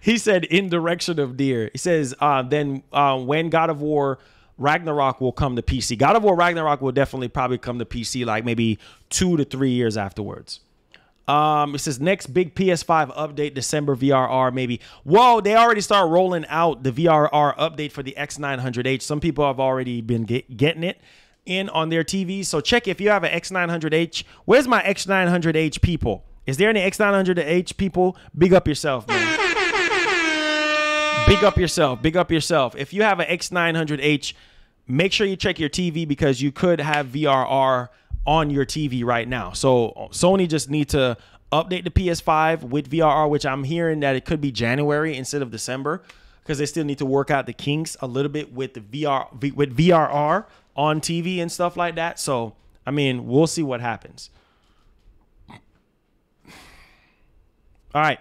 He said, in direction of deer. He says, then when God of War Ragnarok will come to PC. God of War Ragnarok will definitely probably come to PC like maybe 2 to 3 years afterwards. It says next big PS5 update, December VRR maybe. Whoa, they already start rolling out the VRR update for the X900H. Some people have already been getting it in on their TVs. So check if you have an X900H. Where's my X900H people? Is there any X900H people? Big up yourself, man. Big up yourself. Big up yourself. If you have an X900H, make sure you check your TV because you could have VRR on your TV right now. So Sony just need to update the PS5 with VRR, which I'm hearing that it could be January instead of December because they still need to work out the kinks a little bit with the VRR on TV and stuff like that. So, I mean, we'll see what happens. All right.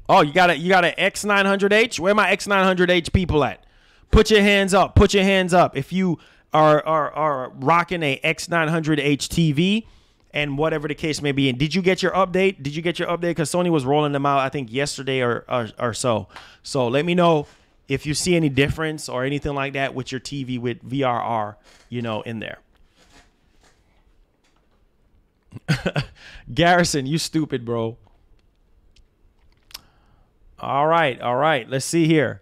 Oh, you got an X900H? Where my X900H people at? Put your hands up. Put your hands up. If you are rocking a X900H TV and whatever the case may be. And did you get your update? Did you get your update? Because Sony was rolling them out, I think, yesterday or so. So let me know if you see any difference or anything like that with your TV with VRR, in there. Garrison, you stupid, bro. All right. Let's see here.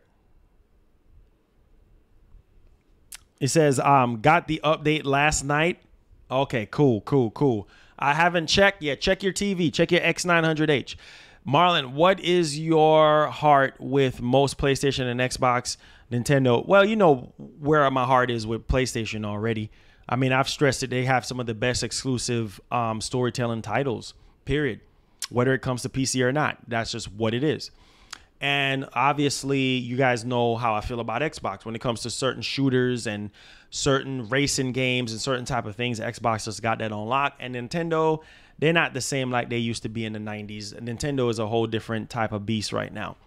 It says, got the update last night. Okay, cool. I haven't checked yet. Check your TV. Check your X900H. Marlon, what is your heart with most PlayStation and Xbox, Nintendo? Well, you know where my heart is with PlayStation already. I mean, I've stressed it. They have some of the best exclusive storytelling titles, period. Whether it comes to PC or not. That's just what it is. And obviously, you guys know how I feel about Xbox when it comes to certain shooters and certain racing games and certain type of things. Xbox just got that on lock. And Nintendo, they're not the same like they used to be in the 90s. Nintendo is a whole different type of beast right now.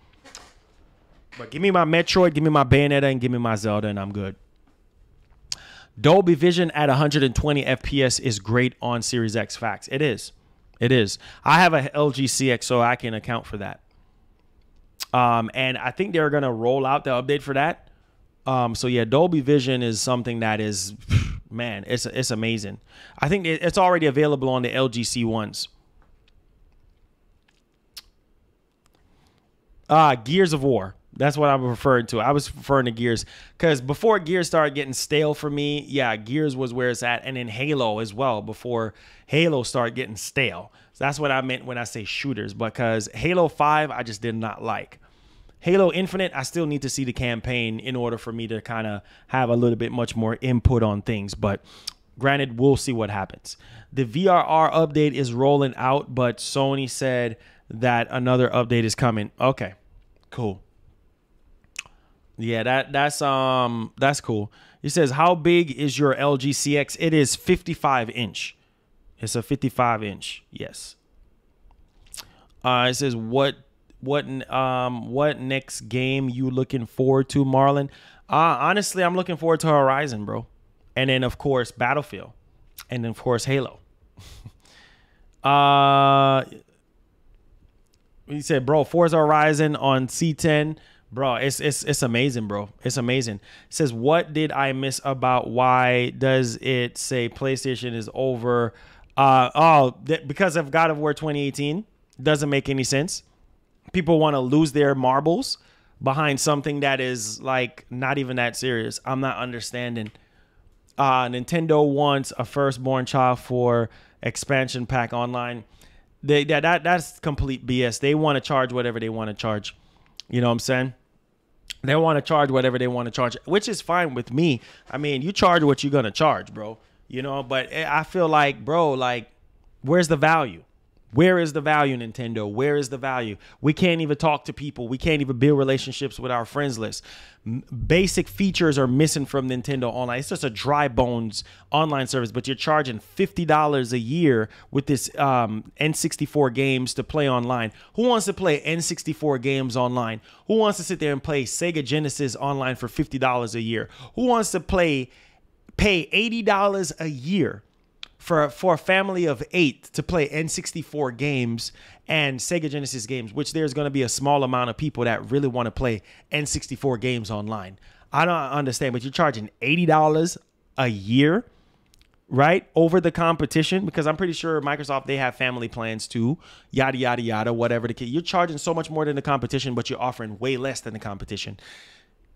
But give me my Metroid, give me my Bayonetta, and give me my Zelda, and I'm good. Dolby Vision at 120 FPS is great on Series X. Facts. It is. It is. I have a LG CX, so I can account for that. And I think they're going to roll out the update for that. So yeah, Dolby Vision is something that is, man, it's amazing. I think it's already available on the LG C1s. Gears of War. That's what I'm referring to. I was referring to Gears because before Gears started getting stale for me, yeah, Gears was where it's at. And then Halo as well, before Halo started getting stale. So that's what I meant when I say shooters, because Halo 5, I just did not like. Halo Infinite, I still need to see the campaign in order for me to kind of have a little bit much more input on things. But granted, we'll see what happens. The VRR update is rolling out, but Sony said that another update is coming. Okay, cool. Yeah, that's cool. He says, how big is your LG CX? It is 55 inch. It's a 55 inch. Yes. It says, what next game you looking forward to, Marlon? Honestly, I'm looking forward to Horizon, bro. And then of course Battlefield. And then of course Halo. He said, bro, Forza Horizon on C10. Bro, it's amazing, bro. It's amazing. It says, what did I miss about why does it say PlayStation is over? Because of God of War 2018. Doesn't make any sense. People want to lose their marbles behind something that is like not even that serious. I'm not understanding. Nintendo wants a firstborn child for expansion pack online. That's complete BS. They want to charge whatever they want to charge. You know what I'm saying? They want to charge whatever they want to charge, which is fine with me. I mean, you charge what you're going to charge, bro. You know, but I feel like, bro, like, where's the value? Where is the value, Nintendo? Where is the value? We can't even talk to people. We can't even build relationships with our friends list. Basic features are missing from Nintendo Online. It's just a dry bones online service, but you're charging $50 a year with this N64 games to play online. Who wants to play N64 games online? Who wants to sit there and play Sega Genesis online for $50 a year? Who wants to pay $80 a year for a family of 8 to play N64 games and Sega Genesis games, which there's going to be a small amount of people that really want to play N64 games online? I don't understand, but you're charging $80 a year, right, over the competition, because I'm pretty sure Microsoft, they have family plans too, yada, yada, yada, whatever the case. You're charging so much more than the competition, but you're offering way less than the competition.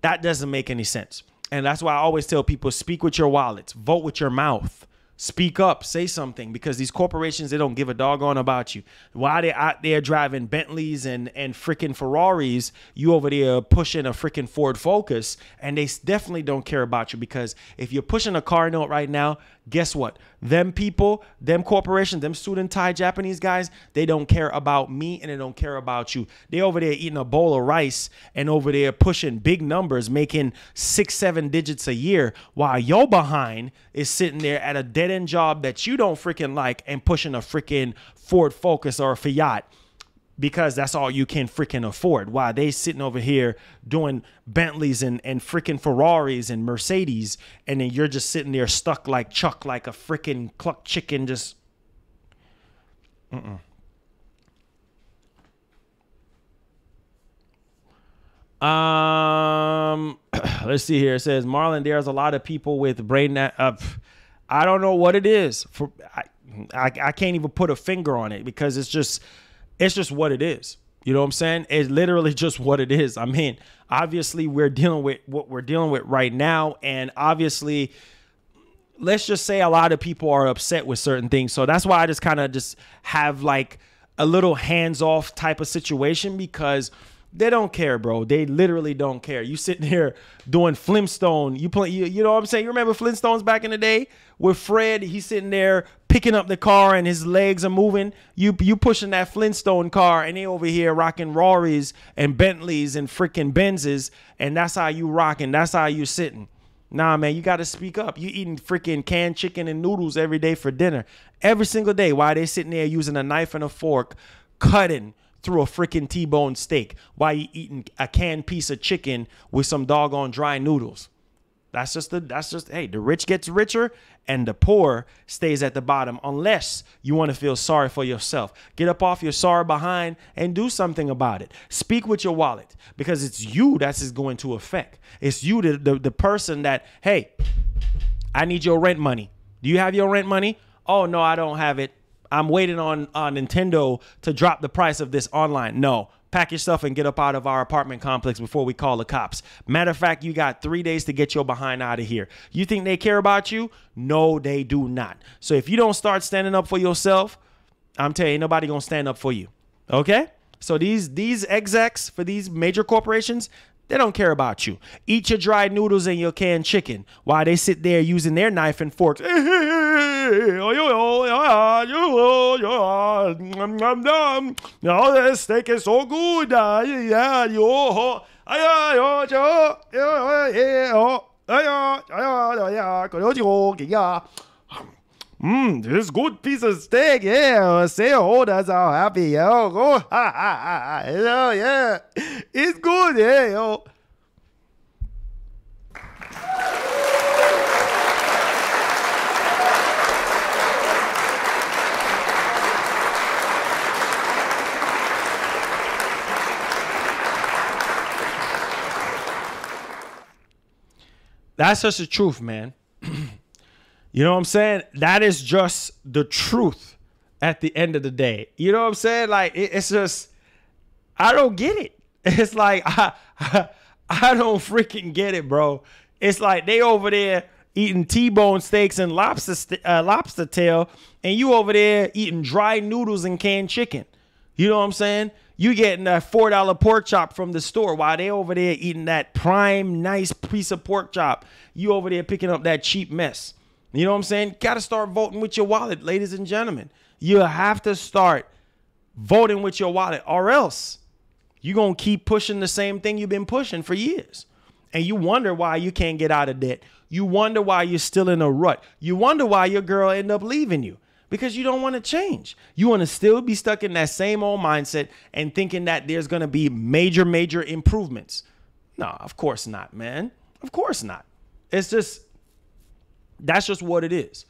That doesn't make any sense. And that's why I always tell people, speak with your wallets, vote with your mouth. Speak up, say something, because these corporations, they don't give a doggone about you. While they're out there driving Bentleys and freaking Ferraris, you over there pushing a freaking Ford Focus, and they definitely don't care about you, because if you're pushing a car note right now, guess what? Them people, them corporations, them student Thai Japanese guys, they don't care about me and they don't care about you. They over there eating a bowl of rice and over there pushing big numbers, making 6-7 digits a year, while your behind is sitting there at a dead-end job that you don't freaking like and pushing a freaking Ford Focus or a Fiat, because that's all you can freaking afford. While they sitting over here doing Bentleys and freaking Ferraris and Mercedes, and then you're just sitting there stuck like Chuck, like a freaking cluck chicken, just let's see here. It says, Marlon, there's a lot of people with brain I don't know what it is. I can't even put a finger on it, because it's just what it is. You know what I'm saying? It's literally just what it is. I mean, obviously we're dealing with what we're dealing with right now. And obviously, let's just say a lot of people are upset with certain things. So that's why I just kind of just have like a little hands-off type of situation, because they don't care, bro. They literally don't care. You sitting here doing Flintstone. You know what I'm saying? You remember Flintstones back in the day with Fred? He's sitting there picking up the car and his legs are moving. You pushing that Flintstone car, and they over here rocking Rarries and Bentleys and freaking Benzes, and that's how you rocking. That's how you sitting. Nah, man, you got to speak up. You eating freaking canned chicken and noodles every day for dinner, every single day, while they sitting there using a knife and a fork, cutting through a freaking T-bone steak while you eating a canned piece of chicken with some doggone dry noodles. That's just hey, the rich gets richer and the poor stays at the bottom unless you want to feel sorry for yourself. Get up off your sorry behind and do something about it. Speak with your wallet because it's you that is going to affect. It's you, the person that, hey, I need your rent money. Do you have your rent money? Oh, no, I don't have it. I'm waiting on Nintendo to drop the price of this online. No. Pack your stuff and get up out of our apartment complex before we call the cops. Matter of fact, you got 3 days to get your behind out of here. You think they care about you? No, they do not. So if you don't start standing up for yourself, I'm telling you, ain't nobody gonna stand up for you. Okay? So these execs for these major corporations, they don't care about you. Eat your dried noodles and your canned chicken while they sit there using their knife and forks. Oh, that steak is so good. This is good piece of steak. Yeah, say oh, that's how happy. Yeah, oh, yeah, it's good. Yeah, yo. That's just the truth, man. You know what I'm saying? That is just the truth at the end of the day. You know what I'm saying? Like, it's just, I don't get it. It's like, I don't freaking get it, bro. It's like they over there eating T-bone steaks and lobster tail, and you over there eating dry noodles and canned chicken. You know what I'm saying? You getting that $4 pork chop from the store while they over there eating that prime, nice piece of pork chop. You over there picking up that cheap mess. You know what I'm saying? Got to start voting with your wallet, ladies and gentlemen. You have to start voting with your wallet, or else you're going to keep pushing the same thing you've been pushing for years. And you wonder why you can't get out of debt. You wonder why you're still in a rut. You wonder why your girl ended up leaving you. Because you don't want to change. You want to still be stuck in that same old mindset and thinking that there's going to be major improvements. No, of course not, man. Of course not. It's just, that's just what it is.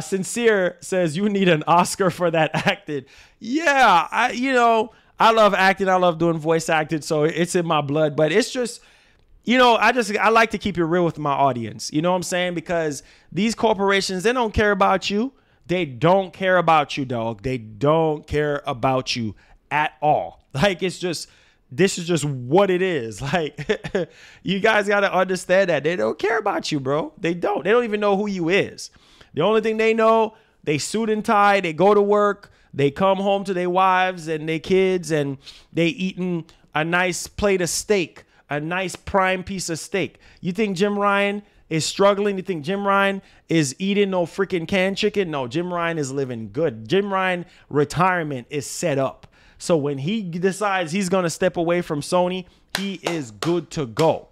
Sincere says you need an Oscar for that acting. Yeah, I love acting. I love doing voice acting. So it's in my blood, but it's just, I like to keep it real with my audience. You know what I'm saying? Because these corporations, they don't care about you. They don't care about you, dog. They don't care about you at all. Like, this is just what it is. Like, you guys got to understand that. They don't care about you, bro. They don't. They don't even know who you is. The only thing they know, they suit and tie, they go to work, they come home to their wives and their kids, and they eating a nice plate of steak. A nice prime piece of steak. You think Jim Ryan is struggling? You think Jim Ryan is eating no freaking canned chicken? No, Jim Ryan is living good. Jim Ryan retirement is set up. So when he decides he's going to step away from Sony, he is good to go.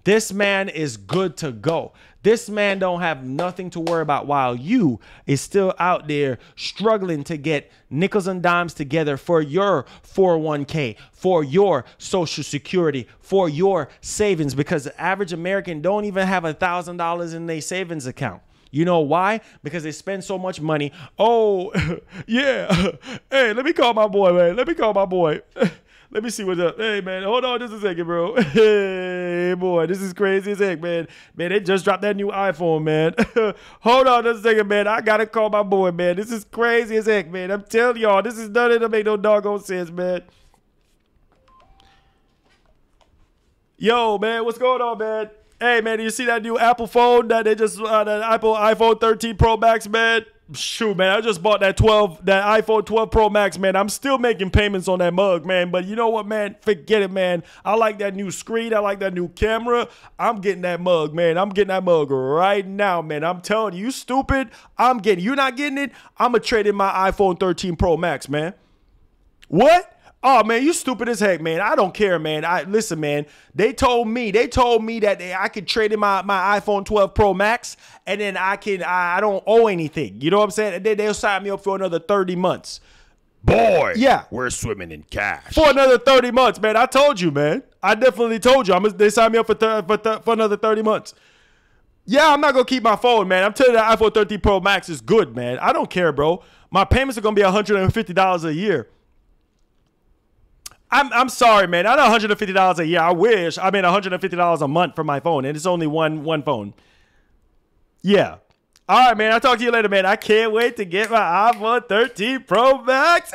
This man is good to go. This man don't have nothing to worry about while you is still out there struggling to get nickels and dimes together for your 401k, for your Social Security, for your savings, because the average American don't even have $1,000 in their savings account. You know why? Because they spend so much money. Oh, yeah. Hey, let me call my boy, man. Let me call my boy. Let me see what's up. Hey, man, hold on just a second, bro. Hey, boy, this is crazy as heck, man. Man, they just dropped that new iPhone, man. Hold on just a second, man. I got to call my boy, man. This is crazy as heck, man. I'm telling y'all, this is nothing that make no doggone sense, man. Yo, man, what's going on, man? Hey, man, do you see that new Apple phone that they just, that iPhone 13 Pro Max, man? Shoot, man, I just bought that iPhone 12 Pro Max, man. I'm still making payments on that mug, man. But you know what, man? Forget it, man. I like that new screen. I like that new camera. I'm getting that mug, man. I'm getting that mug right now, man. I'm telling you, you stupid. You're not getting it. I'm going to trade in my iPhone 13 Pro Max, man. What? Oh, man, you stupid as heck, man. I don't care, man. Listen, man. They told me that I could trade in my iPhone 12 Pro Max, and then I don't owe anything. You know what I'm saying? And then they'll sign me up for another 30 months. Boy, Yeah. we're swimming in cash. For another 30 months, man. I told you, man. I definitely told you. They signed me up for another 30 months. Yeah, I'm not going to keep my phone, man. I'm telling you, the iPhone 13 Pro Max is good, man. I don't care, bro. My payments are going to be $150 a year. I'm sorry, man. Not $150 a year. I wish. I mean, $150 a month for my phone, and it's only one phone. Yeah. All right, man. I'll talk to you later, man. I can't wait to get my iPhone 13 Pro Max.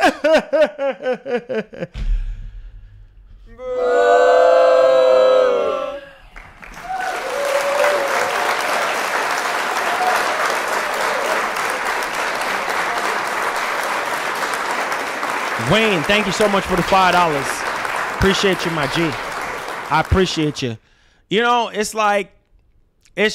Wayne, thank you so much for the $5. Appreciate you, my G. I appreciate you. You know, it's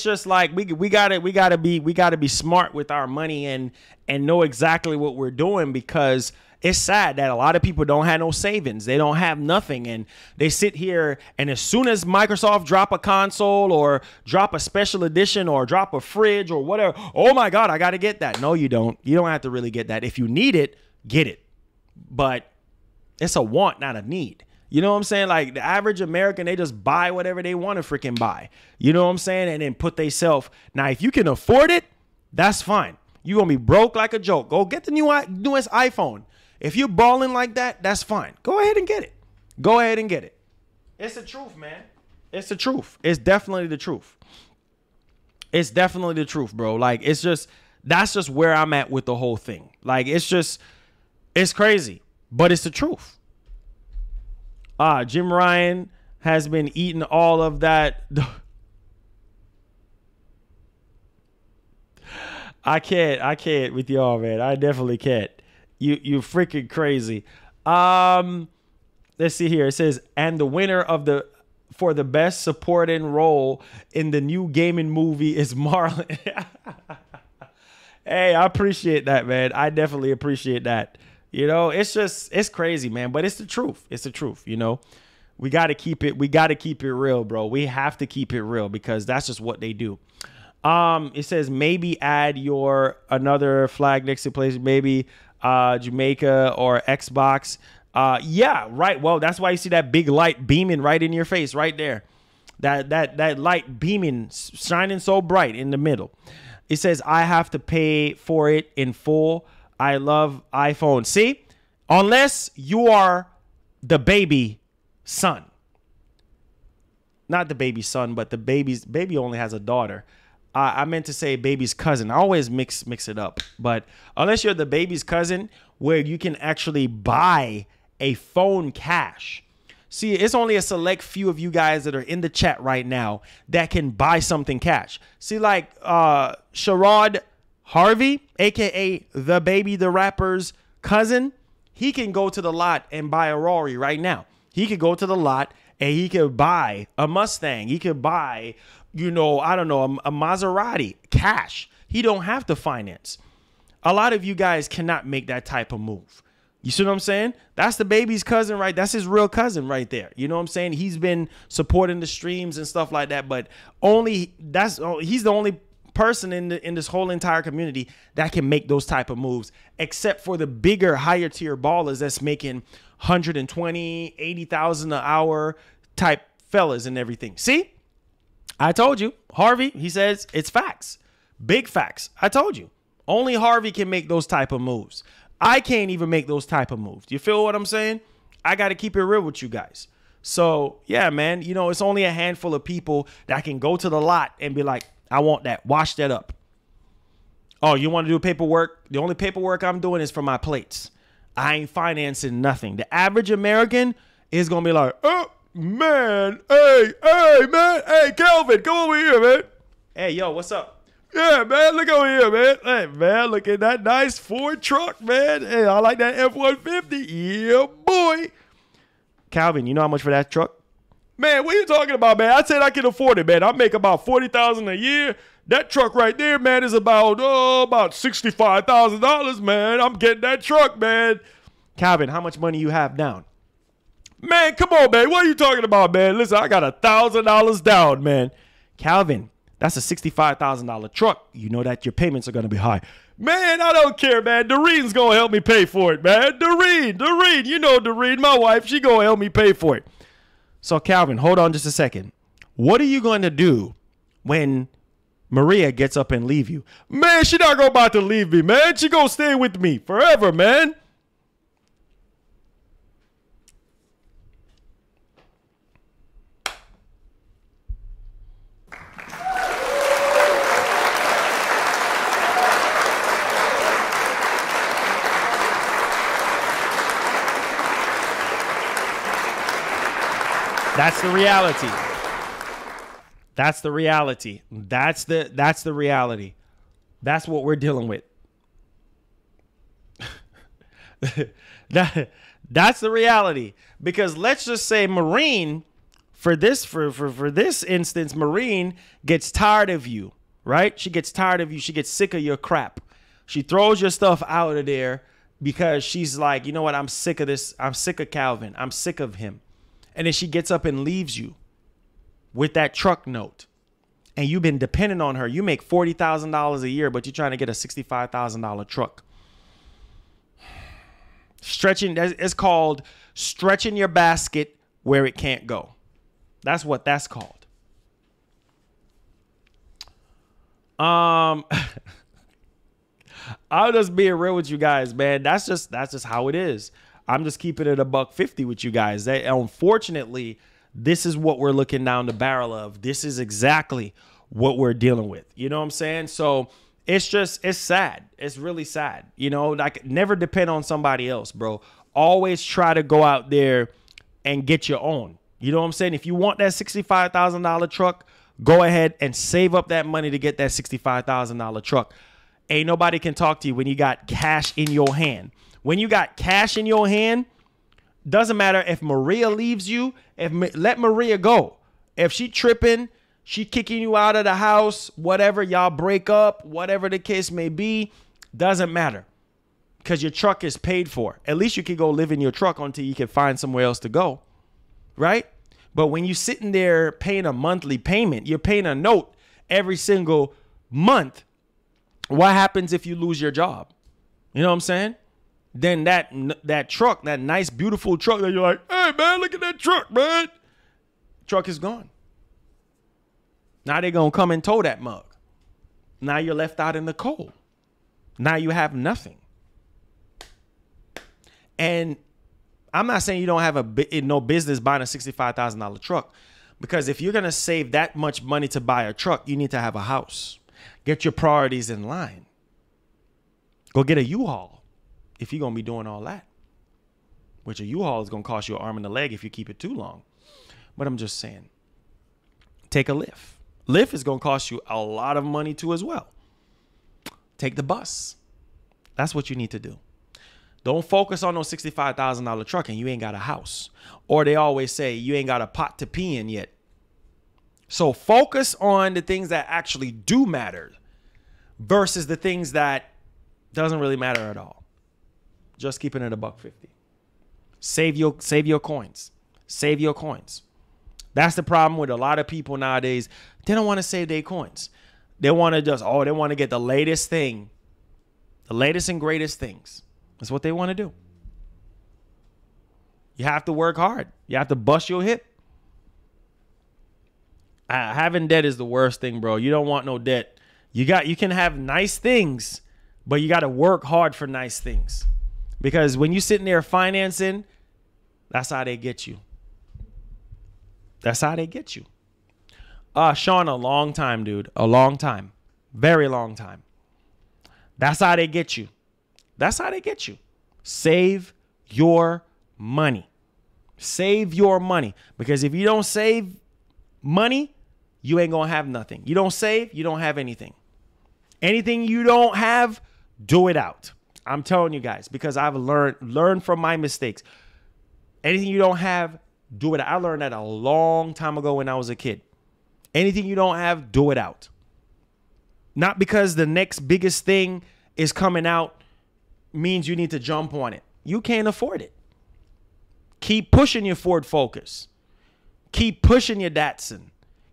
just like we gotta be smart with our money and know exactly what we're doing, because it's sad that a lot of people don't have no savings. They don't have nothing, and they sit here, and as soon as Microsoft drop a console or drop a special edition or drop a fridge or whatever, oh my God, I gotta get that. No, you don't. You don't have to really get that. If you need it, get it. But it's a want, not a need. You know what I'm saying? Like the average American, they just buy whatever they want to freaking buy. You know what I'm saying? And then put theyself. Now, if you can afford it, that's fine. You're going to be broke like a joke. Go get the newest iPhone. If you're balling like that, that's fine. Go ahead and get it. Go ahead and get it. It's the truth, man. It's the truth. It's definitely the truth. It's definitely the truth, bro. Like, that's just where I'm at with the whole thing. Like, it's crazy, but it's the truth. Jim Ryan has been eating all of that. I can't with y'all, man. I definitely can't. You freaking crazy. Let's see here. It says, and the winner for the best supporting role in the new gaming movie is Marlon. Hey, I appreciate that, man. I definitely appreciate that. You know, it's crazy, man, but it's the truth. It's the truth. You know, we got to keep it real, bro. We have to keep it real, because that's just what they do. It says maybe add another flag next to PlayStation, maybe Jamaica or Xbox. Yeah, right. Well, that's why you see that big light beaming right in your face right there. That light beaming, shining so bright in the middle. It says I have to pay for it in full. I love iPhone. See, unless you are the baby son, not the baby son, but the baby only has a daughter. I meant to say baby's cousin. I always mix it up. But unless you're the baby's cousin, where you can actually buy a phone cash. See, it's only a select few of you guys that are in the chat right now that can buy something cash. See, like Sherrod Harvey, aka the baby, the rapper's cousin, he can go to the lot and buy a Rari right now. He could go to the lot and he could buy a Mustang. He could buy, you know, I don't know, a Maserati cash. He don't have to finance. A lot of you guys cannot make that type of move. You see what I'm saying? That's the baby's cousin, right? That's his real cousin right there. You know what I'm saying? He's been supporting the streams and stuff like that, but he's the only person in this whole entire community that can make those type of moves, except for the bigger, higher tier ballers that's making 120, 80,000 an hour type fellas and everything. See, I told you, Harvey, he says it's facts, big facts. I told you, only Harvey can make those type of moves. I can't even make those type of moves. You feel what I'm saying? I got to keep it real with you guys. So yeah, man, you know, it's only a handful of people that can go to the lot and be like, I want that. Wash that up. Oh, you want to do paperwork? The only paperwork I'm doing is for my plates. I ain't financing nothing. The average American is going to be like, oh, man. Hey, man. Hey, Calvin, come over here, man. Hey, yo, what's up? Yeah, man, look over here, man. Hey, man, look at that nice Ford truck, man. Hey, I like that F-150. Yeah, boy. Calvin, you know how much for that truck? Man, what are you talking about, man? I said I can afford it, man. I make about $40,000 a year. That truck right there, man, is about $65,000, man. I'm getting that truck, man. Calvin, how much money you have down? Man, come on, man. What are you talking about, man? Listen, I got $1,000 down, man. Calvin, that's a $65,000 truck. You know that your payments are going to be high. Man, I don't care, man. Doreen's gonna help me pay for it, man. Doreen, you know Doreen, my wife, she gonna help me pay for it. So Calvin, hold on just a second. What are you going to do when Maria gets up and leave you? Man, she not gonna about to leave me, man. She gonna stay with me forever, man. That's the reality. That's the reality. That's the reality. That's what we're dealing with. That's the reality. Because let's just say Marine, for this instance, Marine gets tired of you, right? She gets tired of you. She gets sick of your crap. She throws your stuff out of there because she's like, you know what? I'm sick of this. I'm sick of Calvin. I'm sick of him. And then she gets up and leaves you with that truck note. And you've been dependent on her. You make $40,000 a year, but you're trying to get a $65,000 truck. Stretching, it's called stretching your basket where it can't go. That's what that's called. I'll just being real with you guys, man. That's just how it is. I'm just keeping it $150 with you guys. Unfortunately, this is what we're looking down the barrel of. This is exactly what we're dealing with. You know what I'm saying? So it's sad. It's really sad. You know, like never depend on somebody else, bro. Always try to go out there and get your own. You know what I'm saying? If you want that $65,000 truck, go ahead and save up that money to get that $65,000 truck. Ain't nobody can talk to you when you got cash in your hand. When you got cash in your hand, doesn't matter if Maria leaves you. Let Maria go. If she tripping, she kicking you out of the house, whatever, y'all break up, whatever the case may be, doesn't matter. Because your truck is paid for. At least you can go live in your truck until you can find somewhere else to go. Right? But when you're sitting there paying a monthly payment, you're paying a note every single month. What happens if you lose your job? You know what I'm saying? Then that truck, that nice, beautiful truck that you're like, hey, man, look at that truck, man. Truck is gone. Now they're going to come and tow that mug. Now you're left out in the cold. Now you have nothing. And I'm not saying you don't have no business buying a $65,000 truck, because if you're going to save that much money to buy a truck, you need to have a house. Get your priorities in line. Go get a U-Haul if you're going to be doing all that. Which a U-Haul is going to cost you an arm and a leg if you keep it too long. But I'm just saying, take a Lyft. Lyft is going to cost you a lot of money too as well. Take the bus. That's what you need to do. Don't focus on no $65,000 truck and you ain't got a house. Or they always say you ain't got a pot to pee in yet. So focus on the things that actually do matter versus the things that doesn't really matter at all. Just keeping it $150. Save your coins. Save your coins. That's the problem with a lot of people nowadays. They don't want to save their coins. They want to they want to get the latest thing. The latest and greatest things. That's what they want to do. You have to work hard. You have to bust your hip. Having debt is the worst thing, bro. You don't want no debt. You can have nice things, but you got to work hard for nice things. Because when you're sitting there financing, that's how they get you. That's how they get you. Sean, a long time, dude. A long time. Very long time. That's how they get you. That's how they get you. Save your money. Save your money. Because if you don't save money, you ain't going to have nothing. You don't save, you don't have anything. Anything you don't have, do it out. I'm telling you guys, because I've learned from my mistakes. Anything you don't have, do it out. I learned that a long time ago when I was a kid. Anything you don't have, do it out. Not because the next biggest thing is coming out means you need to jump on it. You can't afford it. Keep pushing your Ford Focus. Keep pushing your Datsun.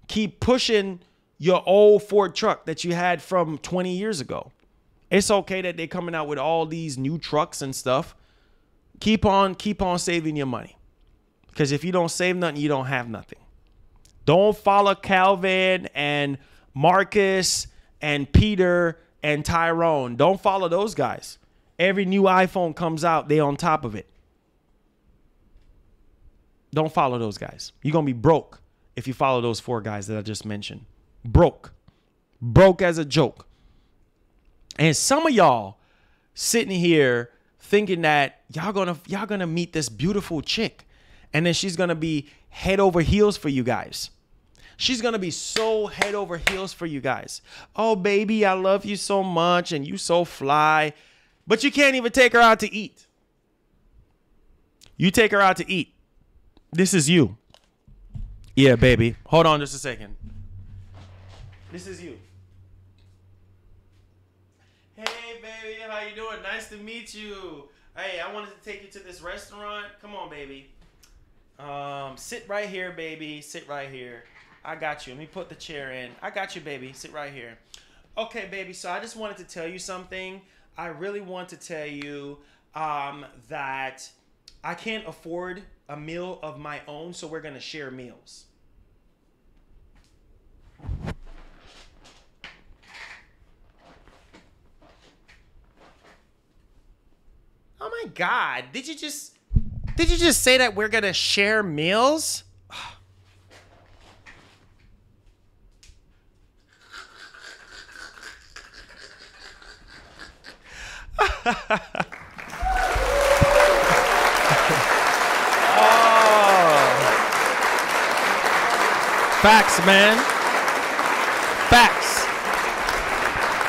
Keep pushing your old Ford truck that you had from 20 years ago. It's okay that they're coming out with all these new trucks and stuff. Keep on saving your money. Because if you don't save nothing, you don't have nothing. Don't follow Calvin and Marcus and Peter and Tyrone. Don't follow those guys. Every new iPhone comes out, they on top of it. Don't follow those guys. You're going to be broke if you follow those 4 guys that I just mentioned. Broke. Broke as a joke. And some of y'all sitting here thinking that y'all gonna meet this beautiful chick, and then she's gonna be head over heels for you guys. She's gonna be so head over heels for you guys. Oh baby, I love you so much, and you so fly, but you can't even take her out to eat. You take her out to eat. This is you. Yeah, baby. Hold on just a second. This is you. Hey, baby, how you doing? Nice to meet you. Hey, I wanted to take you to this restaurant. Come on, baby. Sit right here, baby. Sit right here. I got you. Let me put the chair in. I got you, baby. Sit right here. Okay, baby. So I just wanted to tell you something. I really want to tell you that I can't afford a meal of my own, so we're going to share meals. Oh my God. Did you just say that we're going to share meals? Facts, man. Facts.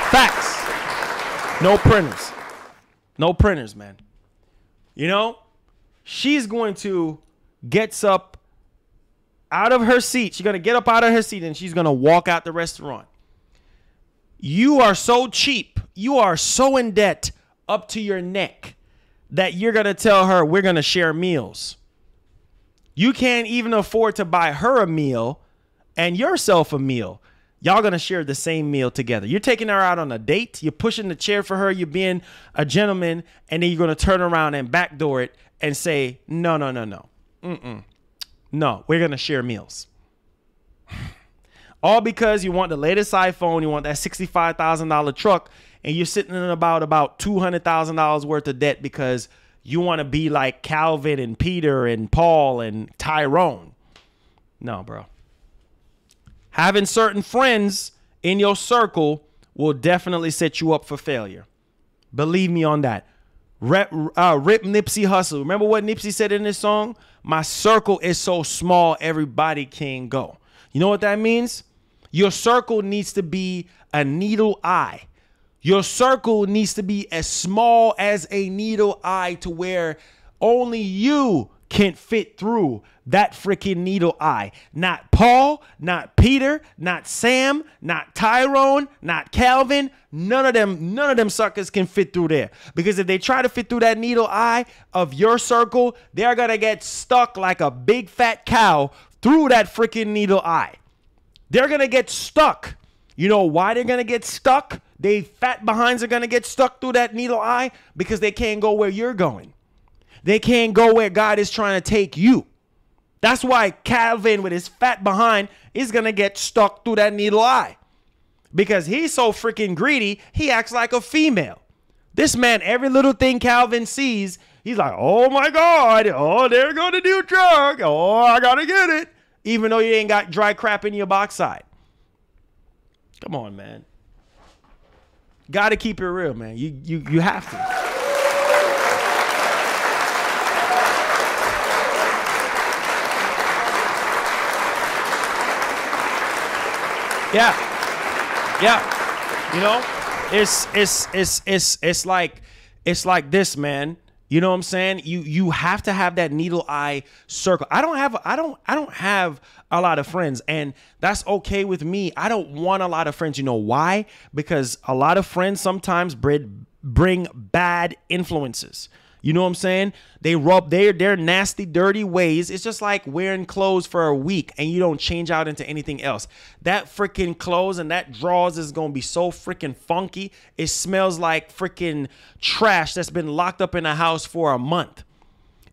Facts. No printers. No printers, man. You know, she's going to get up out of her seat. She's going to get up out of her seat and she's going to walk out the restaurant. You are so cheap. You are so in debt up to your neck that you're going to tell her we're going to share meals. You can't even afford to buy her a meal and yourself a meal. Y'all going to share the same meal together. You're taking her out on a date. You're pushing the chair for her. You're being a gentleman. And then you're going to turn around and backdoor it and say, no. No, we're going to share meals. All because you want the latest iPhone. You want that $65,000 truck. And you're sitting in about $200,000 worth of debt because you want to be like Calvin and Peter and Paul and Tyrone. No, bro. Having certain friends in your circle will definitely set you up for failure. Believe me on that. Rip Nipsey Hussle. Remember what Nipsey said in this song? My circle is so small, everybody can go. You know what that means? Your circle needs to be a needle eye. Your circle needs to be as small as a needle eye to where only you can fit through that freaking needle eye. Not Paul, not Peter, not Sam, not Tyrone, not Calvin. None of them suckers can fit through there. Because if they try to fit through that needle eye of your circle, they're going to get stuck like a big fat cow through that freaking needle eye. They're going to get stuck. You know why they're going to get stuck? They fat behinds are going to get stuck through that needle eye because they can't go where you're going. They can't go where God is trying to take you. That's why Calvin with his fat behind is going to get stuck through that needle eye. Because he's so freaking greedy, he acts like a female. This man, every little thing Calvin sees, he's like, oh my God, oh, they're going to do drug. Oh, I got to get it. Even though you ain't got dry crap in your backside. Come on, man. Got to keep it real, man. You have to. Yeah. You know, it's like this, man. You know what I'm saying? You have to have that needle eye circle. I don't have a lot of friends, and that's okay with me. I don't want a lot of friends. You know why? Because a lot of friends sometimes bring bad influences. You know what I'm saying? They rub their nasty, dirty ways. It's just like wearing clothes for a week and you don't change out into anything else. That freaking clothes and that drawers is going to be so freaking funky. It smells like freaking trash that's been locked up in a house for a month.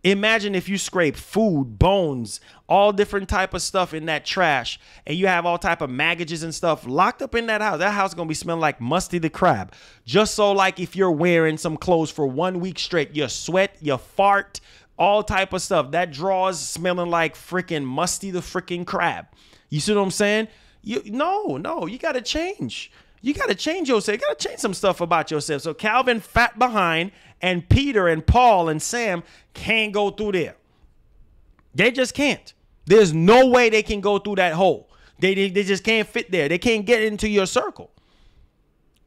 Imagine if you scrape food, bones, all different type of stuff in that trash, and you have all type of maggots and stuff locked up in that house. That house is going to be smelling like Musty the Crab. Just so like if you're wearing some clothes for 1 week straight, you sweat, you fart, all type of stuff. That drawers smelling like freaking Musty the freaking Crab. You see what I'm saying? No, you got to change. You got to change yourself. You got to change some stuff about yourself. So Calvin fat behind and Peter and Paul and Sam can't go through there. They just can't. There's no way they can go through that hole. They just can't fit there. They can't get into your circle.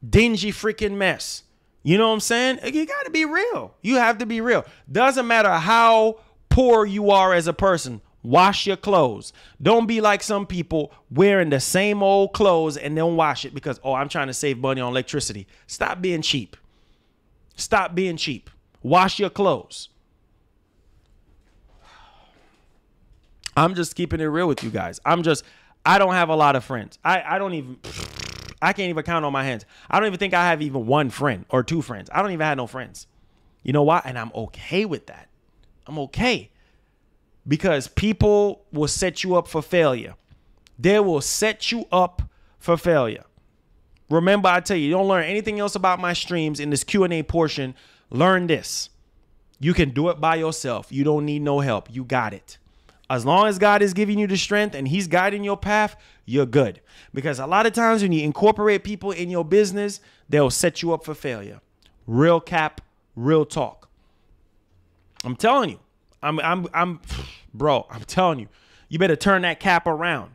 Dingy freaking mess. You know what I'm saying? You got to be real. You have to be real. Doesn't matter how poor you are as a person. Wash your clothes. Don't be like some people wearing the same old clothes and don't wash it because, oh, I'm trying to save money on electricity. Stop being cheap. Stop being cheap. Wash your clothes. I'm just keeping it real with you guys. I don't have a lot of friends. I can't even count on my hands. I don't even think I have even one friend or two friends. I don't even have no friends. You know why? And I'm okay with that. I'm okay. Because people will set you up for failure. They will set you up for failure. Remember, I tell you, you don't learn anything else about my streams in this Q&A portion. Learn this. You can do it by yourself. You don't need no help. You got it. As long as God is giving you the strength and he's guiding your path, you're good. Because a lot of times when you incorporate people in your business, they'll set you up for failure. Real cap, real talk. I'm telling you. Bro, I'm telling you, you better turn that cap around.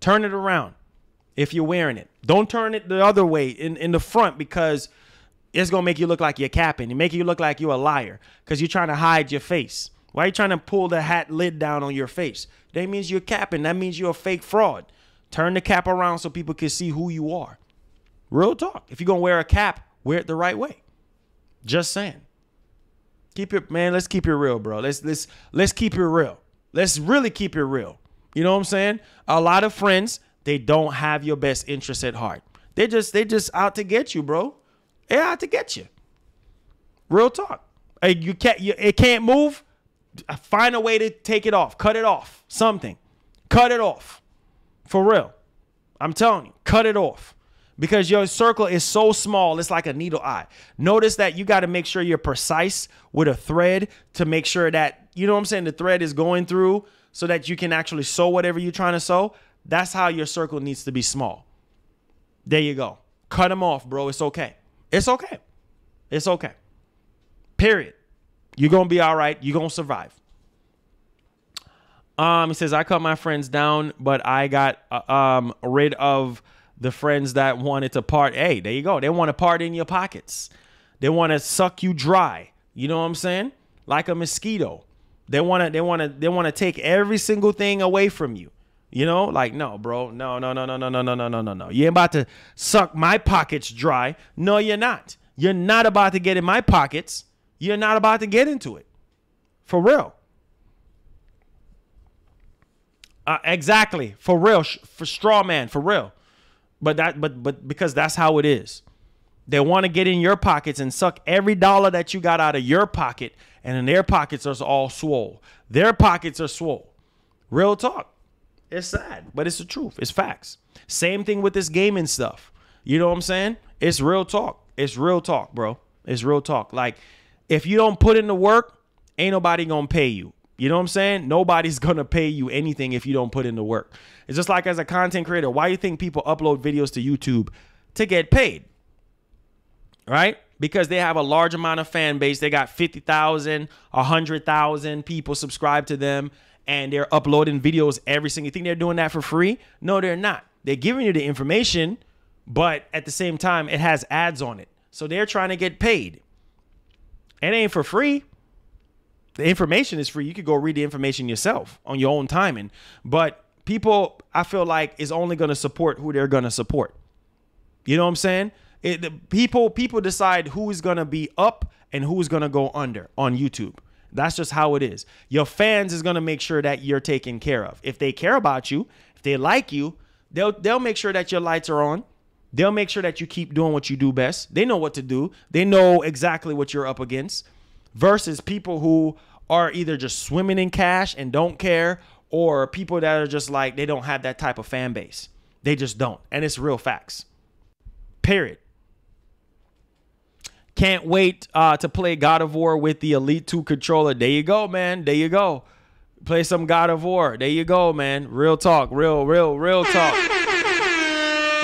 Turn it around if you're wearing it. Don't turn it the other way in the front because it's going to make you look like you're capping. It make you look like you're a liar because you're trying to hide your face. Why are you trying to pull the hat lid down on your face? That means you're capping. That means you're a fake fraud. Turn the cap around so people can see who you are. Real talk. If you're going to wear a cap, wear it the right way. Just saying. Keep it, man. Let's keep it real, bro. Let's keep it real. Let's really keep it real. You know what I'm saying? A lot of friends, they don't have your best interests at heart. They just out to get you, bro. They're out to get you. Real talk. It can't move. Find a way to take it off. Cut it off. Something. Cut it off. For real. I'm telling you. Cut it off. Because your circle is so small, it's like a needle eye. Notice that you got to make sure you're precise with a thread to make sure that, you know what I'm saying, the thread is going through so that you can actually sew whatever you're trying to sew. That's how your circle needs to be small. There you go. Cut them off, bro. It's okay. It's okay. It's okay. Period. You're going to be all right. You're going to survive. He says, I cut my friends down, but I got rid of the friends that wanted to part. Hey, there you go. They want to part in your pockets. They want to suck you dry. You know what I'm saying? Like a mosquito. They want to take every single thing away from you. You know, like, no, bro. No. You ain't about to suck my pockets dry. No, you're not. You're not about to get in my pockets. You're not about to get into it. For real. Exactly. For real. For straw man. For real. But because that's how it is. They want to get in your pockets and suck every dollar that you got out of your pocket, and then their pockets are all swole. Their pockets are swole. Real talk. It's sad, but it's the truth. It's facts. Same thing with this gaming stuff. You know what I'm saying? It's real talk. It's real talk, bro. It's real talk. Like, if you don't put in the work, ain't nobody gonna pay you. You know what I'm saying? Nobody's going to pay you anything if you don't put in the work. It's just like as a content creator, why do you think people upload videos to YouTube? To get paid, right? Because they have a large amount of fan base. They got 50,000, 100,000 people subscribe to them, and they're uploading videos every single. You think they're doing that for free? No, they're not. They're giving you the information, but at the same time, it has ads on it. So they're trying to get paid. It ain't for free. The information is free. You could go read the information yourself on your own timing. But people, I feel like, is only going to support who they're going to support. You know what I'm saying? People decide who is going to be up and who's going to go under on YouTube. That's just how it is. Your fans is going to make sure that you're taken care of. If they care about you, if they like you, they'll make sure that your lights are on. They'll make sure that you keep doing what you do best. They know what to do. They know exactly what you're up against, versus people who are either just swimming in cash and don't care, or people that are just like, they don't have that type of fan base. They just don't. And it's real facts. Period. Can't wait to play God of War with the Elite 2 controller. There you go, man. There you go. Play some God of War. There you go, man. Real talk. Real talk.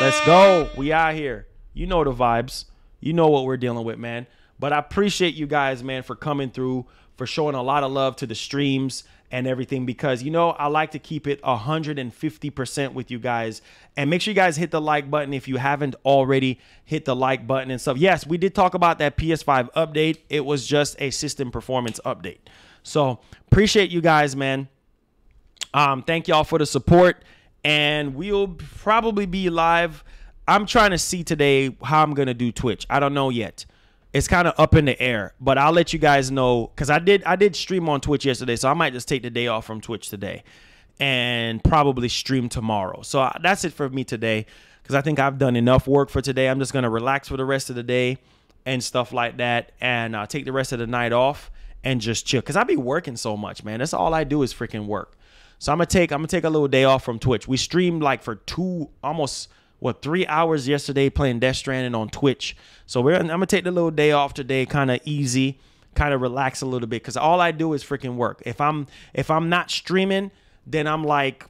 Let's go. We out here. You know the vibes. You know what we're dealing with, man. But I appreciate you guys, man, for coming through, for showing a lot of love to the streams and everything, because, you know, I like to keep it 150% with you guys. And make sure you guys hit the like button if you haven't already hit the like button and stuff. Yes, we did talk about that PS5 update. It was just a system performance update. So appreciate you guys, man. Thank y'all for the support. And we'll probably be live. I'm trying to see today how I'm going to do Twitch. I don't know yet. It's kind of up in the air, but I'll let you guys know, because I did stream on Twitch yesterday, so I might just take the day off from Twitch today and probably stream tomorrow. So that's it for me today, because I think I've done enough work for today. I'm just going to relax for the rest of the day and stuff like that, and take the rest of the night off and just chill, because I be working so much, man. That's all I do is freaking work. So I'm gonna take a little day off from Twitch. We streamed like for 3 hours yesterday playing Death Stranding on Twitch. So I'm gonna take the little day off today, kind of easy, kind of relax a little bit, because all I do is freaking work. If I'm not streaming, then I'm like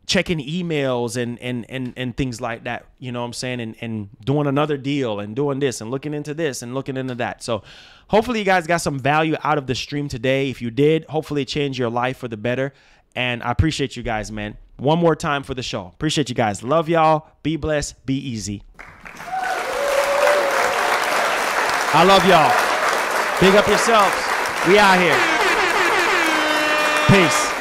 checking emails and things like that. You know what I'm saying? And doing another deal and doing this and looking into this and looking into that. So hopefully you guys got some value out of the stream today. If you did, hopefully it changed your life for the better. And I appreciate you guys, man. One more time for the show. Appreciate you guys. Love y'all. Be blessed. Be easy. I love y'all. Big up yourselves. We out here. Peace.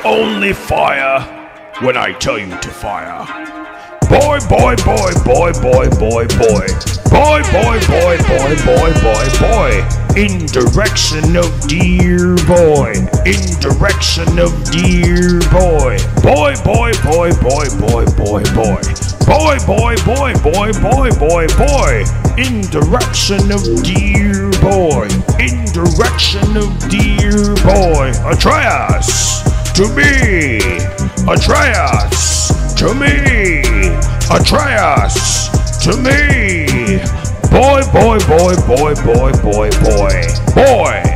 Only fire when I tell you to fire. Boy, boy, boy, boy, boy, boy, boy. Boy, boy, boy, boy, boy, boy, boy. In direction of dear boy. In direction of dear boy. Boy, boy, boy, boy, boy, boy, boy. Boy, boy, boy, boy, boy, boy, boy. In direction of dear boy. In direction of dear boy. Atreus, to me. Atreus, to me. Atreus, to me. Boy, boy, boy, boy, boy, boy, boy. Boy.